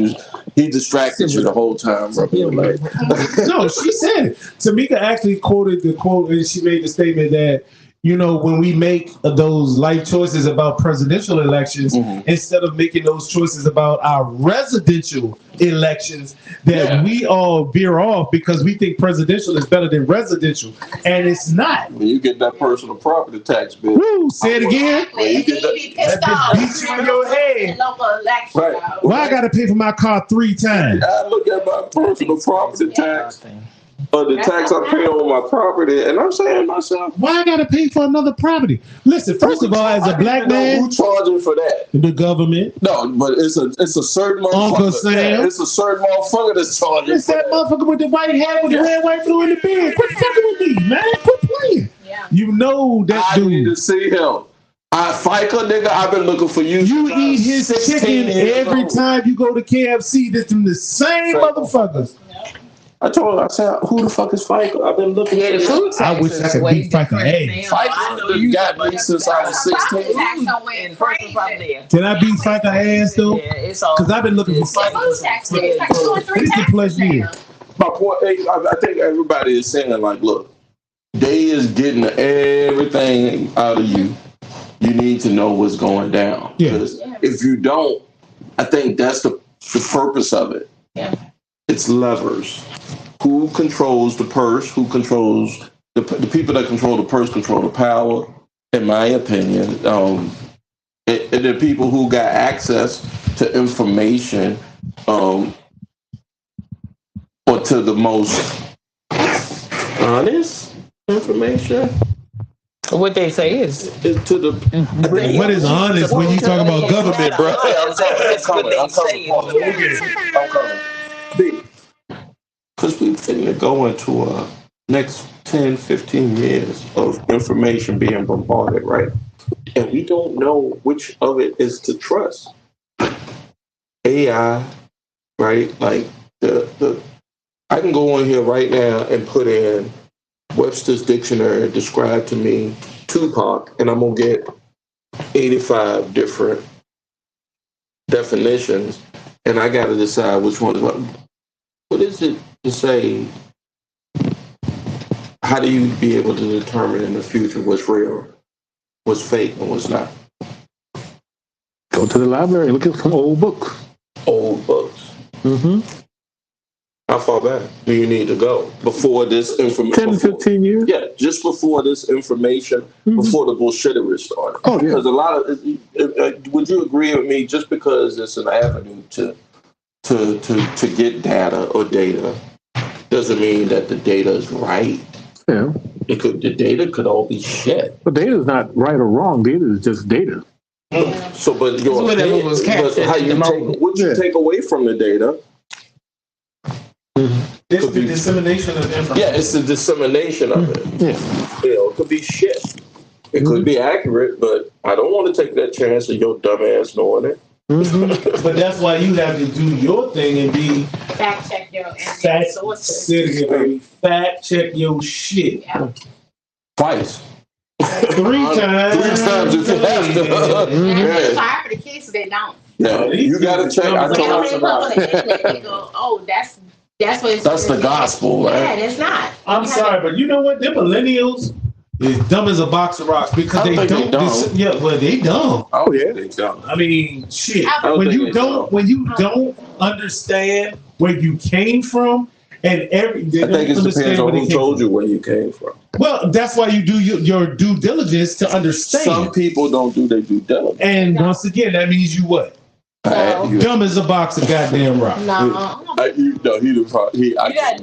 he distracted you the whole time. No, she said it. Tamika actually quoted the quote, and she made the statement that when we make those life choices about presidential elections, instead of making those choices about our residential elections, that we all veer off because we think presidential is better than residential, and it's not. When you get that personal property tax bill, say it again. You be pissed off. Beat you in your head. Local election. Right. Why I got to pay for my car 3 times? I look at my personal property tax. The tax I pay on my property, and I'm saying to myself, why I gotta pay for another property? Listen, first of all, as a black man, who charging for that? The government. No, but it's a certain motherfucker. Uncle Sam. Yeah, it's a certain motherfucker that's charging. It's that motherfucker with the white hat with the red, white, blue in the beard. Quit fucking with me, man. Quit playing. Yeah. That dude. I need to see him. FICA, nigga, I've been looking for you. You eat his chicken every time you go to KFC. This them the same motherfuckers. I told her, I said, who the fuck is FICA? I've been looking for you. I wish I could beat FICA. Hey. FICA got me since I was 16. Can I beat FICA ass though? Because I've been looking for FICA. It's a plus year. My point, I think everybody is saying like, look, they is getting everything out of you. You need to know what's going down. Because if you don't, I think that's the purpose of it. Yeah. It's levers. Who controls the purse? Who controls the people that control the purse control the power, in my opinion. And the people who got access to information, or to the most honest information. What they say is to the. What is honest when you talk about government, bro? I'm coming. Because we finna go into next 10, 15 years of information being bombarded, right? And we don't know which of it is to trust. AI, right? Like I can go on here right now and put in Webster's dictionary and describe to me Tupac, and I'm gonna get 85 different definitions, and I gotta decide which one is what. What is it to say? how do you be able to determine in the future what's real, what's fake, and what's not? Go to the library, look at some old books. Old books. Mm-hmm. How far back do you need to go before this information? 10 to 15 years? Yeah, just before this information, before the bullshittery started. Oh, yeah. Because a lot of, would you agree with me, just because it's an avenue to get data or data, doesn't mean that the data is right. Yeah. The data could all be shit. But data is not right or wrong. Data is just data. Yeah. So, but your whatever was captured how you at the take moment. what you take away from the data. It's the dissemination of information. Yeah, it's the dissemination of it. Yeah. It could be shit. It could be accurate, but I don't want to take that chance of your dumb ass knowing it. But that's why you have to do your thing and be Fact check your sources. Fact check your shit. Yeah. Twice. 3 times. 3 times if you have to. It's hard for the kids, they don't. Yeah, you gotta check. I They told don't put on the internet. They go, oh, that's what it's. That's the gospel, right? Yeah, it's not. I'm sorry, but you know what? Them millennials is dumb as a box of rocks because they don't. They dumb. Oh yeah, they dumb. I mean, shit. When you don't understand where you came from, and I think it depends on who told you where you came from. Well, that's why you do your due diligence to understand. Some people don't do their due diligence, and once again, that means you what? Dumb as a box of goddamn rock. You're not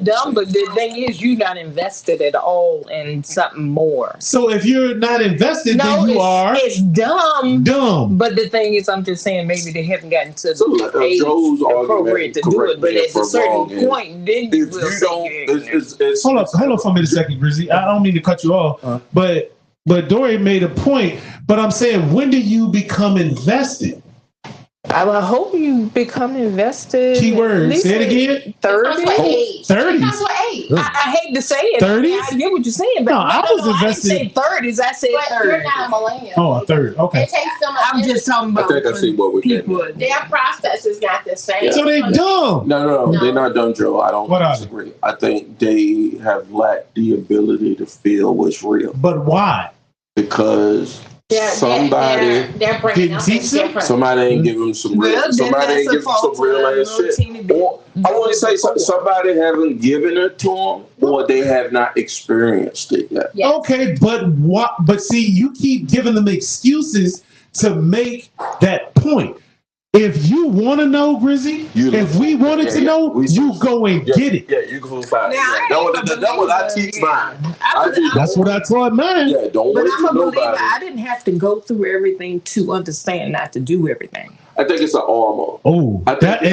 dumb, but the thing is, you're not invested at all in something more. So if you're not invested, then you are. It's dumb. Dumb. But the thing is, I'm just saying, maybe they haven't gotten to the age Joe's appropriate to do it. But at a certain point, then you will say Hold up for me a second, Grizzy. I don't mean to cut you off, but Dory made a point. But I'm saying, when do you become invested? I hope you become invested. Keyword. Say it again. 30. 30. I hate to say it. 30s? I get what you're saying, but I was invested. I didn't say 30s. I said 30. You're not a millennial. Oh, a third. Okay. It takes them. I'm just talking about. I think I see what we're getting. Their process is not the same. So they dumb. No, they're not dumb, Joe. I don't disagree. I think they have lacked the ability to feel what's real. But why? Because somebody didn't teach them. Somebody ain't give them some real. Somebody ain't give them some real ass shit. Or I want to say somebody haven't given it to them, or they have not experienced it yet. Yes. Okay, but what? But see, you keep giving them excuses to make that point. If you want to know, Grizzy, if we wanted to know, you go and get it. Yeah, you go find it. That's what I teach mine. That's what I taught mine. Yeah, don't wait I'm for a believer. nobody. I didn't have to go through everything to understand not to do everything. I think it's an armor. Oh,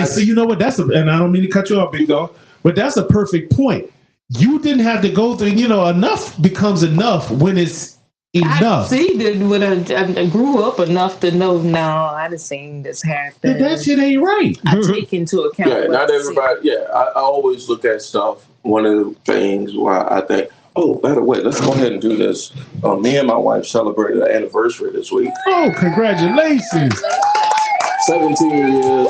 so you know what? And I don't mean to cut you off, big dog, but that's a perfect point. You didn't have to go through. Enough becomes enough when it's enough. I see that when I grew up enough to know. No, I done seen this happen. That shit ain't right. I take into account. Yeah, not everybody. Yeah, I always look at stuff. One of the things why I think, oh, by the way, let's go ahead and do this. Me and my wife celebrated an anniversary this week. Oh, congratulations! 17 years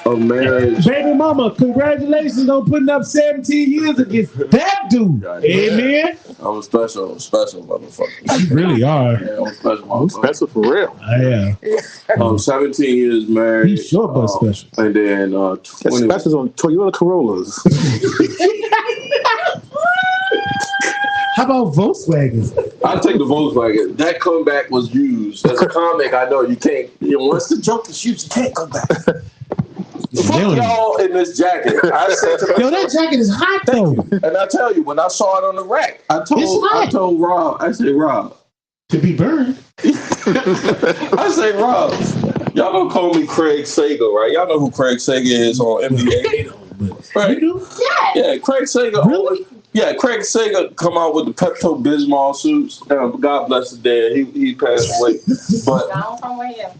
of marriage. Baby mama, congratulations on putting up 17 years against that dude. Amen. I'm a special motherfucker. You really are. Yeah, I'm a special motherfucker. I'm special for real. I am. 17 years married. He's short but special. And then 20. Specials on Toyota Corollas. How about Volkswagens? I'll take the Volkswagen. That comeback was used. As a comic, I know you can't. Once the joke is used, you can't come back. Fuck y'all in this jacket. I said to myself, that jacket is hot though. And I tell you, when I saw it on the rack, I told Rob, I said, Rob, to be burned. I said, Rob, y'all gonna call me Craig Sager, right? Y'all know who Craig Sager is on NBA. Right? You do? Yeah, Craig Sager. Really? Yeah, Craig Sager come out with the Pepto-Bismol suits. God bless his dad. He passed away. But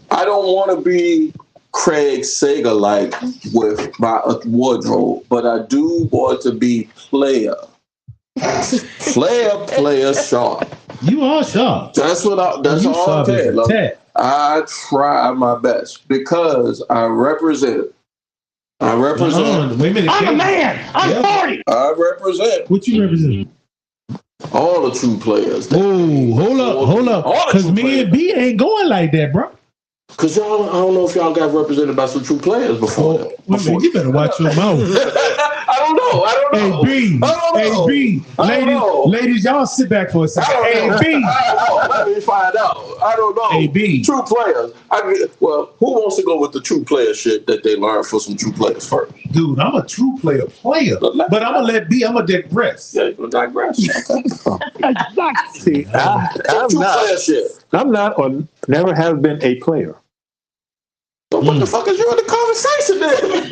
I don't want to be Craig Sager like with my wardrobe, but I do want to be player sharp. You are sharp. That's all I'm saying. I try my best because I represent. Wait a minute. I'm a man. I'm 40. I represent. What you represent? All the true players. Oh, hold up. Because me and B ain't going like that, bro. Because y'all, I don't know if y'all got represented by some true players before. You better watch your mouth. I don't know. Hey, B. Ladies, y'all sit back for a second. Hey, B. Let me find out. I don't know. Hey, B. True players. Who wants to go with the true player shit that they learned for some true players first? Dude, I'm a true player. But I'm going to digress. Yeah, you're going to digress. See, I'm not or never have been a player. So what the fuck is you in the conversation then?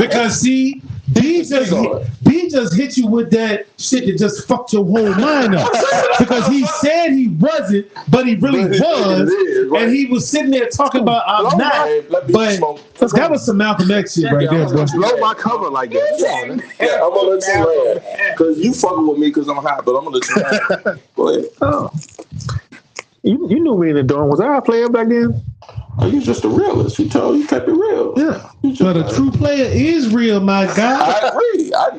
Because see, B just hit you with that shit that just fucked your whole mind up. Because he said he wasn't, but he really was. Right. And he was sitting there talking about I'm not. But that was some Malcolm X shit right there, bro. Blow my cover like that. Yeah, I'm gonna let you laugh. Because you fucking with me because I'm hot, but I'm gonna let you laugh. Go ahead. Oh. You knew me in the dorm. Was I a player back then? Oh, you just a realist. You kept it real. Yeah. But a true player is real, my guy. I agree. I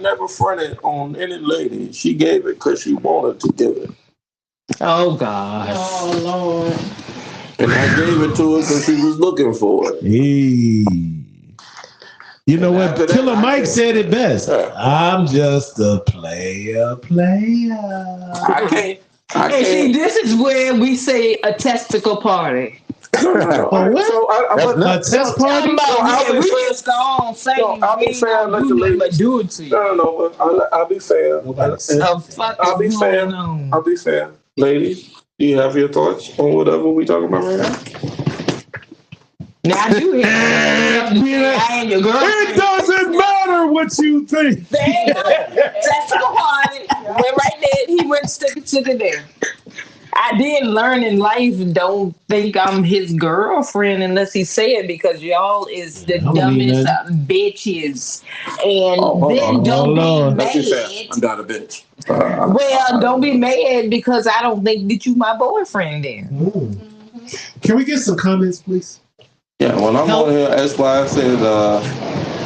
never fronted on any lady. She gave it because she wanted to give it. Oh, gosh. Oh, Lord. And I gave it to her because she was looking for it. Hey. You know what? Killer Mike said it best. I'm just a player. I can't. See, this is where we say a testicle party. A test party? We just go on saying I'll be fair. Let the ladies do it to you. No. I'll be fair. I'll be fair. Ladies, do you have your thoughts on whatever we talking about right now? Now you I ain't your girl. It doesn't matter what you think. Testicle party. Went right there. He went stick it there. I did learn in life, don't think I'm his girlfriend unless he say it because y'all is the dumbest bitches. And then don't be mad. I'm not a bitch. Well, don't be mad because I don't think that you my boyfriend then. Can we get some comments, please? Yeah, when I'm on here, that's why I said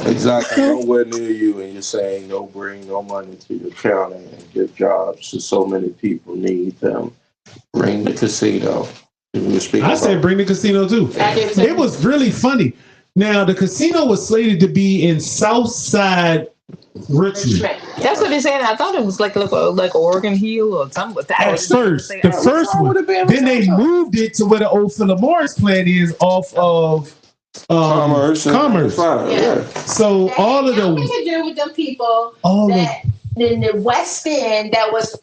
exactly nowhere near you and you're saying no, bring no money to your county and give jobs to so many people need them. Bring the casino. I said bring the casino too. It was really funny. Now the casino was slated to be in Southside Richmond. That's what they said. I thought it was like Oregon Hill or something. At first, the first one. Then they moved it to where the old Philip Morris plant is off of Commerce. Yeah. So all of the nothing to do with them people that in the West End that was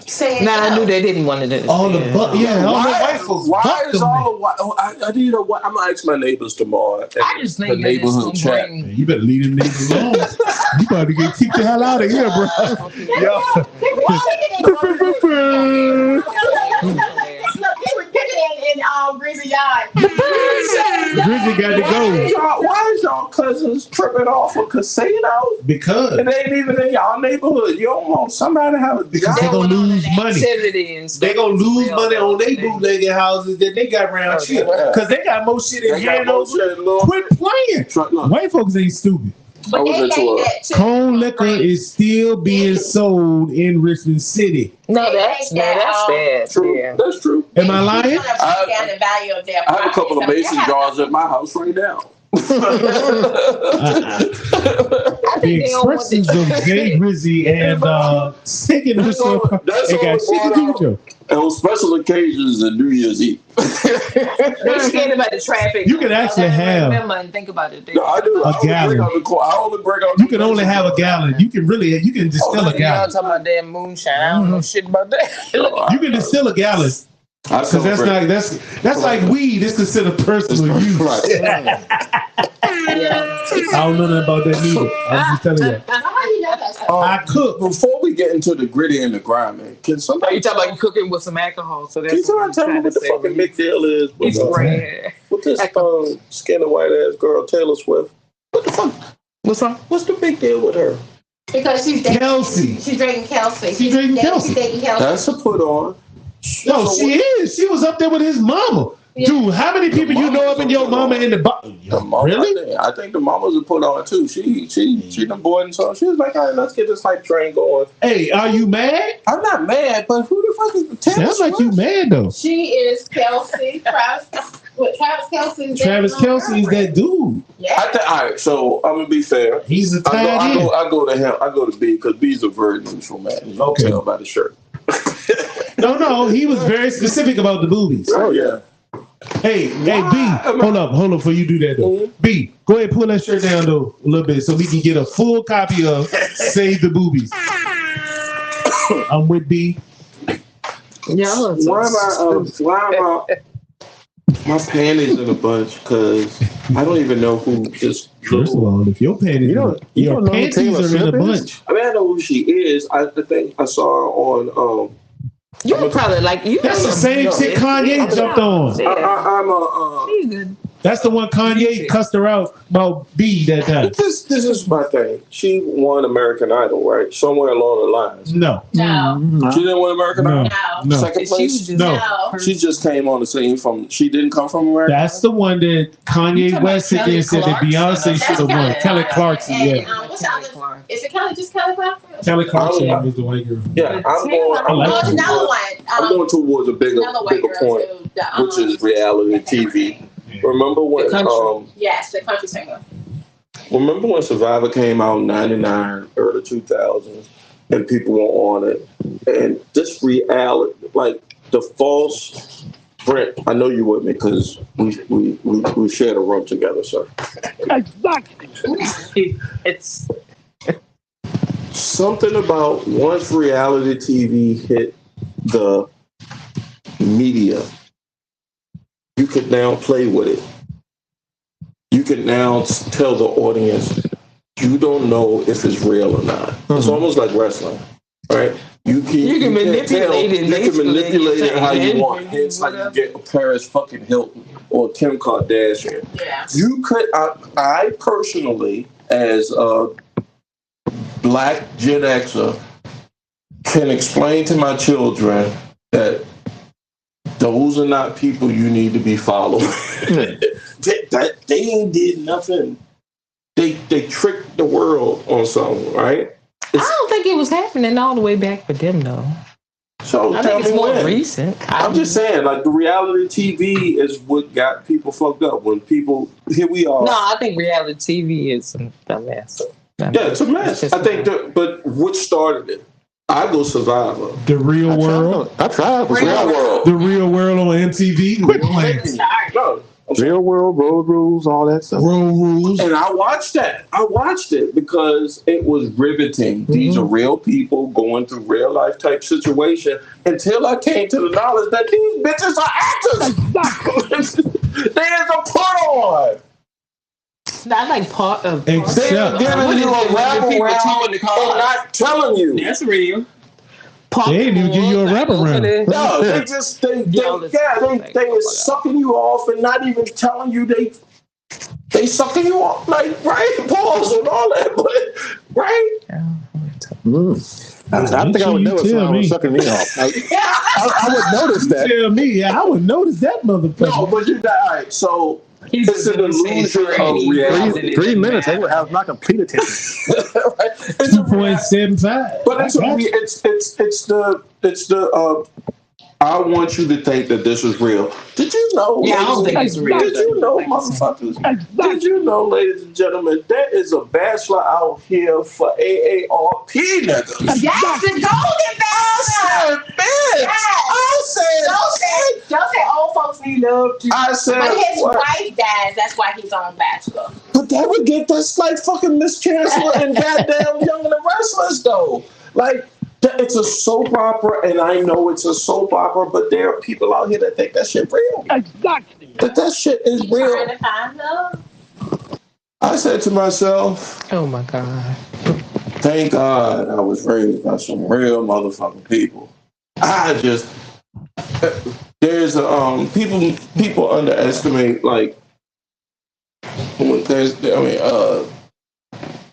saying. Now I knew they didn't want to do this. All the white folks. Why is all I need a white? I'm gonna ask my neighbors tomorrow. I just think the neighborhood chat. You better leave them neighbors alone. You about to get kicked the hell out of here, bro. In Breezy Yard. Breezy got to go. Why is y'all cousins tripping off a casino? Because it ain't even in y'all neighborhood. You don't want somebody to have a job. They're gonna lose money. They're gonna lose money on their bootlegging houses that they got around here. Because they got more shit in Hanover. Quit playing. White folks ain't stupid. Cone liquor is still being sold in Richmond City. No, that's true. Yeah. That's true. Am I lying? I have a couple of mason jars at my house right now. The expressions of Jay Grizzy and singing herself. It got shit to do with you. And on special occasions and New Year's Eve. They're scared about the traffic. You can actually have. Remember and think about it. No, I do. A gallon. You can only have a gallon. You can distill a gallon. Y'all talking about that moonshine. I don't know shit about that. You can distill a gallon. Because that's like weed. It's considered personal use. Right. I don't know nothing about that neither. I'm just telling you. I cook. Before we get into the gritty and the grimy, can somebody? You talking about cooking with some alcohol? So that's. Can somebody tell me what the fucking big deal is? It's red. With this skinny white ass girl Taylor Swift. What the fuck? What's wrong? What's the big deal with her? Because she's dating Kelsey. She's dating Kelsey. She's dating Kelsey. She's dating Kelsey. That's a put on. No, she is. She was up there with his mama. Dude, how many people you know up in your mama in the Really? I think the mamas are put on too. She done bored and so she was like, all right, let's get this hype train going. Hey, are you mad? I'm not mad, but who the fuck is Taylor Sounds like you mad though. She is Kelsey. Travis Kelsey. Travis Kelsey is that dude. Yeah. All right, so I'm gonna be fair. He's a I go to him. I go to B because B's a very neutral man. You can tell by the shirt. No, he was very specific about the boobies. Oh yeah. Hey, B, hold up before you do that though. B, go ahead, pull that shirt down though a little bit so we can get a full copy of Save the Boobies. I'm with B. Yeah. Why am I? My panties in a bunch because I don't even know who this. First of all, if your panties, your panties are in a bunch. I mean, I know who she is. I think I saw her on. You would probably like you. That's the same chick Kanye jumped on. She's good. That's the one Kanye cussed her out about B that time. This is my thing. She won American Idol, right? Somewhere along the lines. No. She didn't win American Idol? No. Second place? No. She just came on the scene she didn't come from America? That's the one that Kanye West sit there and said that Beyonce should have won. Kelly Clarkson, yeah. Is it just Kelly Clarkson? Kelly Clarkson was the white girl. Yeah, I'm going towards a bigger point, which is reality TV. Remember when? Yes, the country singer. Remember when Survivor came out in '99, early 2000s, and people were on it, and this reality, like the false. Brent, I know you with me because we shared a room together, sir. Exactly. It's something about once reality TV hit the media, you could now play with it. You can now tell the audience, you don't know if it's real or not. It's almost like wrestling, right? You can manipulate it how you want. Hence how you get a Paris fucking Hilton or Kim Kardashian. Yeah. You could, I personally, as a Black Gen Xer, can explain to my children that those are not people you need to be following. They ain't did nothing. They tricked the world on something, right? I don't think it was happening all the way back for them though. So I think it's more recent. I'm just saying, like the reality TV is what got people fucked up. When people, here we are. No, I think reality TV is a mess. Yeah, it's a mess. I think, but what started it? I go Survivor. The Real World. I tried. Real World. The Real World on MTV. Quit playing. No. Real World, Road Rules, all that stuff. Road Rules. And I watched that. I watched it because it was riveting. Mm-hmm. These are real people going through real life type situation until I came to the knowledge that these bitches are actors. There's a put on. Not like part of. They're giving you a wraparound and not telling you. That's real. They didn't even give you a wraparound. No, they just they is sucking you off and not even telling you they sucking you off, like right, pause and all that, but right. I think I would know if someone was sucking me off. I would notice that. Tell me, I would notice that motherfucker. No, but you're all right. So it's an illusion of reality. 3 minutes, they would have my complete attention. Right? 2.75. But it's the I want you to think that this is real. Did you know? Yeah, I don't think it's real. Did you know, motherfuckers? Did you know, ladies and gentlemen, there is a bachelor out here for AARP niggas? Yes, the golden bachelor. Don't say old folks need love too. I said, when his wife dies, that's why he's on Bachelor. But that would get us like fucking Miss Chancellor and goddamn Young and the Restless though. Like, it's a soap opera, and I know it's a soap opera, but there are people out here that think that shit real. Exactly. That shit is real. Trying to find love. I said to myself, oh my God. Thank God I was raised by some real motherfucking people. There's people underestimate like when there's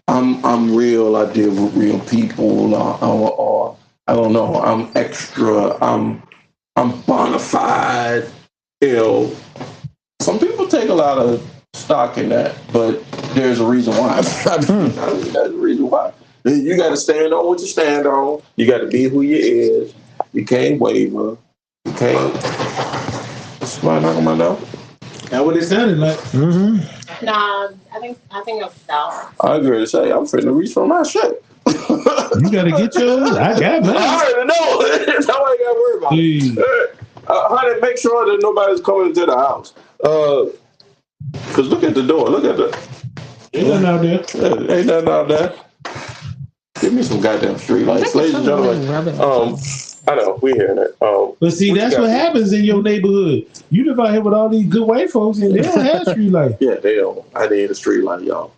I'm real. I deal with real people. Or I don't know. I'm extra. I'm bona fide. some people take a lot of stock in that, but there's a reason why. There's a reason why. You got to stand on what you stand on. You got to be who you is. You can't waver. You can't. Somebody knocking my door? That's what it sounded like. Mm-hmm. Nah, I think it's down. I agree to say I'm finna reach for my shit. You gotta get yours. I got mine. I already know. That's all I gotta worry about. Honey, make sure that nobody's coming into the house. Cause look at the door. Look at the. Ain't nothing out there. Ain't nothing out there. Give me some goddamn street lights, ladies and gentlemen. I know we hearing it. But see, that's what happens in your neighborhood. You live out here with all these good white folks, and they don't have street lights. Yeah, they don't. I need a street light, y'all.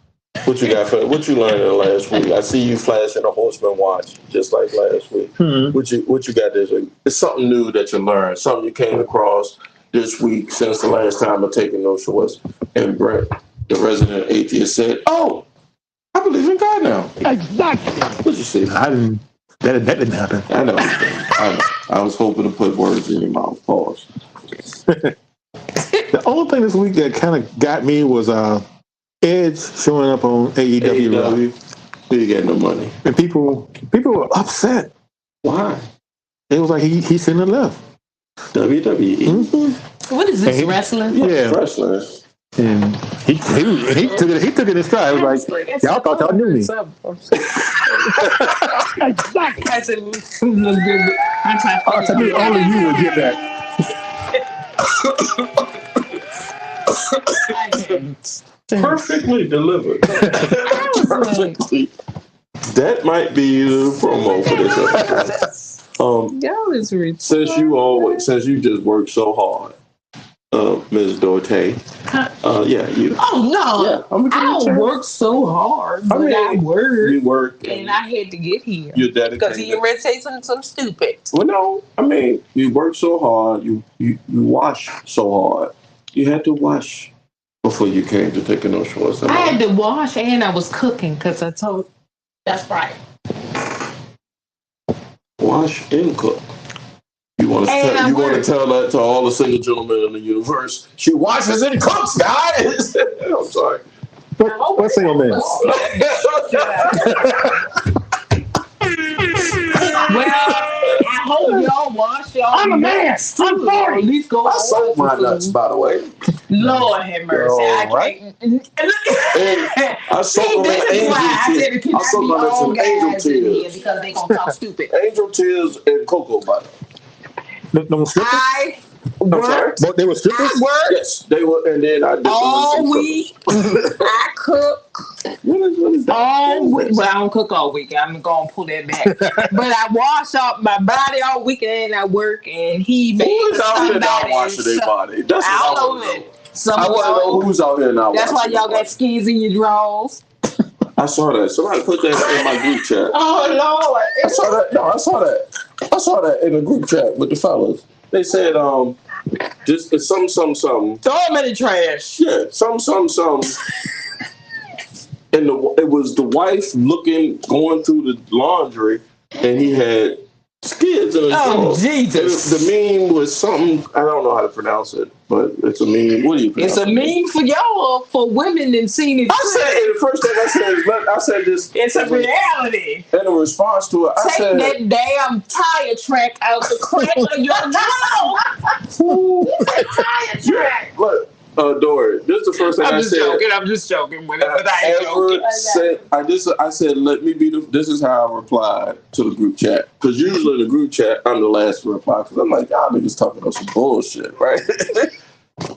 What you got for? What you learned in the last week? I see you flashing a Horseman watch, just like last week. What you got this week? It's something new that you learned. Something you came across this week since the last time of taking no shorts. And Brett, the resident atheist, said, "Oh, I believe in God now." Exactly. What you say? I didn't. That didn't happen. I know. I was hoping to put words in your mouth. Pause. The only thing this week that kind of got me was Edge showing up on AEW. He got no money, and people were upset. Why? It was like he shouldn't have left WWE. Mm-hmm. What is this, wrestling? Yeah, wrestling. And he took it in stride. It was like, y'all thought y'all knew me. Exactly. I said, only you would get that. Perfectly delivered. Perfectly. That might be the promo for this episode. Y'all is rich. Since you just work so hard, Ms. Dorte. Yeah, you. Oh no! Yeah, I don't work so hard, but I work. You work, and I had to get here. You're dedicated. Because he ready to say something stupid. Well, no, I mean you work so hard. You wash so hard. You had to wash before you came to taking those shorts. I had to wash and I was cooking because I told. That's right. Wash and cook. You want to tell that to all the single gentlemen in the universe? She washes and cooks, guys. I'm sorry. What single man? Well, I hope y'all wash y'all. I'm a man. I'm 40. At least go. I soak my nuts, by the way. Lord have mercy. I can't. I soak them in angel tears. I soak my nuts in angel tears because they gonna talk stupid. Angel tears and cocoa butter. No strippers? I worked. But they were strippers? Yes, they were, and then I did all week. I cook. What is that? All week. Well, I don't cook all week. I'm gonna pull that back. But I wash up my body all week, and I work. And he made who's out here not washing their body? That's what I want to know. I want to know who's out here not washing. That's why y'all got skis in your drawers. I saw that. Somebody put that in my group chat. Oh Lord! I saw that. No, I saw that. I saw that in a group chat with the fellas. They said, just some. Throw them in the trash. Yeah, some. And it was the wife going through the laundry, and he had skids in his drawers. Jesus! The meme was something, I don't know how to pronounce it, but it's a meme. What do you pronounce it? It's a meme for y'all, for women that seen it. I said, the first thing I said this. It's a reality. And in response to it, I said, take that damn tire track out the crack of your jaw. Tire track. Look. Dory, this is the first thing I said. I'm just joking with it, but I ain't joking. I said, let me be this is how I replied to the group chat. Because usually in the group chat, I'm the last to reply. Because I'm like, y'all niggas talking about some bullshit, right?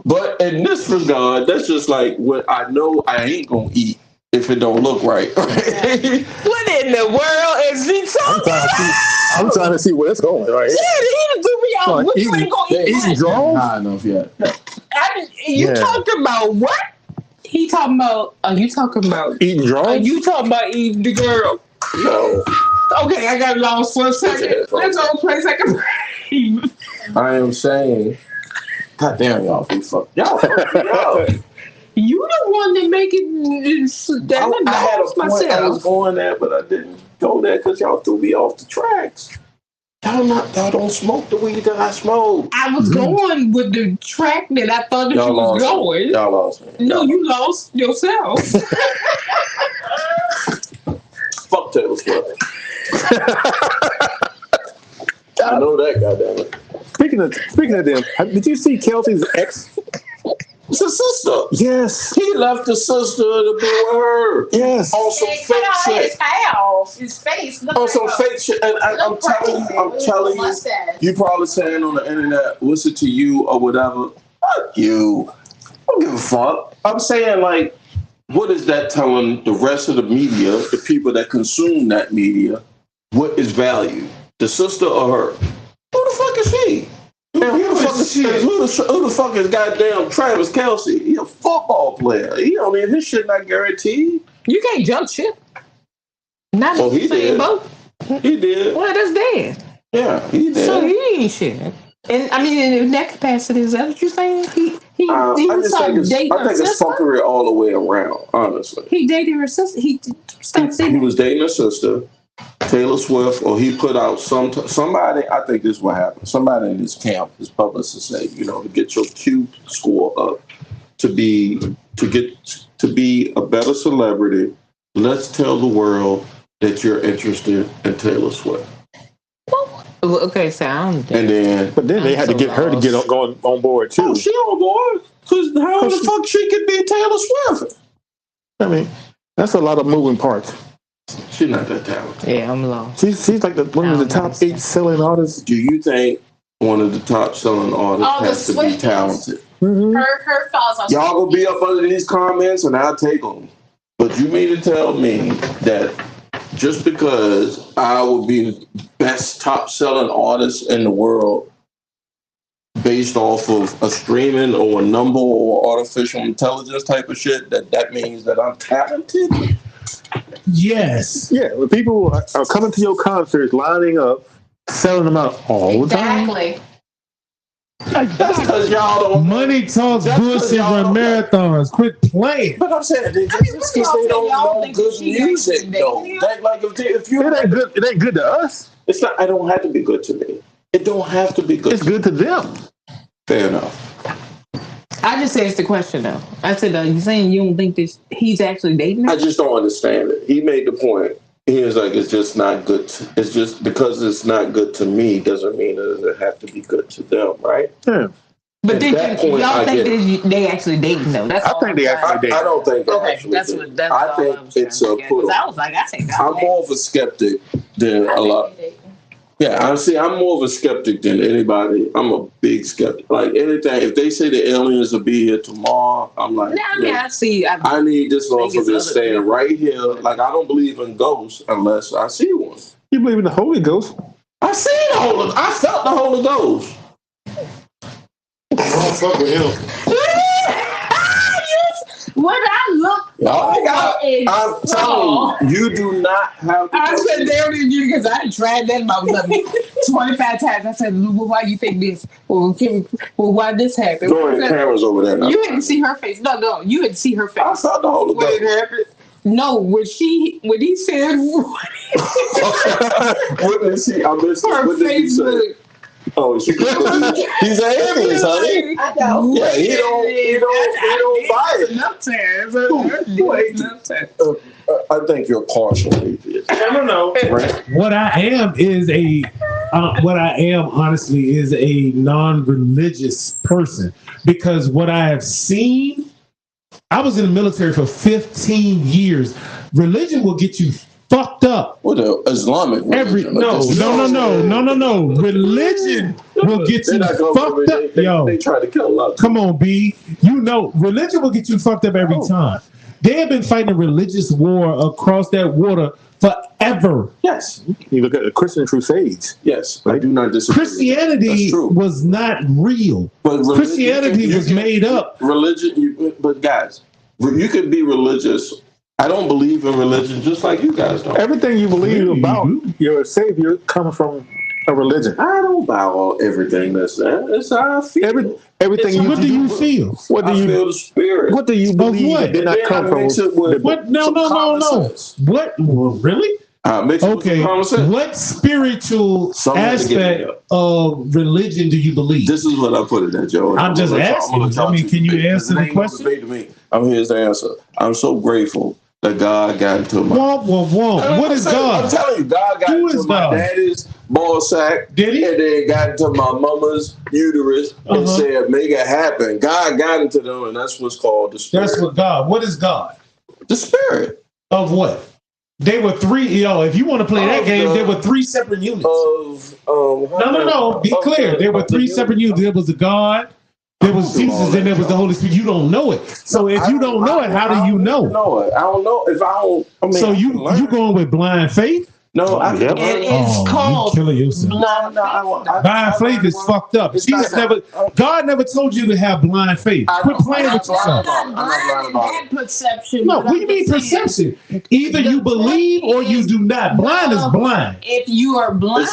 But in this regard, that's just like what I know I ain't going to eat if it don't look right. What in the world is he talking about? I'm trying to see where it's going, right? Yeah, he threw me off. What you ain't going to eat? Eating draws? High enough yet. You talking about what? He talking about, are you talking about eating draws? Are you talking about eating the girl? No. Okay, I got lost for a second. Let's go play second. I am saying, God damn, y'all be fucked. Y'all. You the one that make it. I had a point I was going there, but I didn't go there because y'all threw me off the tracks. Y'all don't smoke the weed that I smoke. I was going with the track that I thought that you was going. Y'all lost me. No, you lost yourself. Fuck Taylor Swift. I know that, goddammit. Speaking of them, did you see Kelsey's ex? It's a sister. Yes. He left the sister to be with her. Yes. On some fake shit. His face. On some fake shit. And I'm telling you, you probably saying on the internet, listen to you or whatever. Fuck you. I don't give a fuck. I'm saying, like, what is that telling the rest of the media, the people that consume that media, what is value? The sister or her? Who the fuck is she? And who the fuck is goddamn Travis Kelce? He a football player. He don't even, his shit not guaranteed. You can't jump ship. Not oh, he did. boat. He did. Well, that's dead. Yeah, he did. So he ain't shit. And I mean, in that capacity, is that what you're saying? He I think it's fuckery all the way around, honestly. He dated her sister. He was dating her sister, Taylor Swift, or he put out somebody. I think this is what happened. Somebody in his camp, his publicist said, to get your Q score up, to be a better celebrity. Let's tell the world that you're interested in Taylor Swift. Okay, so but then they had to get her to get on board too. Oh, she on board? Because how the fuck she could be Taylor Swift? I mean, that's a lot of moving parts. She's not that talented. Yeah, I'm low. She's like one of the top 8 selling artists. Do you think one of the top selling artists has to be talented? Mm-hmm. Her falls on. Y'all gonna be up under these comments and I'll take them. But you mean to tell me that just because I would be the best top selling artist in the world based off of a streaming or a number or artificial intelligence type of shit, that means that I'm talented? Yes. Yeah, when people are coming to your concerts, lining up, selling them out all the time. Exactly. That's because y'all don't. Money talks bullshit on marathons. Quit playing. But I'm saying just because they don't know good music, though. Like if you it ain't good to us. It's not. It don't have to be good to me. It don't have to be good. It's good to them. Fair enough. I just asked the question though. I said, you saying you don't think this he's actually dating her? I just don't understand it. He made the point. He was like, it's just not good. It's just because it's not good to me doesn't mean that it have to be good to them, right? Yeah. But then y'all think that they actually dating though? That's I think they actually dating. I don't think they actually dating. I think it's a put. I was like, I think I'm more of a skeptic than a lot. Yeah, I'm more of a skeptic than anybody. I'm a big skeptic. Like anything, if they say the aliens will be here tomorrow, I'm like, I need this motherfucker staying right here. Like I don't believe in ghosts unless I see one. You believe in the Holy Ghost? I felt the Holy Ghost. Don't fuck with him. What I look I'm telling you, you do not have to. I said there with you because I tried that about 25 times. I said, well, why you think this? Well, why this happened? Go ahead, cameras over there now. You didn't see her face. No, you didn't see her face. I saw the Holy Ghost. When it happened. No, when he said what did she? I missed her what did he say? Oh, he's an alien, honey. I know. Yeah, he don't buy it. Enough times. I think you're partial atheist. I don't know. Right? What I am honestly is a non-religious person because what I have seen, I was in the military for 15 years. Religion will get you fucked up. What the Islamic religion? No. Religion will get you fucked up. They try to kill a lot. Come on, B. Religion will get you fucked up every time. They have been fighting a religious war across that water forever. Yes. You look at the Christian Crusades. Yes, I do not disagree. Christianity was not real. But Christianity was made up. But guys, you can be religious. I don't believe in religion just like you guys don't. Everything you believe about your Savior comes from a religion. I don't bow everything that's that. That's how I feel. Everything. What do you feel? I feel the spirit. What do you believe? Did not come from what? No. What? Well, really? Okay, what spiritual aspect of religion do you believe? This is what I put in there, Joe. I'm just asking. I mean, can you answer the question? Here's the answer. I'm so grateful that God got into my... What is God? I'm telling you, God got into my daddy's ball sack. Did he? And then got into my mama's uterus and said, make it happen. God got into them, and that's what's called the spirit. That's what God. What is God? The spirit. Of what? They were three. If you want to play that game, there were three separate units. No. Be clear. There were three separate units. There was the God, there was Jesus, and there was the Holy Spirit. You don't know it. So if you don't know it, how do you know? I don't know. If I don't. I mean, so you going with blind faith? No, it's called killing yourself. Blind faith is fucked up. God never told you to have blind faith. Quit playing with yourself. That perception. No, what do you mean perception? Either you believe or you do not. Blind is blind. If you are blind,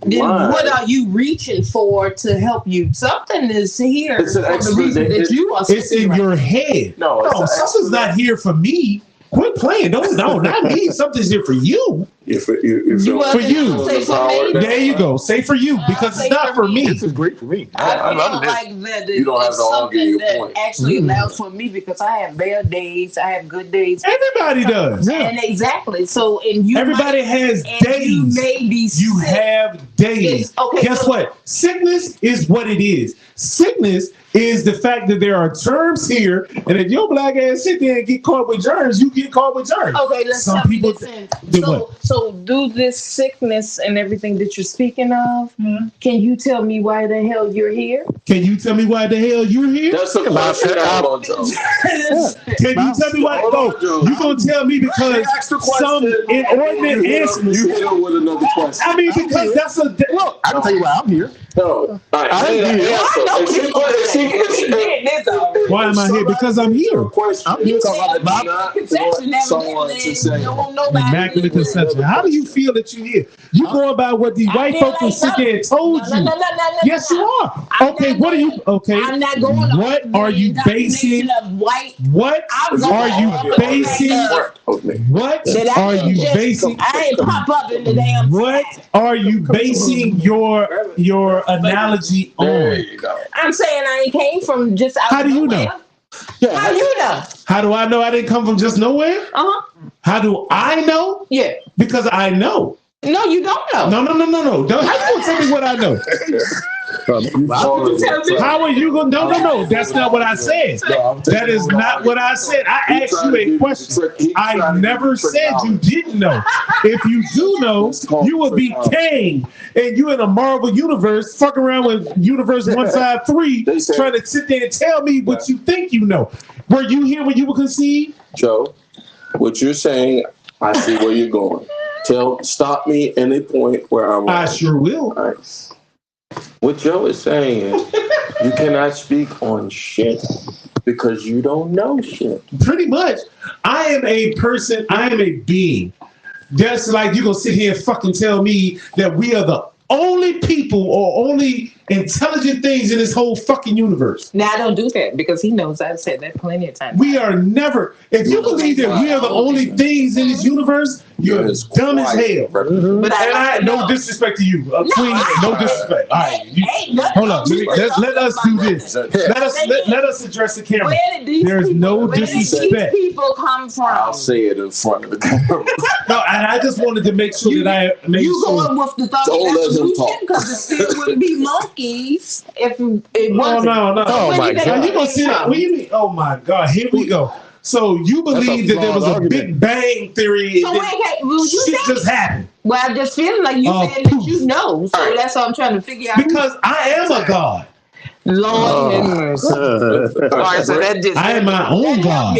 then what are you reaching for to help you? Something is here for the reason that you are. It's in your head. No, something's not here for me. Quit playing. No, not me. Something's here for you. For you. There you go. Say for you, because it's not for me. This is great for me. I love this. Like that you don't have to argue your point. Actually allows for me because I have bad days. I have good days. Everybody does. And exactly. So, everybody has days. You may be sick. You have days. Okay. Guess what? Sickness is what it is. Sickness is the fact that there are germs here, and if your black ass sit there and get caught with germs, you get caught with germs. Okay, let's Some people So do this sickness and everything that you're speaking of. Can you tell me why the hell you're here? Can you tell me why the hell you're here? That's a question. Can you tell me why? You gonna tell me because some inordinate answers. You hit him with another question. I mean, because that's a look. I can tell you why I'm here. Why am I here? Because I'm here. I'm here someone to say immaculate conception. How do you feel that you're here? You go about what these white folks will sit there and told you. Yes, you are. Okay, what are you? Okay, I'm not going. What are you basing? What are you basing? What are you basing? I ain't pop up in the damn. What are you basing your analogy on? I'm saying I ain't came from just out. How do you know? Yeah. How do you know? How do I know I didn't come from just nowhere? How do I know? Yeah. Because I know. No, you don't know. No. How you gonna tell me what I know? How are you going? No. That's not what I said. That is not what I said. I asked you a question. I never said you didn't know. If you do know, you would be Kang, and you in a Marvel universe, fuck around with Universe 153, trying to sit there and tell me what you think you know. Were you here when you were conceived? Joe, what you're saying, I see where you're going. Stop me any point where I'm. I sure will. All right. What Joe is saying is you cannot speak on shit because you don't know shit. Pretty much. I am a person, I am a being. Just like you gonna sit here and fucking tell me that we are the only people or only intelligent things in this whole fucking universe. Now, I don't do that because he knows I've said that plenty of times. We are never, if you believe that we are the only things in this universe, you're as dumb as hell. But no disrespect to you, Queen. No disrespect. All right, hold on. Let us do this. Let us address the camera. There's no disrespect. Where these people come from? I'll say it in front of the camera. No, and I just wanted to make sure that I make you going with the thought of because it still wouldn't be monkeys if it wasn't. No. Oh my God! You gonna see that? What do you mean? Oh my God! Here we go. So you believe that there was a Big Bang theory? So shit just happened. Well, I just feel like you said that you know, so that's what I'm trying to figure out. Because I am a God. Lord have mercy. All right, so that just I am my own God.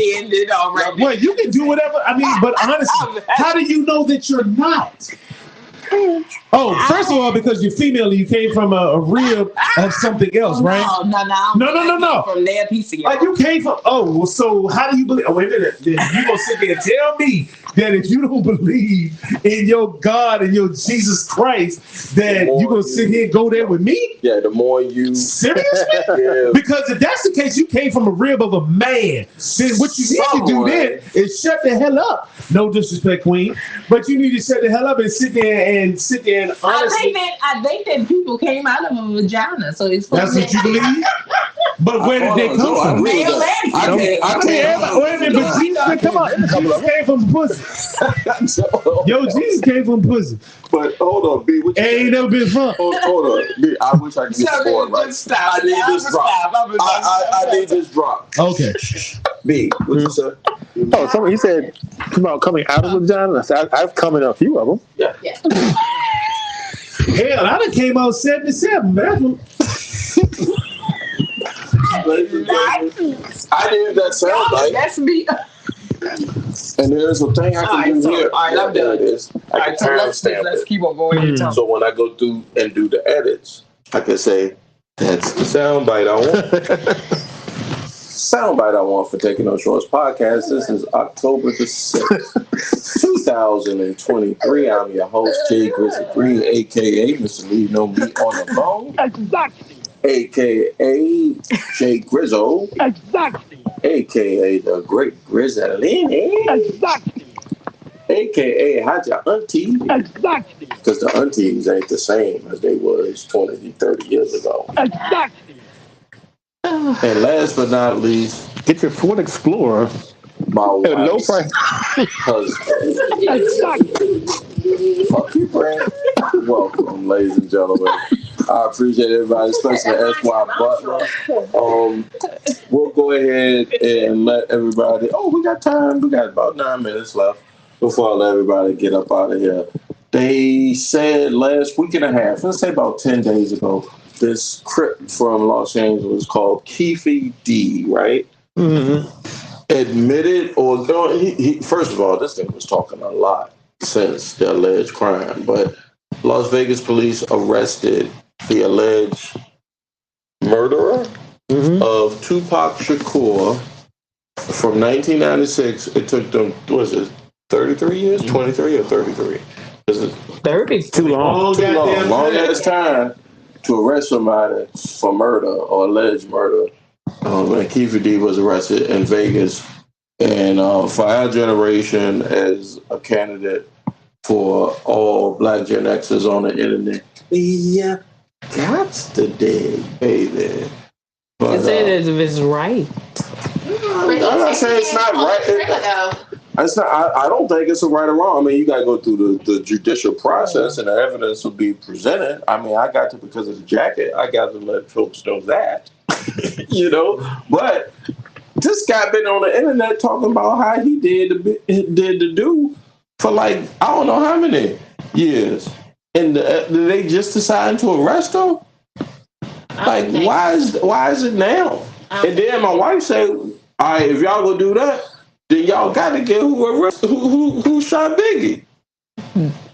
All right. Well, you can do whatever. I mean, but honestly, how do you know that you're not? Oh, first of all, because you're female, you came from a rib of something else, right? No. From their piece of Like you came from. Oh, well, so how do you believe? Oh, wait a minute. Then you gonna sit there and tell me that if you don't believe in your God and your Jesus Christ, that you gonna sit here and go there with me? Yeah, the more you seriously, because if that's the case, you came from a rib of a man. Then what you need to do then is shut the hell up. No disrespect, Queen, but you need to shut the hell up and sit there and honestly. I think that people came out of a vagina, so it's that's what you believe. But where did they come from? But Jesus, come on, Jesus came from pussy. Yo, Jesus came from pussy. But hold on, B. Ain't never been fun. Hold on, B. I wish I could get scored right. I need this drop. I need this drop. Okay. B, what you said? Oh, somebody he said about coming out of the vagina. I said, I've come in a few of them. Yeah. Hell, I done came out 77. Man. I did that sound like. That's me. And there's a thing I can do here. All right, I'm done. I can timestamp let's it. keep on going. So when I go through and do the edits, I can say, that's the soundbite I want for Taking No Shorts podcast. This is October the 6th, 2023. I'm your host, Jay Grizzly Green, a.k.a. Mr. Lee No Meat on the Bone. Exactly. A.k.a. Jay Grizzo. Exactly. A.k.a. the Great Grizzlini. Exactly. A.k.a. How'd your auntie? Exactly. Because the aunties ain't the same as they was 20, 30 years ago. Exactly. And last but not least, get your Ford Explorer. My wife's low price husband. Exactly. Fuck you, Brad. Welcome, ladies and gentlemen. I appreciate everybody, especially S.Y. Butler. We'll go ahead and let everybody. Oh, we got time. We got about 9 minutes left before I let everybody get up out of here. They said last week and a half, let's say about 10 days ago, this Crip from Los Angeles called Keefe D, right? Mm-hmm. Admitted, or he first of all, this thing was talking a lot since the alleged crime, but Las Vegas police arrested the alleged murderer of Tupac Shakur from 1996. It took them, what was it, 33 years? 23 or 33? Is it 30? Too long as time to arrest somebody for murder or alleged murder. When Keefe D was arrested in Vegas, and for our generation as a candidate for all Black Gen Xers on the internet, yeah, got to dig, baby. But, It's if it's right. I'm not saying it's not right. It's not. I don't think it's a right or wrong. I mean, you got to go through the judicial process, and the evidence will be presented. I mean, I got to, because of the jacket, I got to let folks know that. You know, but this guy been on the internet talking about how he did the do for like I don't know how many years, and did they just decide to arrest him? Like, why is it now? And then my wife said, "All right, if y'all gonna do that, then y'all got to get who arrested who shot Biggie."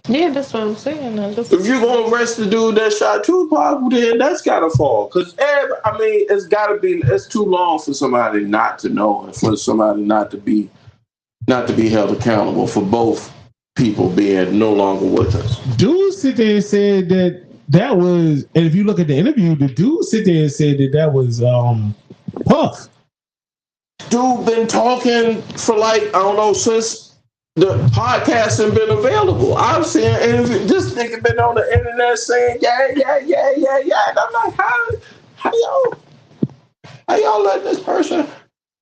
Yeah, that's what I'm saying. If you're gonna arrest the dude that shot Tupac, then that's gotta fall. Cause I mean, it's gotta be. It's too long for somebody not to know, and for somebody not to be held accountable for both people being no longer with us. Dude sit there and said that was, and if you look at the interview, the dude sit there and said that was Puff. Dude been talking for like, I don't know, since the podcast has been available. I've seen, and this nigga been on the internet saying, yeah. And I'm like, how y'all let this person,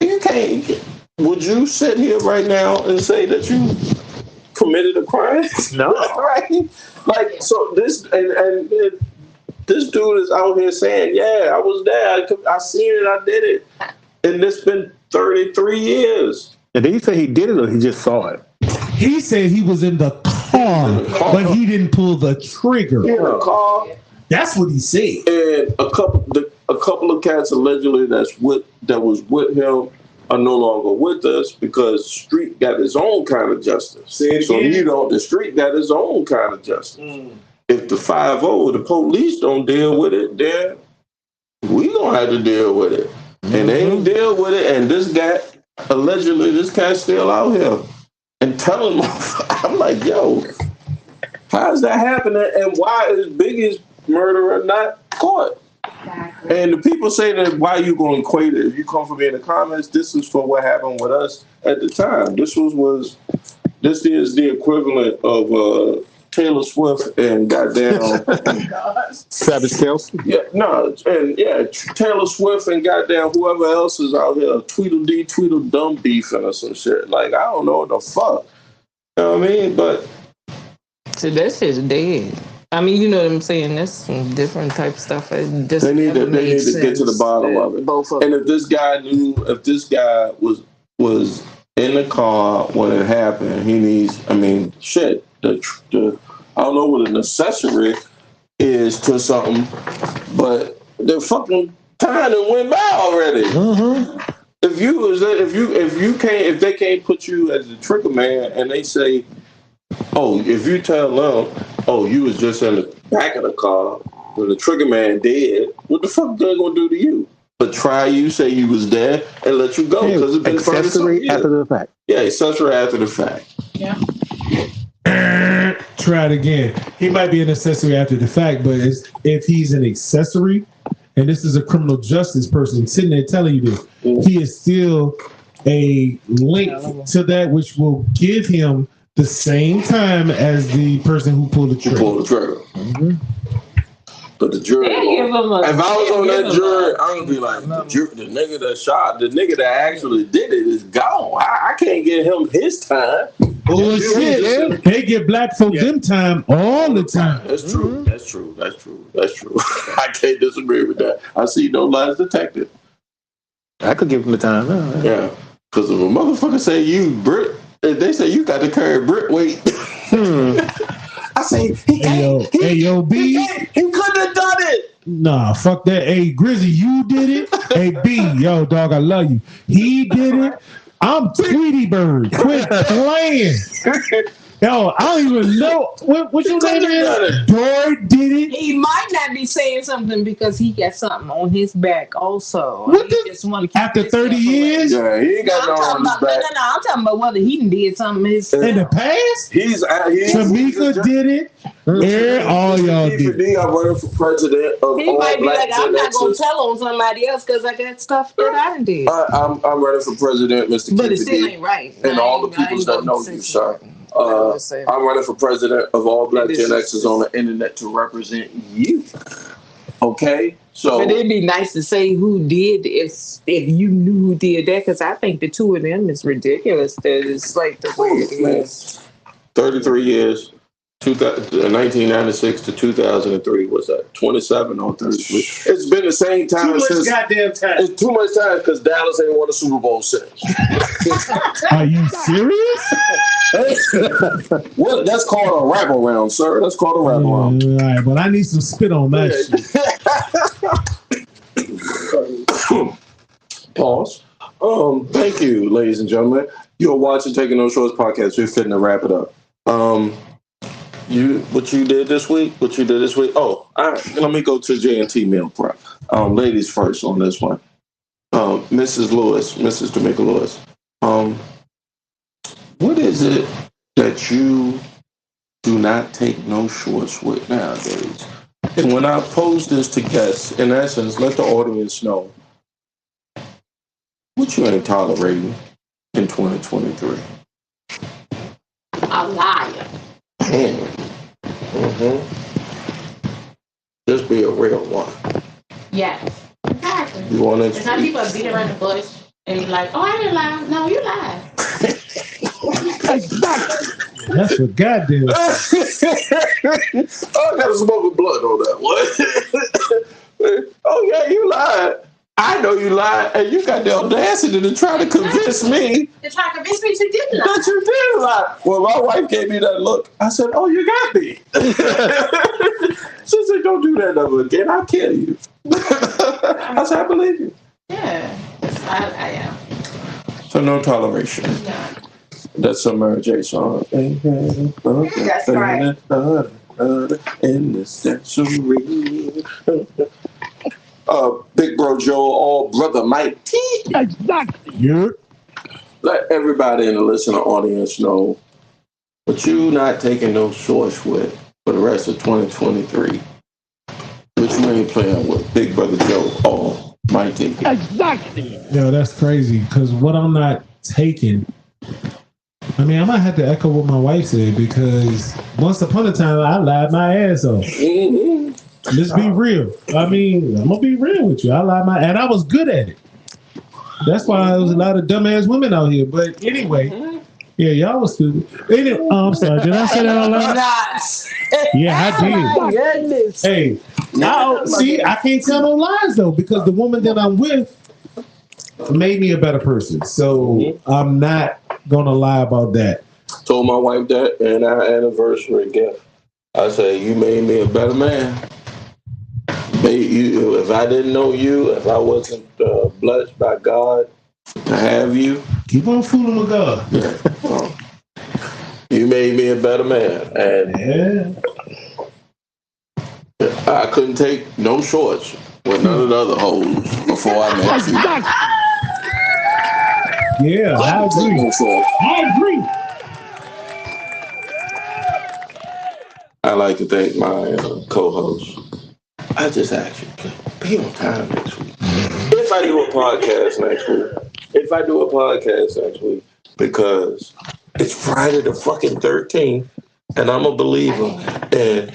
you can't, would you sit here right now and say that you committed a crime? No. Right? Like, so this, and this dude is out here saying, yeah, I was there. I seen it, I did it. And it's been 33 years. And did he say he did it or he just saw it? He said he was in the car, but he didn't pull the trigger. In the car. That's what he said. And a couple of cats allegedly that was with him are no longer with us because street got its own kind of justice. Say it so again. the street got its own kind of justice. If the 5-0, the police don't deal with it, then we gonna have to deal with it. And they ain't deal with it. And this guy, allegedly, this guy's still out here and telling them, I'm like, yo, how is that happening? And why is Biggie's murderer not caught? Exactly. And the people say that why you gonna equate it? If you come from me in the comments, this is for what happened with us at the time. This is the equivalent of Taylor Swift and goddamn Savage Kills. Taylor Swift and goddamn whoever else is out here, Tweedledum beefing or some shit. Like, I don't know what the fuck. You know what I mean? But so that shit's dead. I mean, you know what I'm saying? That's some different type of stuff. They need to get to the bottom of it. Both of them. And if this guy was in the car when it happened, he needs. I mean, shit. I don't know what an accessory is to something, but the fucking time that went by already. If they can't put you as the trigger man, and they say, oh, if you tell them, oh, you was just in the back of the car when the trigger man dead, what the fuck they gonna do to you? But try you, say you was there, and let you go because it's been accessory after the fact. Yeah, accessory after the fact. Yeah. Try it again. He might be an accessory after the fact, but if he's an accessory, and this is a criminal justice person sitting there telling you this, he is still a link to that which will give him the same time as the person who pulled the trigger. But the jury, if I was on that jury, I would be like, the nigga that shot, the nigga that actually did it is gone. I can't get him his time. Bullshit. They get black folks them time all the time. That's true. That's true. I can't disagree with that. I see no lies detected. I could give him the time. Yeah. Because if a motherfucker say you Brit, they say you got to carry Brit weight. I say, he couldn't have done it. Nah, fuck that. Hey, Grizzy, you did it. Hey, B, yo, dog, I love you. He did it. I'm Tweety Bird. Quit playing. Yo, I don't even know. What your name is? Dory did it. He might not be saying something because he got something on his back also. What the? Just want to keep after 30 years? Yeah, he ain't got no on his back. No, I'm talking about whether he did something in the past. Tamika did it. All y'all did. I'm running for president of he all might be black like, I'm not going to Gen Xers. tell on somebody else because I got stuff that I done did. I'm running for president, Mr. But it still ain't right. And all the people that know you, sir. I'm running for president of all black Gen Xers on the internet to represent you. Okay? So, but it'd be nice to say who did if you knew who did that, because I think the two of them is ridiculous. That it's like the way it is. 33 years. 1996 to 2003 was that 27 or 33? It's been the same time. Too much goddamn time. It's too much time because Dallas ain't won a Super Bowl since. Are you serious? Well, that's called a wraparound, sir. That's called a wraparound. All right, but I need some spit on that shit. Pause. Thank you, ladies and gentlemen. You're watching Taking No Shorts podcast. We're fitting to wrap it up. What you did this week? Oh, let me go to J&T meal prep. Ladies first on this one. Mrs. Tamika Lewis. What is it that you do not take no shorts with nowadays? And when I pose this to guests, in essence, let the audience know what you ain't tolerating in 2023. A liar. Just be a real one. Yes. Exactly. You want to? Some people beat around the bush and be like, "Oh, I didn't lie." No, you lied. That's what God did. I gotta smoke a blunt on that one. Oh yeah, you lied. I know you lied, and you got the audacity to try to convince me. To try to convince me you didn't lie. That you did lie. Well, my wife gave me that look. I said, "Oh, you got me." She said, "Don't do that ever again. I'll kill you." I said, "I believe you." Yeah, I am. So no toleration. No. That's some Mary J song. That's right. In the century. Big Bro Joe, all brother Mike T. Exactly. Yeah. Let everybody in the listener audience know what you not taking no shorts with for the rest of 2023. Which you ain't playing with Big Brother Joe, all Mike T. Exactly. Yo, that's crazy. Because what I'm not taking, I mean, I might have to echo what my wife said, because once upon a time I lied my ass off. Mm-hmm. Let's be real. I mean, I'm gonna be real with you. I lied and I was good at it. That's why there was a lot of dumbass women out here. But anyway, yeah, y'all was stupid. Anyway, I'm sorry. Did I say that out loud? Yeah, I did. My goodness. Hey, now see, I can't tell no lies though, because the woman that I'm with made me a better person. So I'm not gonna lie about that. Told my wife that in our anniversary gift. I said, you made me a better man. If I didn't know you, if I wasn't blessed by God to have you, keep on fooling with God. You made me a better man, and I couldn't take no shorts with none of the other hoes before I met you. Yeah, I agree. I agree. I'd like to thank my co-host. I just asked you, be on time next week. If I do a podcast next week, because it's Friday the fucking 13th, and I'm a believer, and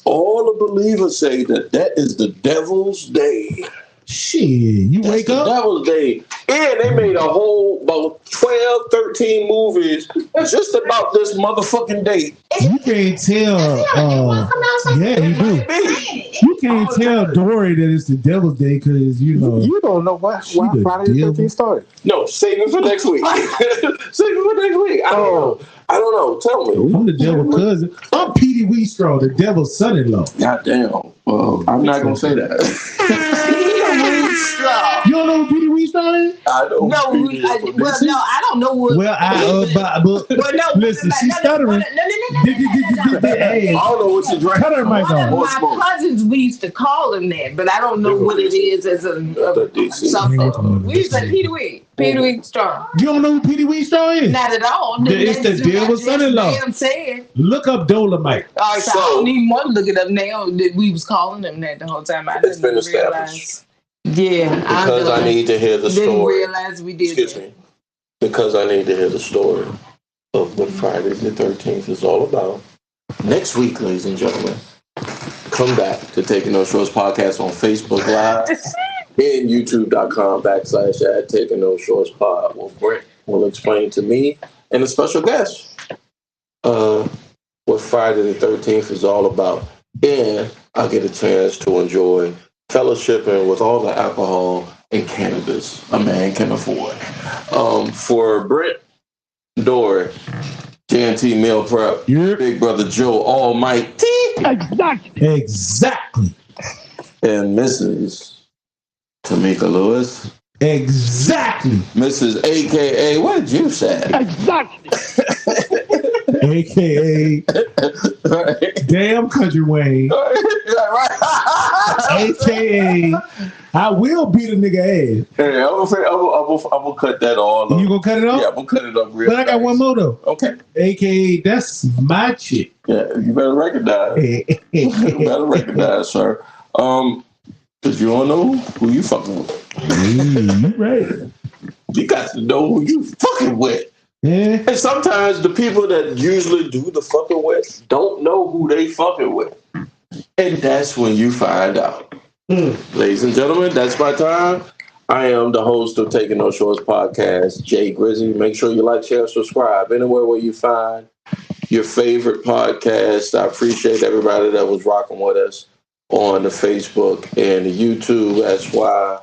all the believers say that is the devil's day. Shit, you wake up. Devil's day. And they made a whole about 12, 13 movies just about this motherfucking day. You can't tell. Yeah, you do. You can't tell Dory that it's the devil's day, because you don't know why Friday the 13th started. No, save it for next week. Save it for next week. I don't know. Tell me. I'm the devil's cousin. I'm Petey Wheatstraw, the devil's son-in-law. Goddamn. Well, I'm not gonna say that. You don't know what Petey Wheatstraw is? I don't. No, I don't know what. Well, listen, she's stuttering. No. I don't know what you're drinking. Cut her mic off. My cousins, we used to call him that, but I don't know what it is as a something. We used to say Petey Wheatstraw. You don't know who Petey Wheatstraw is? Not at all. It's the devil's son-in-law. Look up Dolomite. All right, so I don't even want to look it up now. We was calling him that the whole time. I didn't been established. realize. Yeah, because I need to hear the story. Didn't realize we did. Excuse me. Because I need to hear the story of what Friday the 13th is all about. Next week, ladies and gentlemen, come back to Taking No Shorts podcast on Facebook Live and youtube.com/Taking No Shorts pod. Well, Brent will explain to me and a special guest what Friday the 13th is all about. And I'll get a chance to enjoy fellowshipping with all the alcohol and cannabis a man can afford. For Brent, Dory, JNT Meal Prep, Big Brother Joe Almighty, Exactly. and Mrs. Tamika Lewis. Exactly. Mrs. AKA, what did you say? Exactly. AKA Damn Country Wayne. AKA I will beat a nigga ass. Hey, I'm gonna cut that all up. You gonna cut it off? Yeah, I'm gonna cut it up real But I got one more though. Okay. AKA that's my chick. Yeah, you better recognize. Sir. Cause you don't know who you fucking with. You right. You got to know who you fucking with. Yeah. And sometimes the people that usually do the fucking with don't know who they fucking with. And that's when you find out. Ladies and gentlemen, that's my time. I am the host of Taking No Shorts podcast, Jay Grizzly. Make sure you like, share, subscribe anywhere where you find your favorite podcast. I appreciate everybody that was rocking with us on the Facebook and the YouTube. That's why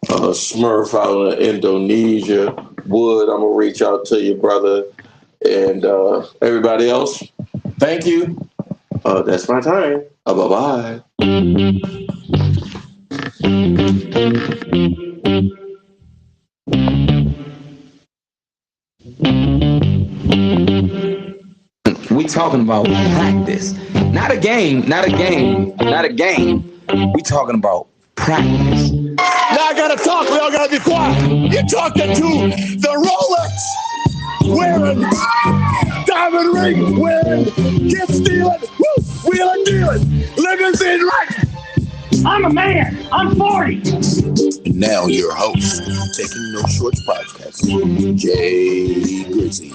Smurf out in Indonesia. Wood, I'm going to reach out to you, brother. And everybody else, thank you. That's my time. Bye-bye. We talking about practice. Not a game. We talking about practice. Now I gotta talk. We all gotta be quiet. You're talking to the Rolex wearing, diamond ring wearing, kid stealing, wheeling dealing, limousine riding. I'm a man. I'm 40. And now your host, Taking No Shorts podcast, Jay Grizzy.